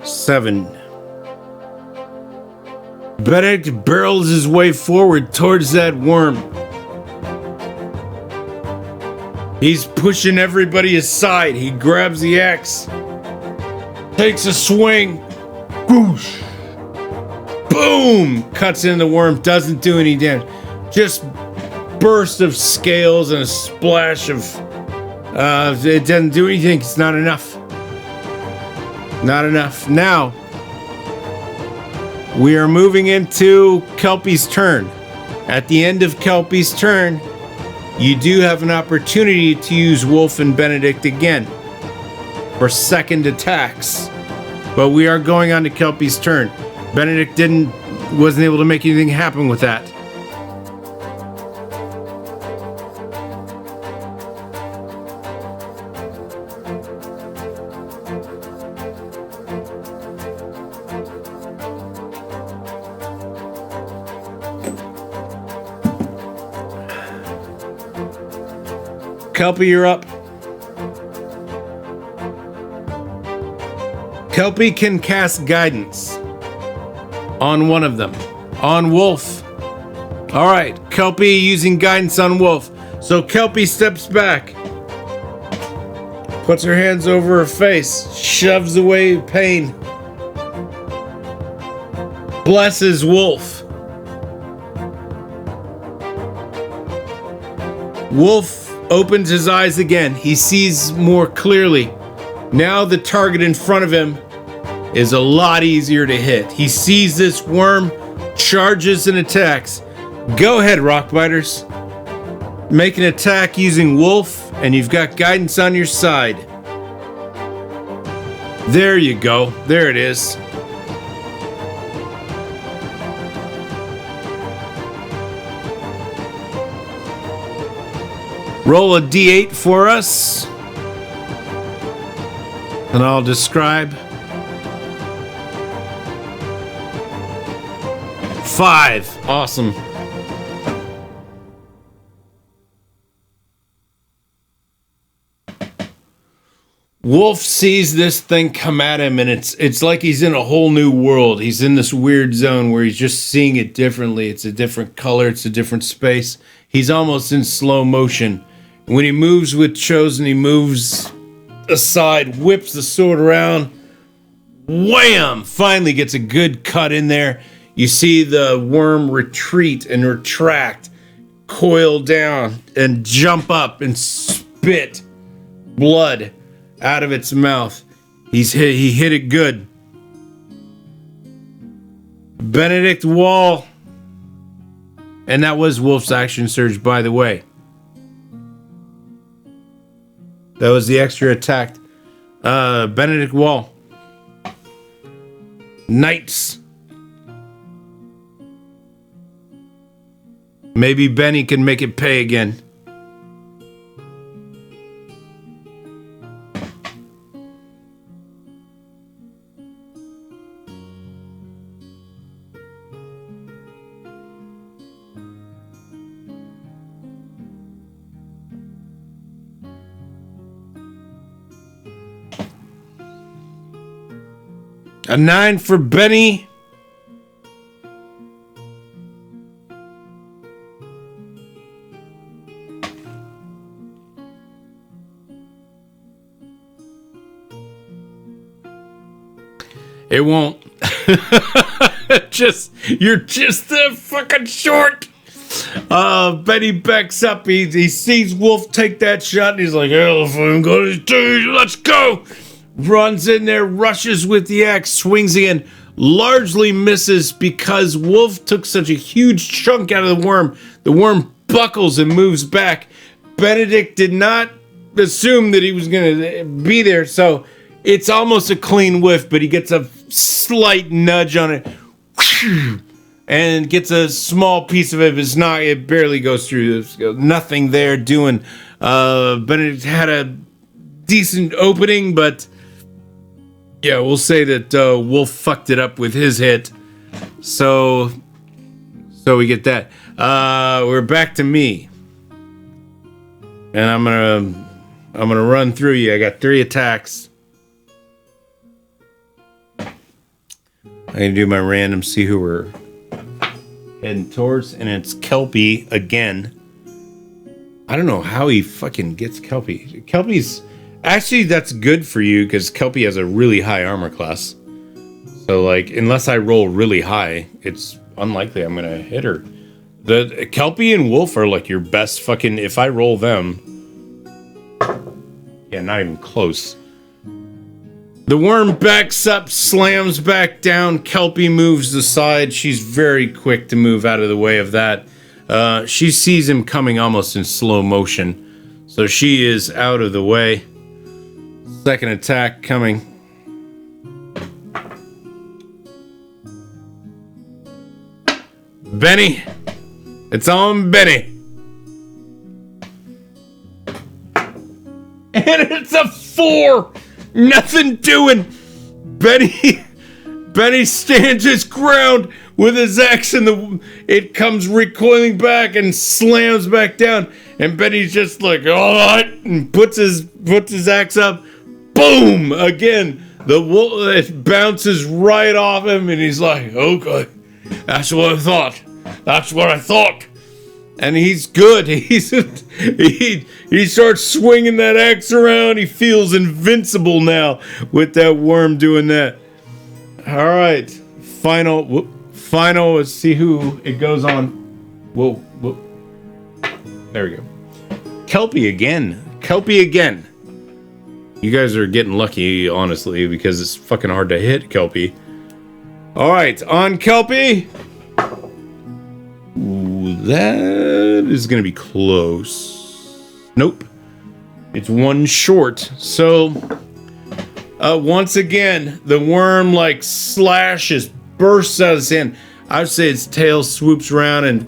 Seven. Benedict barrels his way forward towards that worm. He's pushing everybody aside. He grabs the axe, takes a swing, boosh, boom, cuts in the worm, doesn't do any damage. Just burst of scales and a splash of, it doesn't do anything. It's not enough. Not enough. Now, we are moving into Kelpie's turn. At the end of Kelpie's turn, you do have an opportunity to use Wolf and Benedict again for second attacks. But we are going on to Kelpie's turn. Benedict wasn't able to make anything happen with that. Kelpie, you're up. Kelpie can cast guidance on one of them. On Wolf. All right, Kelpie using guidance on Wolf. So Kelpie steps back, puts her hands over her face, shoves away pain, blesses Wolf. Wolf opens his eyes again. He sees more clearly. Now the target in front of him is a lot easier to hit. He sees this worm, charges and attacks. Go ahead, Rockbiters. Make an attack using Wolf, and you've got guidance on your side. There you go. There it is. Roll a d8 for us, and I'll describe. 5. Awesome. Wolf sees this thing come at him, and it's like he's in a whole new world. He's in this weird zone where he's just seeing it differently. It's a different color. It's a different space. He's almost in slow motion. When he moves with Chosen, he moves aside, whips the sword around, wham! Finally gets a good cut in there. You see the worm retreat and retract, coil down, and jump up and spit blood out of its mouth. He hit it good. Benedict Wall. And that was Wolf's action surge, by the way. That was the extra attack. Benedict Wall. Knights. Maybe Benny can make it pay again. A 9 for Benny. It won't. You're just fucking short. Benny backs up. He sees Wolf take that shot, and he's like, "Hell, if I'm going to do it, let's go." Runs in there, rushes with the axe, swings again, largely misses because Wolf took such a huge chunk out of the worm. The worm buckles and moves back. Benedict did not assume that he was going to be there, so it's almost a clean whiff, but he gets a slight nudge on it and gets a small piece of it. It's not, it barely goes through. There's nothing there doing. Benedict had a decent opening, but yeah, we'll say that Wolf fucked it up with his hit. So we get that. We're back to me. And I'm gonna run through you. I got 3 attacks. I'm gonna do my random, see who we're heading towards, and it's Kelpie again. I don't know how he fucking gets Kelpie. Kelpie's actually, that's good for you because Kelpie has a really high armor class. So like, unless I roll really high, it's unlikely I'm gonna hit her. The Kelpie and Wolf are like your best fucking. If I roll them, yeah, not even close. The worm backs up, slams back down. Kelpie moves aside. She's very quick to move out of the way of that. She sees him coming almost in slow motion, so she is out of the way. Second attack coming. Benny, it's on Benny. And it's a 4. Nothing doing. Benny stands his ground with his axe, and it comes recoiling back and slams back down. And Benny's just like, all right, and puts his axe up. Boom! Again, the wolf, it bounces right off him, and he's like, okay, that's what I thought. That's what I thought. And he's good. He starts swinging that axe around. He feels invincible now with that worm doing that. All right, final. Let's see who it goes on. Whoa. There we go. Kelpie again. You guys are getting lucky, honestly, because it's fucking hard to hit Kelpie. All right, on Kelpie. Ooh, that is going to be close. Nope. It's one short. So, once again, the worm, like, slashes, bursts out of his hand. I would say its tail swoops around and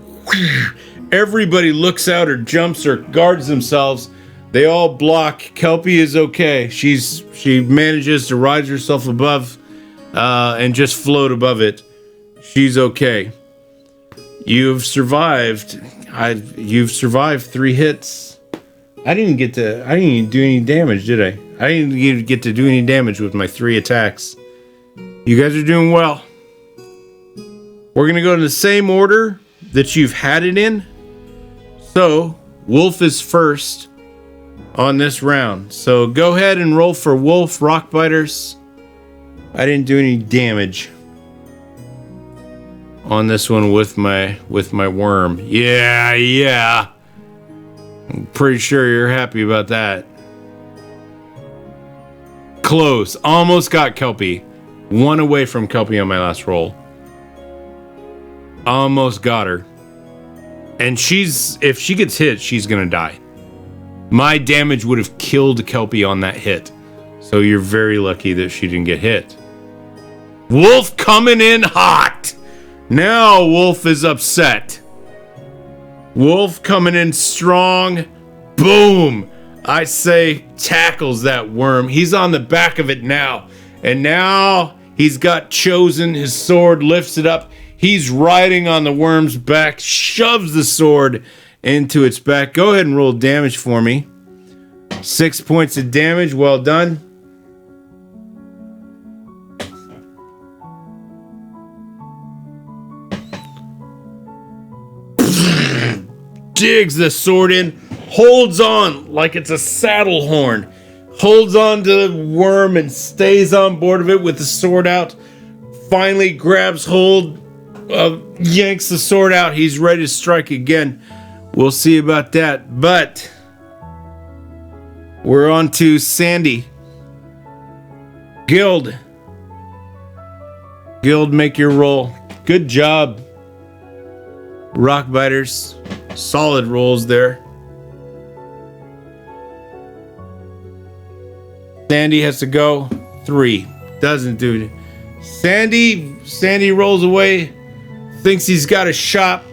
everybody looks out or jumps or guards themselves. They all block. Kelpie is okay. She manages to rise herself above and just float above it. She's okay. You've survived. You've survived 3 hits. I didn't even do any damage, did I? I didn't even get to do any damage with my 3 attacks. You guys are doing well. We're going to go in the same order that you've had it in. So, Wolf is first on this round. So, go ahead and roll for Wolf, Rockbiters. I didn't do any damage on this one with my worm. Yeah. I'm pretty sure you're happy about that. Close. Almost got Kelpie. 1 away from Kelpie on my last roll. Almost got her. And if she gets hit, she's gonna die. My damage would have killed Kelpie on that hit. So you're very lucky that she didn't get hit. Wolf coming in hot. Now Wolf is upset. Wolf coming in strong. Boom. I say tackles that worm. He's on the back of it now. And now he's got chosen. His sword lifts it up. He's riding on the worm's back. Shoves the sword into its back. Go ahead and roll damage for me. 6 points of damage. Well done. Digs the sword in, holds on like it's a saddle horn, holds on to the worm and stays on board of it with the sword out. Finally grabs hold, yanks the sword out. He's ready to strike again. We'll see about that. But we're on to Sandy. Guild, make your roll. Good job, Rockbiters. Solid rolls there. Sandy has to go. 3. Doesn't do it. Sandy rolls away. Thinks he's got a shot.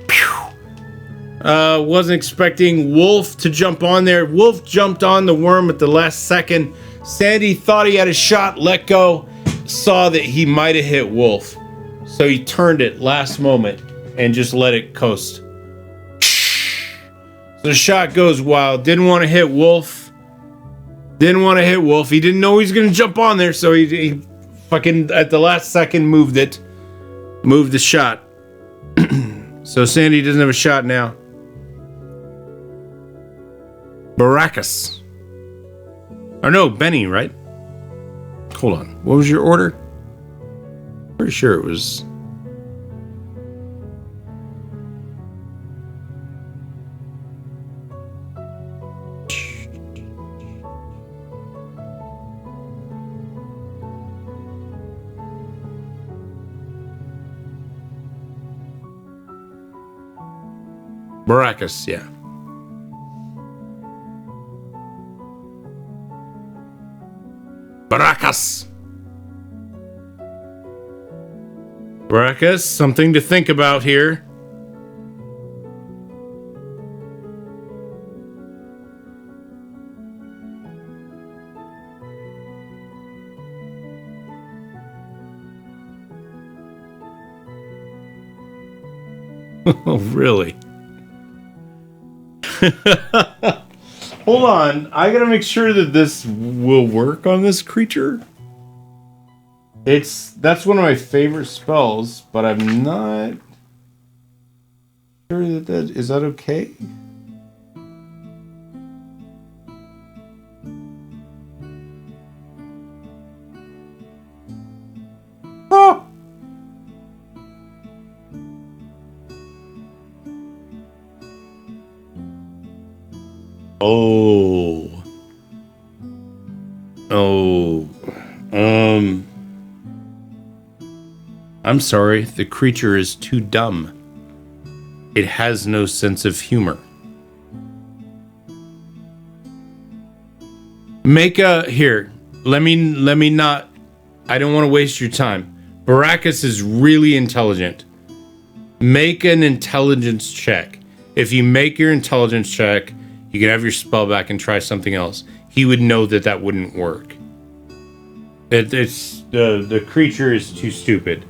Wasn't expecting Wolf to jump on there. Wolf jumped on the worm at the last second. Sandy thought he had a shot, let go, saw that he might have hit Wolf. So he turned it last moment and just let it coast. The shot goes wild. Didn't want to hit Wolf. He didn't know he was going to jump on there, so he fucking, at the last second, moved the shot. So Sandy doesn't have a shot now. Baracus. Or no, Benny, right? Hold on. What was your order? Pretty sure it was... Baracus, yeah. Baracus. Baracus, something to think about here. Oh, really? Hold on, I gotta make sure that this will work on this creature. That's one of my favorite spells, but I'm not sure that is that okay? Oh! Oh. I'm sorry, the creature is too dumb. It has no sense of humor. Here, let me not, I don't want to waste your time. Baracus is really intelligent. Make an intelligence check. If you make your intelligence check, you can have your spell back and try something else. He would know that wouldn't work. The creature is too stupid.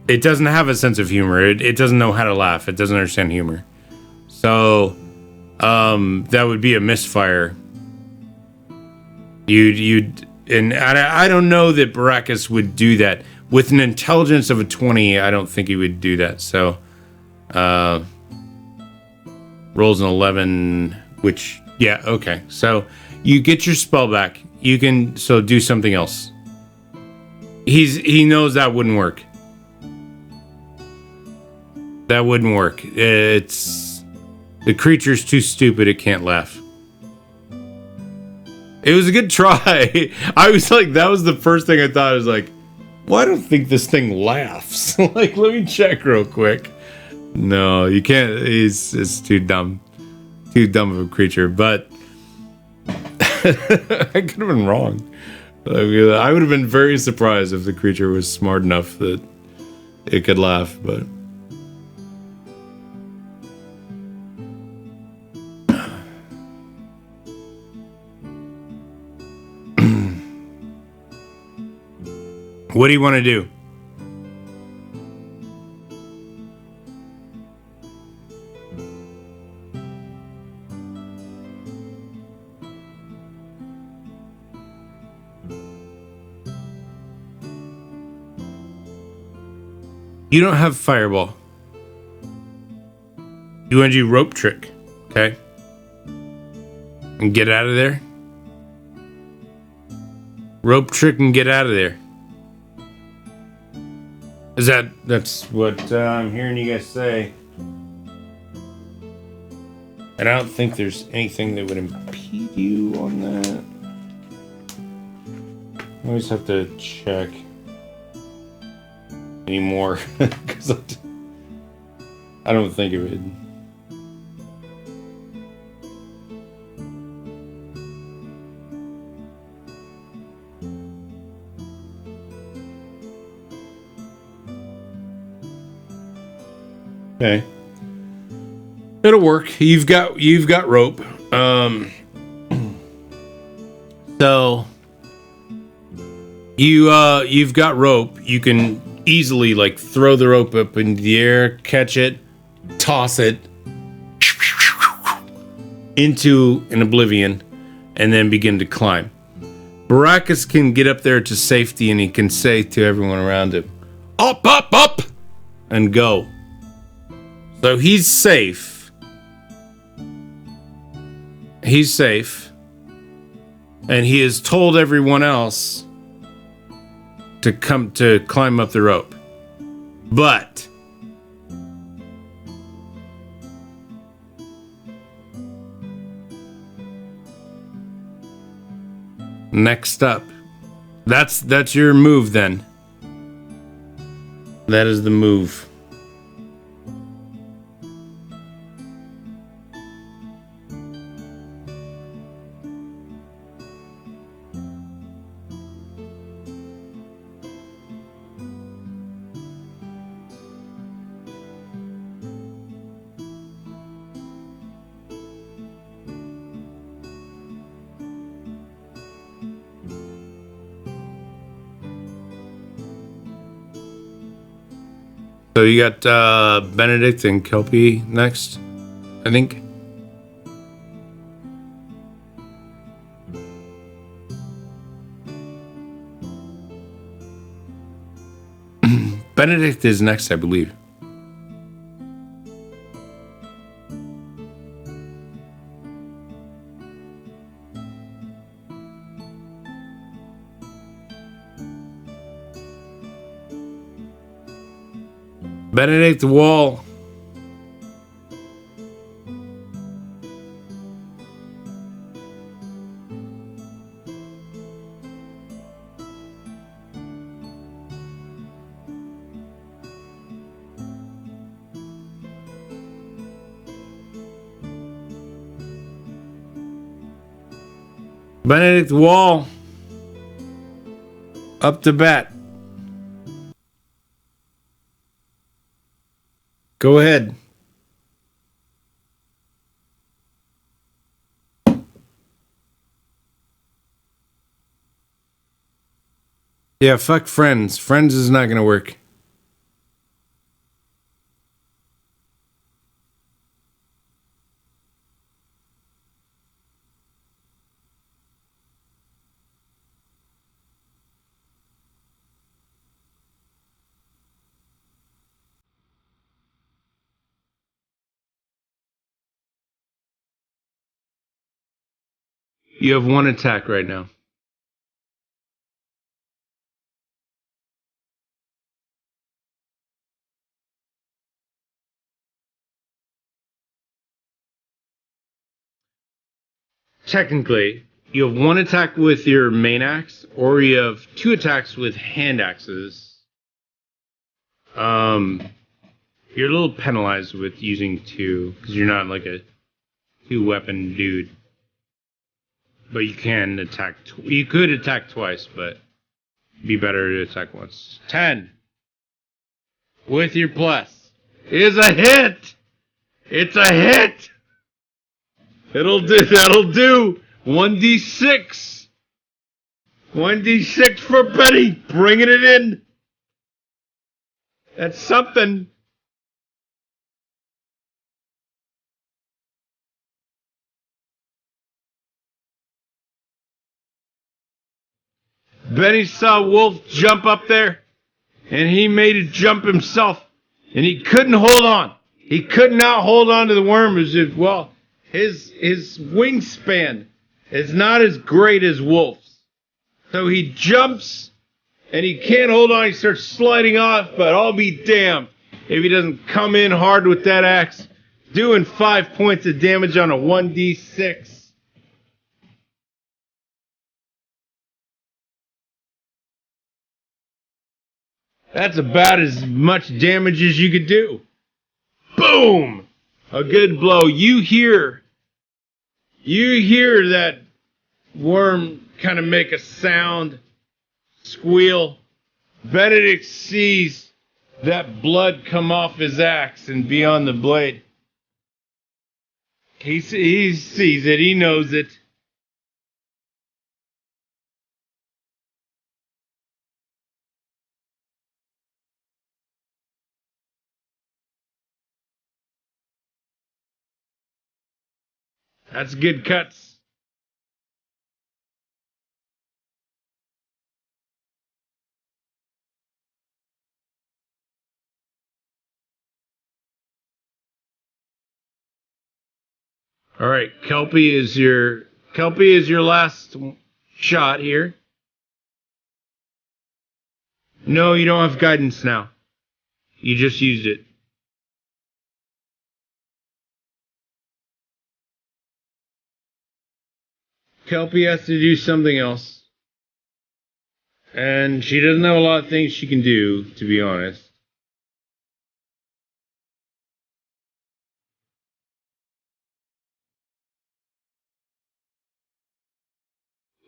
It doesn't have a sense of humor. It doesn't know how to laugh. It doesn't understand humor. So, that would be a misfire. I don't know that Baracus would do that. With an intelligence of a 20, I don't think he would do that. So, rolls an 11, which, yeah, okay. So, you get your spell back. You can, do something else. He knows that wouldn't work. That wouldn't work. The creature's too stupid, it can't laugh. It was a good try. I was like, that was the first thing I thought. I was like, well, I don't think this thing laughs. Like, let me check real quick. No, you can't. It's too dumb. Too dumb of a creature. But I could have been wrong. I would have been very surprised if the creature was smart enough that it could laugh, but... What do you want to do? You don't have fireball. You want to do rope trick, okay? And get out of there. Rope trick and get out of there. That's what I'm hearing you guys say. And I don't think there's anything that would impede you on that. I always have to check anymore because I don't think it would. Okay. It'll work. You've got rope. So you've got rope. You can easily like throw the rope up in the air, catch it, toss it into an oblivion, and then begin to climb. Baracus can get up there to safety, and he can say to everyone around him, "Up, up, up," and go. So he's safe. he's safe. And he has told everyone else to climb up the rope. But next up, that's your move then. That is the move. So you got Benedict and Kelpie next, I think. Benedict is next, I believe. Benedict Wall. Benedict Wall. Up to bat. Go ahead. Yeah, fuck Friends. Friends is not gonna work. You have one attack right now. Technically, you have one attack with your main axe, or you have two attacks with hand axes. You're a little penalized with using two, because you're not like a two-weapon dude. But you can attack. You could attack twice, but it'd be better to attack once. 10 with your plus is a hit. It's a hit. That'll do. 1d6. 1d6 for Betty. Bringing it in. That's something. Benny saw Wolf jump up there, and he made a jump himself, and he couldn't hold on. He could not hold on to the worm as if, well, his wingspan is not as great as Wolf's. So he jumps, and he can't hold on. He starts sliding off, but I'll be damned if he doesn't come in hard with that axe, doing 5 points of damage on a 1d6. That's about as much damage as you could do. Boom! A good blow. You hear that worm kind of make a sound, squeal. Benedict sees that blood come off his axe and be on the blade. He sees it. He knows it. That's good cuts. All right, Kelpie is your last shot here. No, you don't have guidance now. You just used it. Kelpie has to do something else. And she doesn't have a lot of things she can do, to be honest.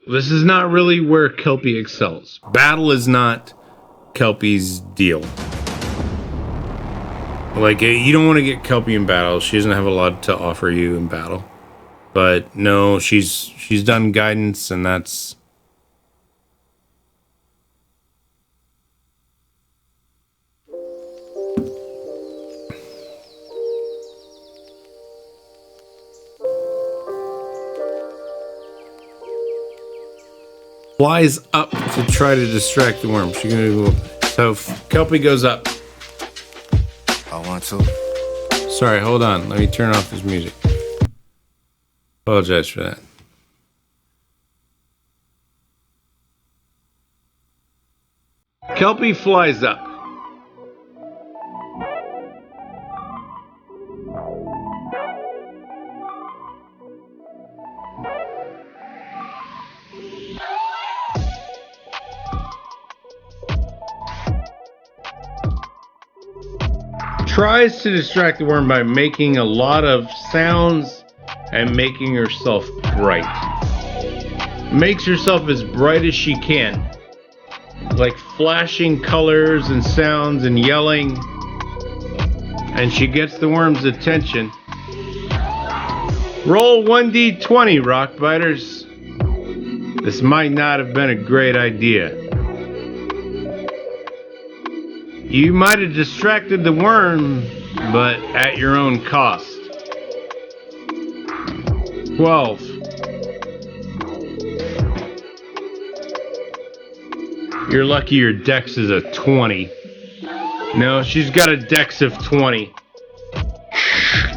This is not really where Kelpie excels. Battle is not Kelpie's deal. Like, you don't want to get Kelpie in battle. She doesn't have a lot to offer you in battle. But no, she's done guidance, and that's... Flies up to try to distract the worm. She's gonna do... So Kelpie goes up. I want to. Sorry, hold on. Let me turn off this music. Apologize for that. Kelpie flies up. Tries to distract the worm by making a lot of sounds and making herself bright. Makes herself as bright as she can. Like flashing colors and sounds and yelling. And she gets the worm's attention. Roll 1d20, rock biters. This might not have been a great idea. You might have distracted the worm, but at your own cost. 12. You're lucky your dex is a 20. No, she's got a dex of 20.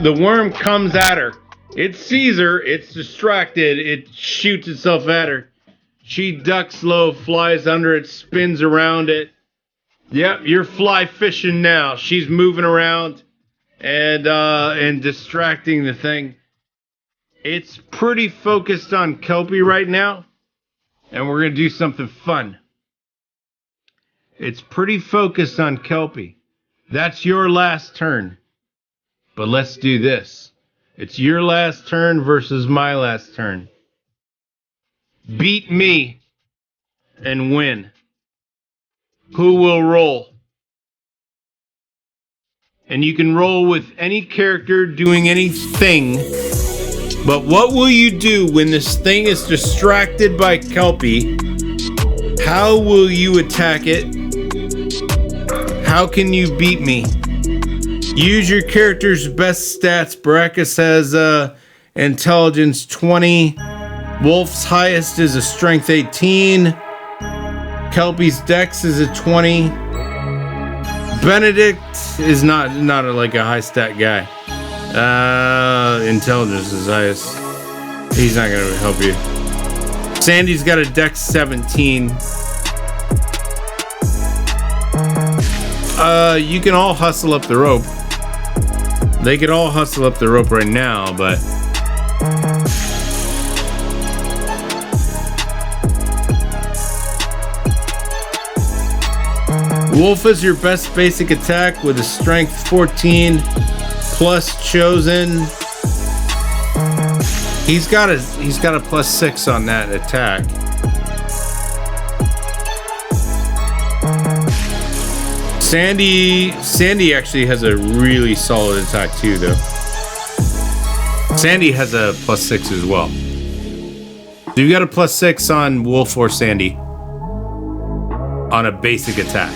The worm comes at her. It sees her, it's distracted, it shoots itself at her. She ducks low, flies under it, spins around it. Yep, you're fly fishing now. She's moving around and distracting the thing. It's pretty focused on Kelpie right now, and we're going to do something fun. It's pretty focused on Kelpie. That's your last turn. But let's do this. It's your last turn versus my last turn. Beat me and win. Who will roll? And you can roll with any character doing anything. But what will you do when this thing is distracted by Kelpie? How will you attack it? How can you beat me? Use your character's best stats. Baracus has intelligence 20. Wolf's highest is a strength 18. Kelpie's dex is a 20. Benedict is not like a high stat guy. Intelligence is highest. He's not gonna help you. Sandy's got a dex 17. You can all hustle up the rope. They could all hustle up the rope right now, but Wolf is your best basic attack with a strength 14 plus chosen. He's got a plus 6 on that attack. Sandy actually has a really solid attack too, though. Sandy has a plus 6 as well. So you got a plus 6 on Wolf or Sandy on a basic attack.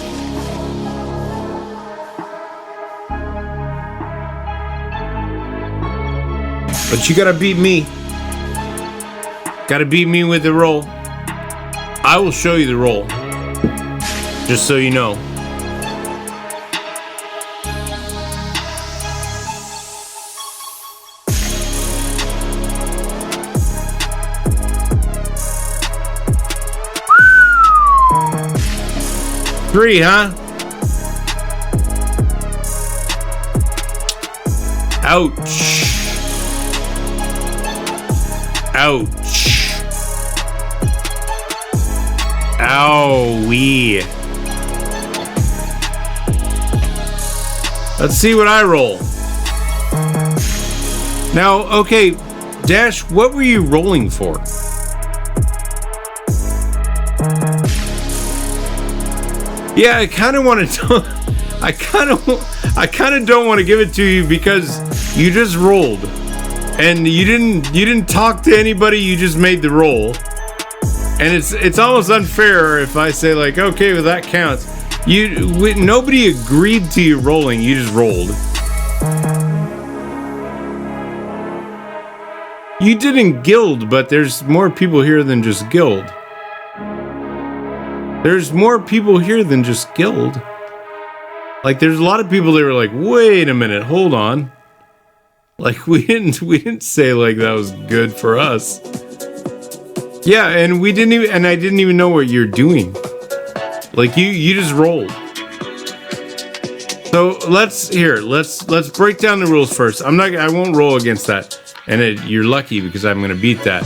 But you gotta beat me. Gotta beat me with the roll. I will show you the roll. Just so you know. 3, huh? Ouch. Ouch. Owie. Let's see what I roll. Now, okay, Dash, what were you rolling for? Yeah, I kind of want to. I kind of don't want to give it to you because you just rolled, and you didn't talk to anybody. You just made the roll, and it's almost unfair if I say like, okay, well that counts. Nobody agreed to you rolling. You just rolled. You didn't guild, but there's more people here than just guild. There's more people here than just guild. Like, there's a lot of people that were like, wait a minute, hold on. Like, we didn't say like that was good for us. Yeah, and I didn't even know what you're doing. Like, you just rolled. So let's break down the rules first. I won't roll against that. And you're lucky because I'm gonna beat that.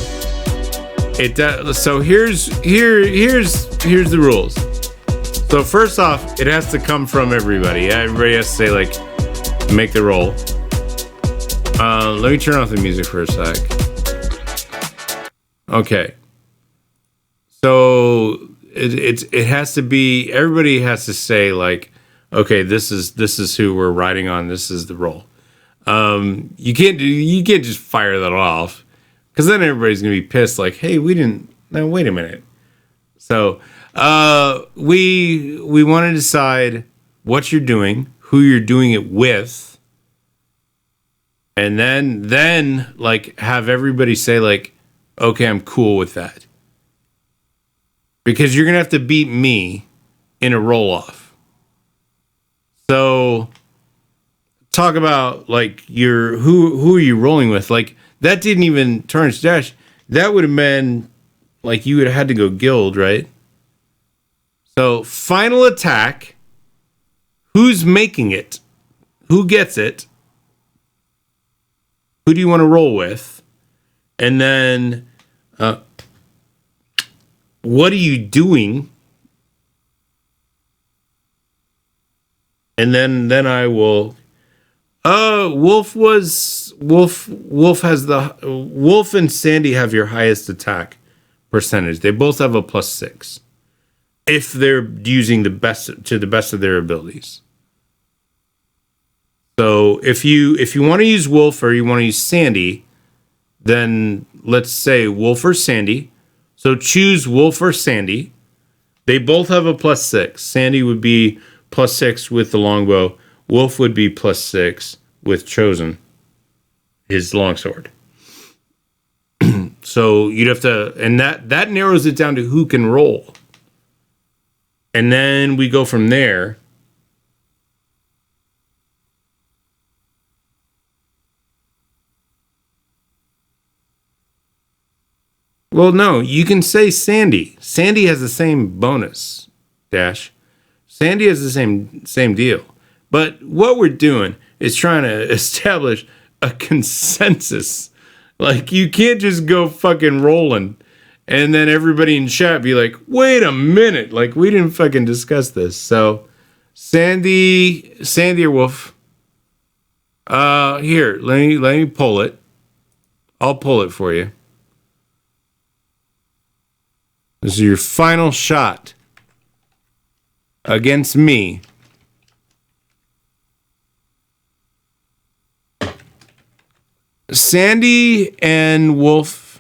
So here's the rules. So first off, it has to come from everybody. Everybody has to say like, make the roll. Let me turn off the music for a sec. Okay. So it has to be, everybody has to say like, okay, this is who we're riding on. This is the roll. You can't just fire that off, because then everybody's gonna be pissed. Like, hey, we didn't. Now wait a minute. So we want to decide what you're doing, who you're doing it with, and then like have everybody say like, okay, I'm cool with that, because you're gonna have to beat me in a roll off. So talk about like who are you rolling with? Like, that didn't even turn Dash. That would have been like you would have had to go guild, right? So final attack. Who's making it? Who gets it? Who do you want to roll with? And then what are you doing? And then I will. Wolf and Sandy have your highest attack percentage. They both have a +6 if they're using the best of their abilities. So if you want to use Wolf or you want to use Sandy, then let's say Wolf or Sandy. So choose Wolf or Sandy. They both have a +6. Sandy would be +6 with the longbow. Wolf would be +6 with Chosen, his longsword. So you'd have to, and that narrows it down to who can roll. And then we go from there. Well, no, you can say Sandy. Sandy has the same bonus, Dash. Sandy has the same deal. But what we're doing is trying to establish a consensus. Like, you can't just go fucking rolling and then everybody in chat be like, wait a minute, like, we didn't fucking discuss this. So Sandy or Wolf, here, let me pull it. I'll pull it for you. This is your final shot against me. Sandy and Wolf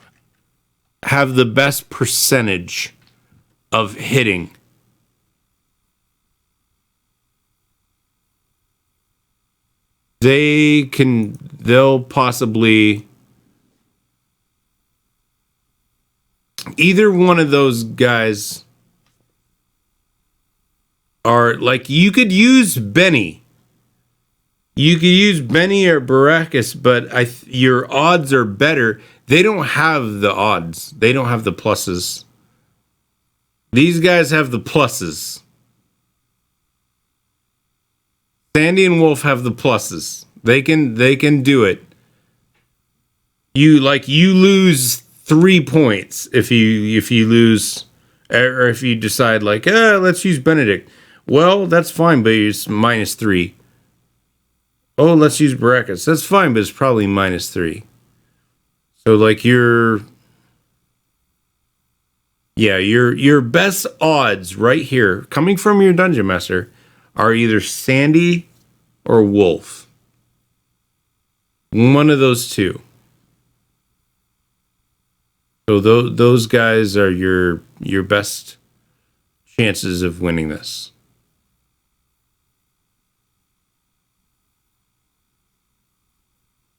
have the best percentage of hitting. They'll possibly, either one of those guys are like, you could use Benny. You could use Benny or Baracus, but your odds are better. They don't have the odds. They don't have the pluses. These guys have the pluses. Sandy and Wolf have the pluses. They can do it. You lose 3 points if you lose, or if you decide like, let's use Benedict. Well, that's fine, but it's -3. Oh, let's use Baracus. That's fine, but it's probably -3. So like your best odds right here, coming from your dungeon master, are either Sandy or Wolf. One of those two. So those guys are your best chances of winning this.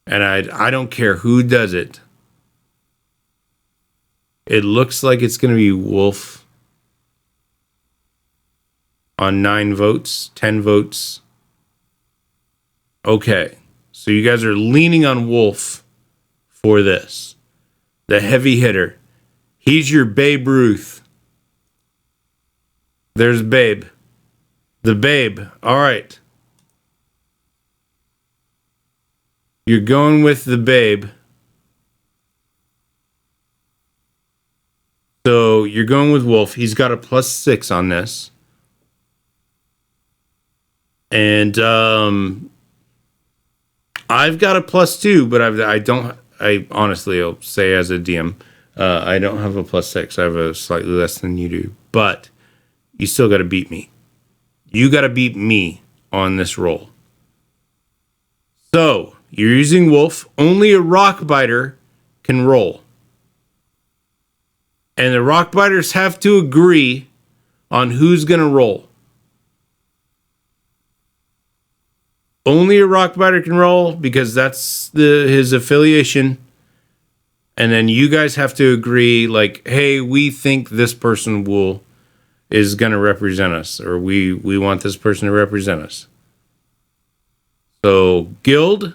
And I don't care who does it. It looks like it's going to be Wolf on 9 votes, 10 votes. Okay. So you guys are leaning on Wolf for this. The heavy hitter. He's your Babe Ruth. There's Babe. The Babe. All right. You're going with the Babe. So you're going with Wolf. He's got a +6 on this. And I've got a +2, but I honestly, I'll say as a DM, I don't have a +6. I have a slightly less than you do. But you still got to beat me. You got to beat me on this roll. So you're using Wolf. Only a rock biter can roll. And the rock biters have to agree on who's going to roll. Only a rock biter can roll because that's his affiliation. And then you guys have to agree, like, hey, we think this person is going to represent us, or we want this person to represent us. So clan.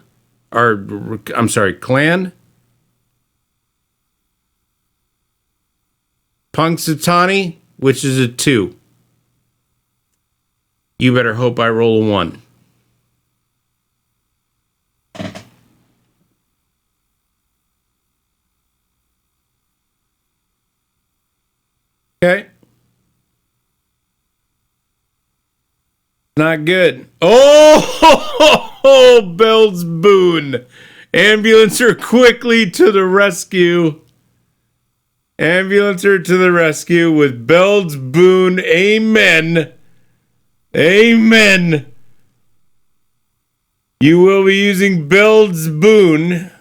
Punxsutawney, which is a 2. You better hope I roll a 1. Okay. Not good. Oh, Bell's Boon. Ambulancer quickly to the rescue. Ambulancer to the rescue with Bell's Boon. Amen. Amen. You will be using Bell's Boon.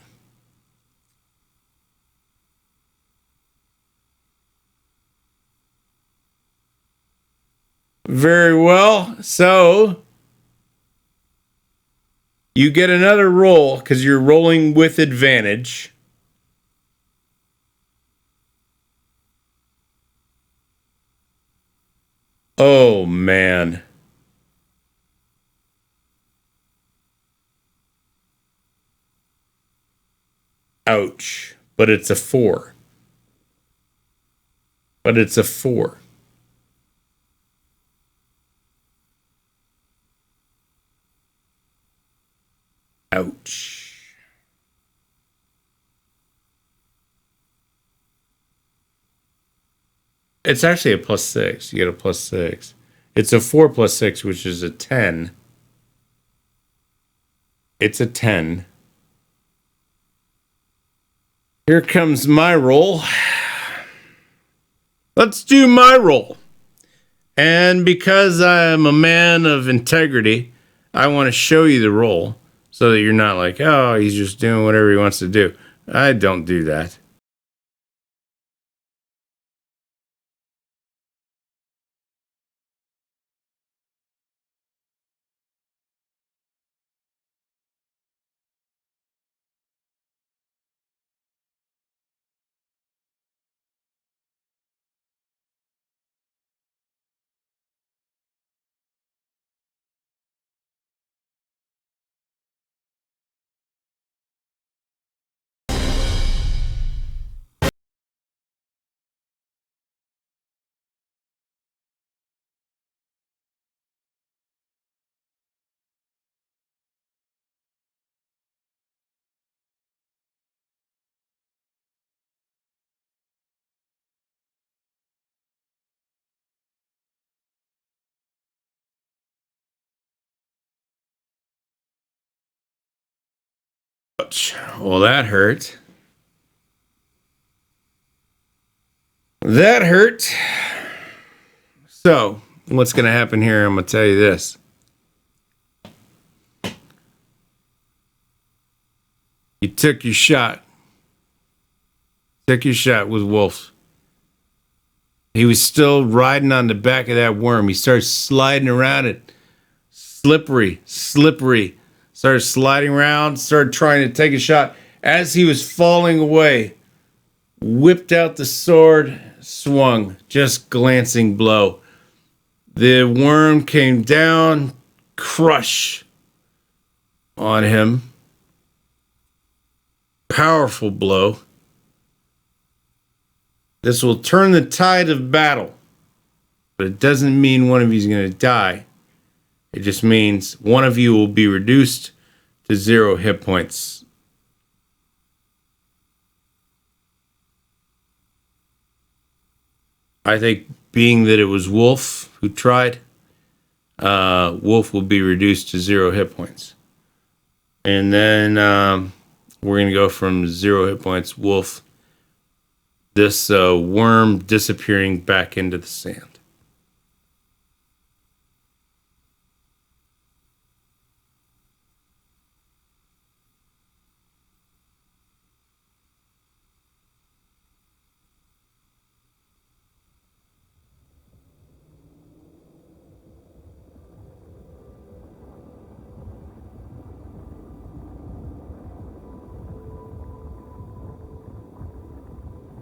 Very well. So you get another roll because you're rolling with advantage. Oh, man. Ouch. But it's a 4. But it's a 4. Ouch. It's actually a +6. You get a +6. It's a 4 + 6, which is a 10. It's a 10. Here comes my roll. Let's do my roll. And because I'm a man of integrity, I want to show you the roll so that you're not like, oh, he's just doing whatever he wants to do. I don't do that. Ouch. Well, that hurt. That hurt. So, what's going to happen here? I'm going to tell you this. You took your shot. Took your shot with Wolf. He was still riding on the back of that worm. He started sliding around it. Slippery. Started sliding around, started trying to take a shot. As he was falling away, whipped out the sword, swung, just glancing blow. The worm came down, crush on him. Powerful blow. This will turn the tide of battle, but it doesn't mean one of you is going to die. It just means one of you will be reduced to 0 hit points. I think being that it was Wolf who tried, Wolf will be reduced to 0 hit points. And then we're going to go from 0 hit points, Wolf, this worm disappearing back into the sand.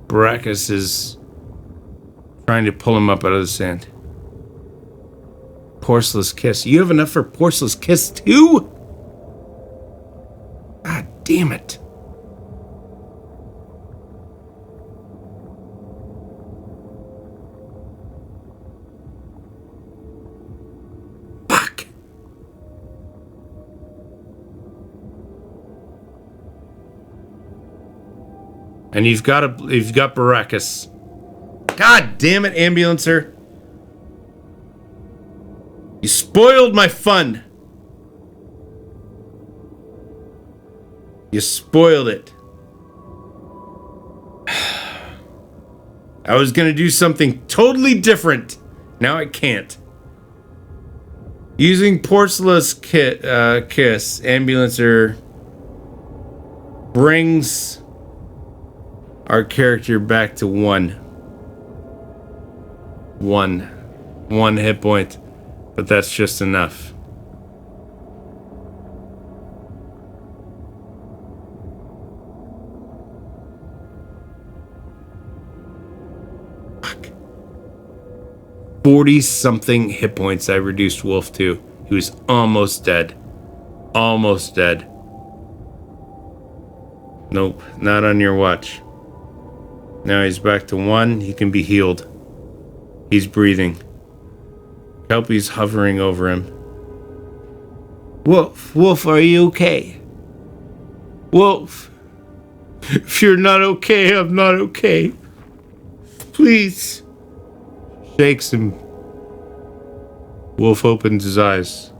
Baracus is trying to pull him up out of the sand. Porceless Kiss. You have enough for Porceless Kiss too? God damn it. Fuck. And you've got Baracus. God damn it, ambulancer. You spoiled my fun. You spoiled it. I was gonna do something totally different. Now I can't. Using Porceless Kiss, ambulancer brings our character back to one hit point, but that's just enough. Fuck. 40-something hit points I reduced Wolf to. He was almost dead. Almost dead. Nope, not on your watch. Now he's back to 1. He can be healed. He's breathing. Kelpie's hovering over him. Wolf, are you okay? Wolf, if you're not okay, I'm not okay. Please. Shakes him. Wolf opens his eyes.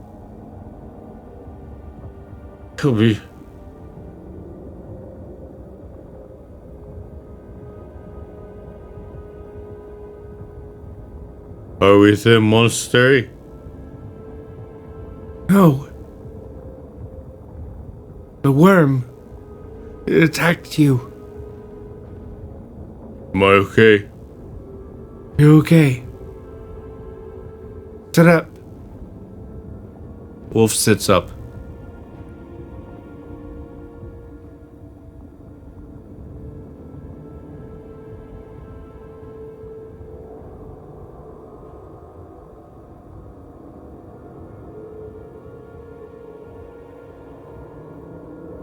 Kelpie. Are we at the monastery? No. The worm. It attacked you. Am I okay? You're okay. Sit up. Wolf sits up.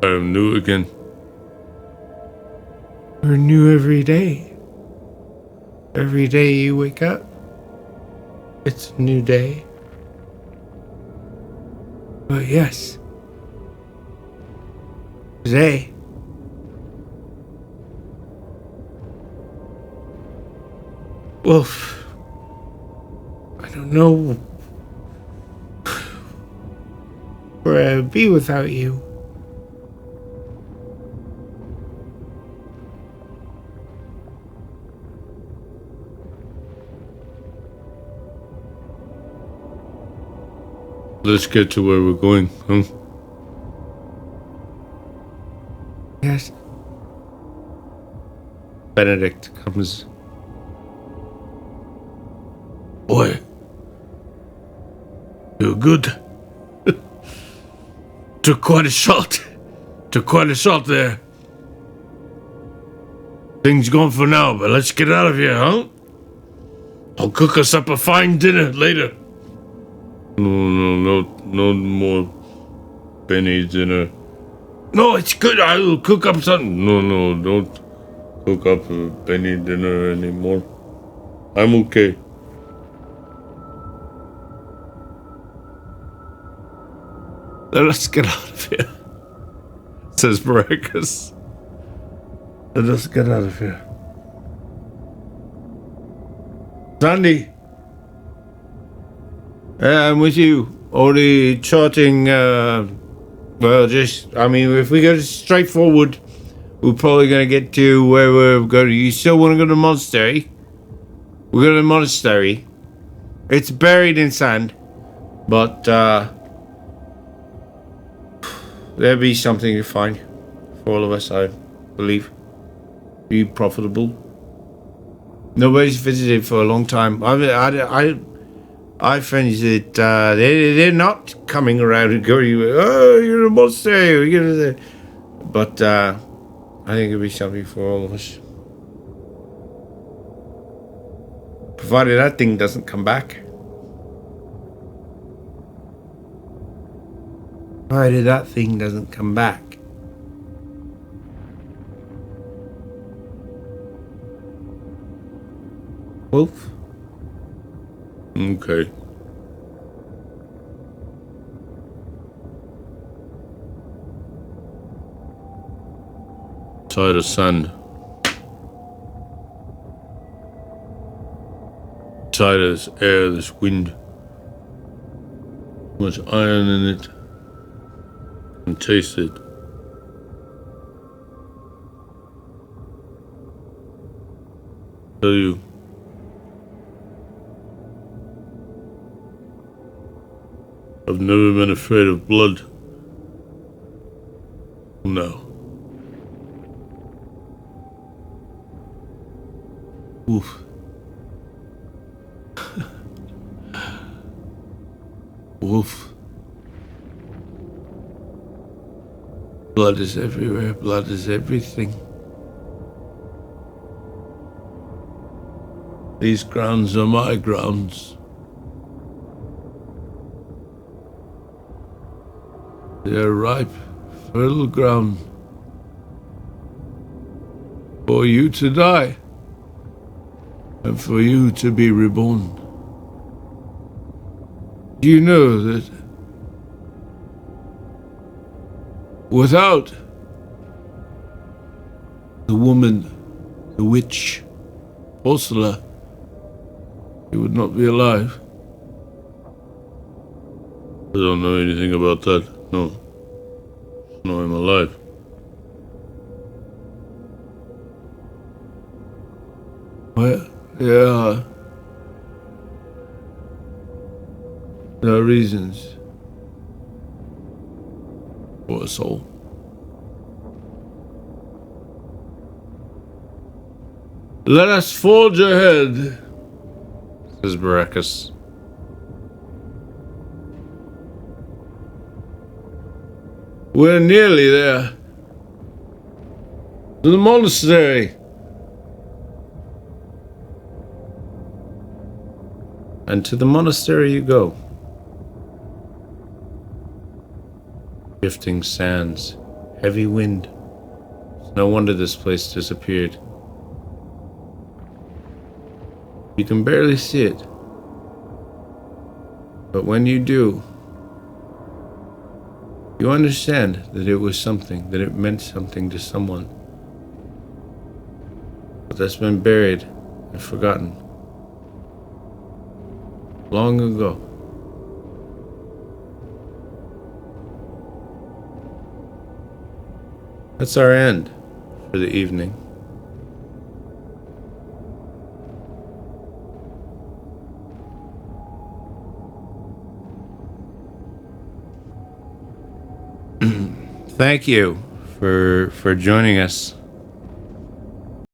I'm new again. You're new every day. Every day you wake up, it's a new day. But yes, today, Wolf, I don't know where I would be without you. Let's get to where we're going, huh? Yes. Benedict comes. Boy, you're good. Took quite a shot. There. Things gone for now, but let's get out of here, huh? I'll cook us up a fine dinner later. No more Benny dinner. No, it's good. I'll cook up something. No, don't cook up a Benny dinner anymore. I'm okay. Let us get out of here, says Maracus. Let us get out of here. Sandy, I'm with you. Only charting, if we go straight forward, we're probably going to get to where we're going. You still want to go to the monastery? We're going to the monastery. It's buried in sand, but, there'll be something to find for all of us, I believe. Be profitable. Nobody's visited for a long time. I friends that they're not coming around and going, oh, you're a monastery, you're the... But I think it'll be something for all of us. Provided that thing doesn't come back. Provided that thing doesn't come back. Wolf? Okay. Tired of sand. Tired of this air, this wind. Too much iron in it. And taste it. Tell you. I've never been afraid of blood. No. Wolf. Wolf. Blood is everywhere. Blood is everything. These grounds are my grounds. They are ripe, fertile ground for you to die and for you to be reborn. Do you know that without the woman, the witch, Ursula, you would not be alive? I don't know anything about that. No. No, I'm alive. Well, yeah. There are reasons for us all. Let us forge ahead, says Maracus. We're nearly there. To the monastery. And to the monastery you go. Drifting sands, heavy wind. It's no wonder this place disappeared. You can barely see it. But when you do, you understand that it was something, that it meant something to someone. But that's been buried and forgotten long ago. That's our end for the evening. thank you for joining us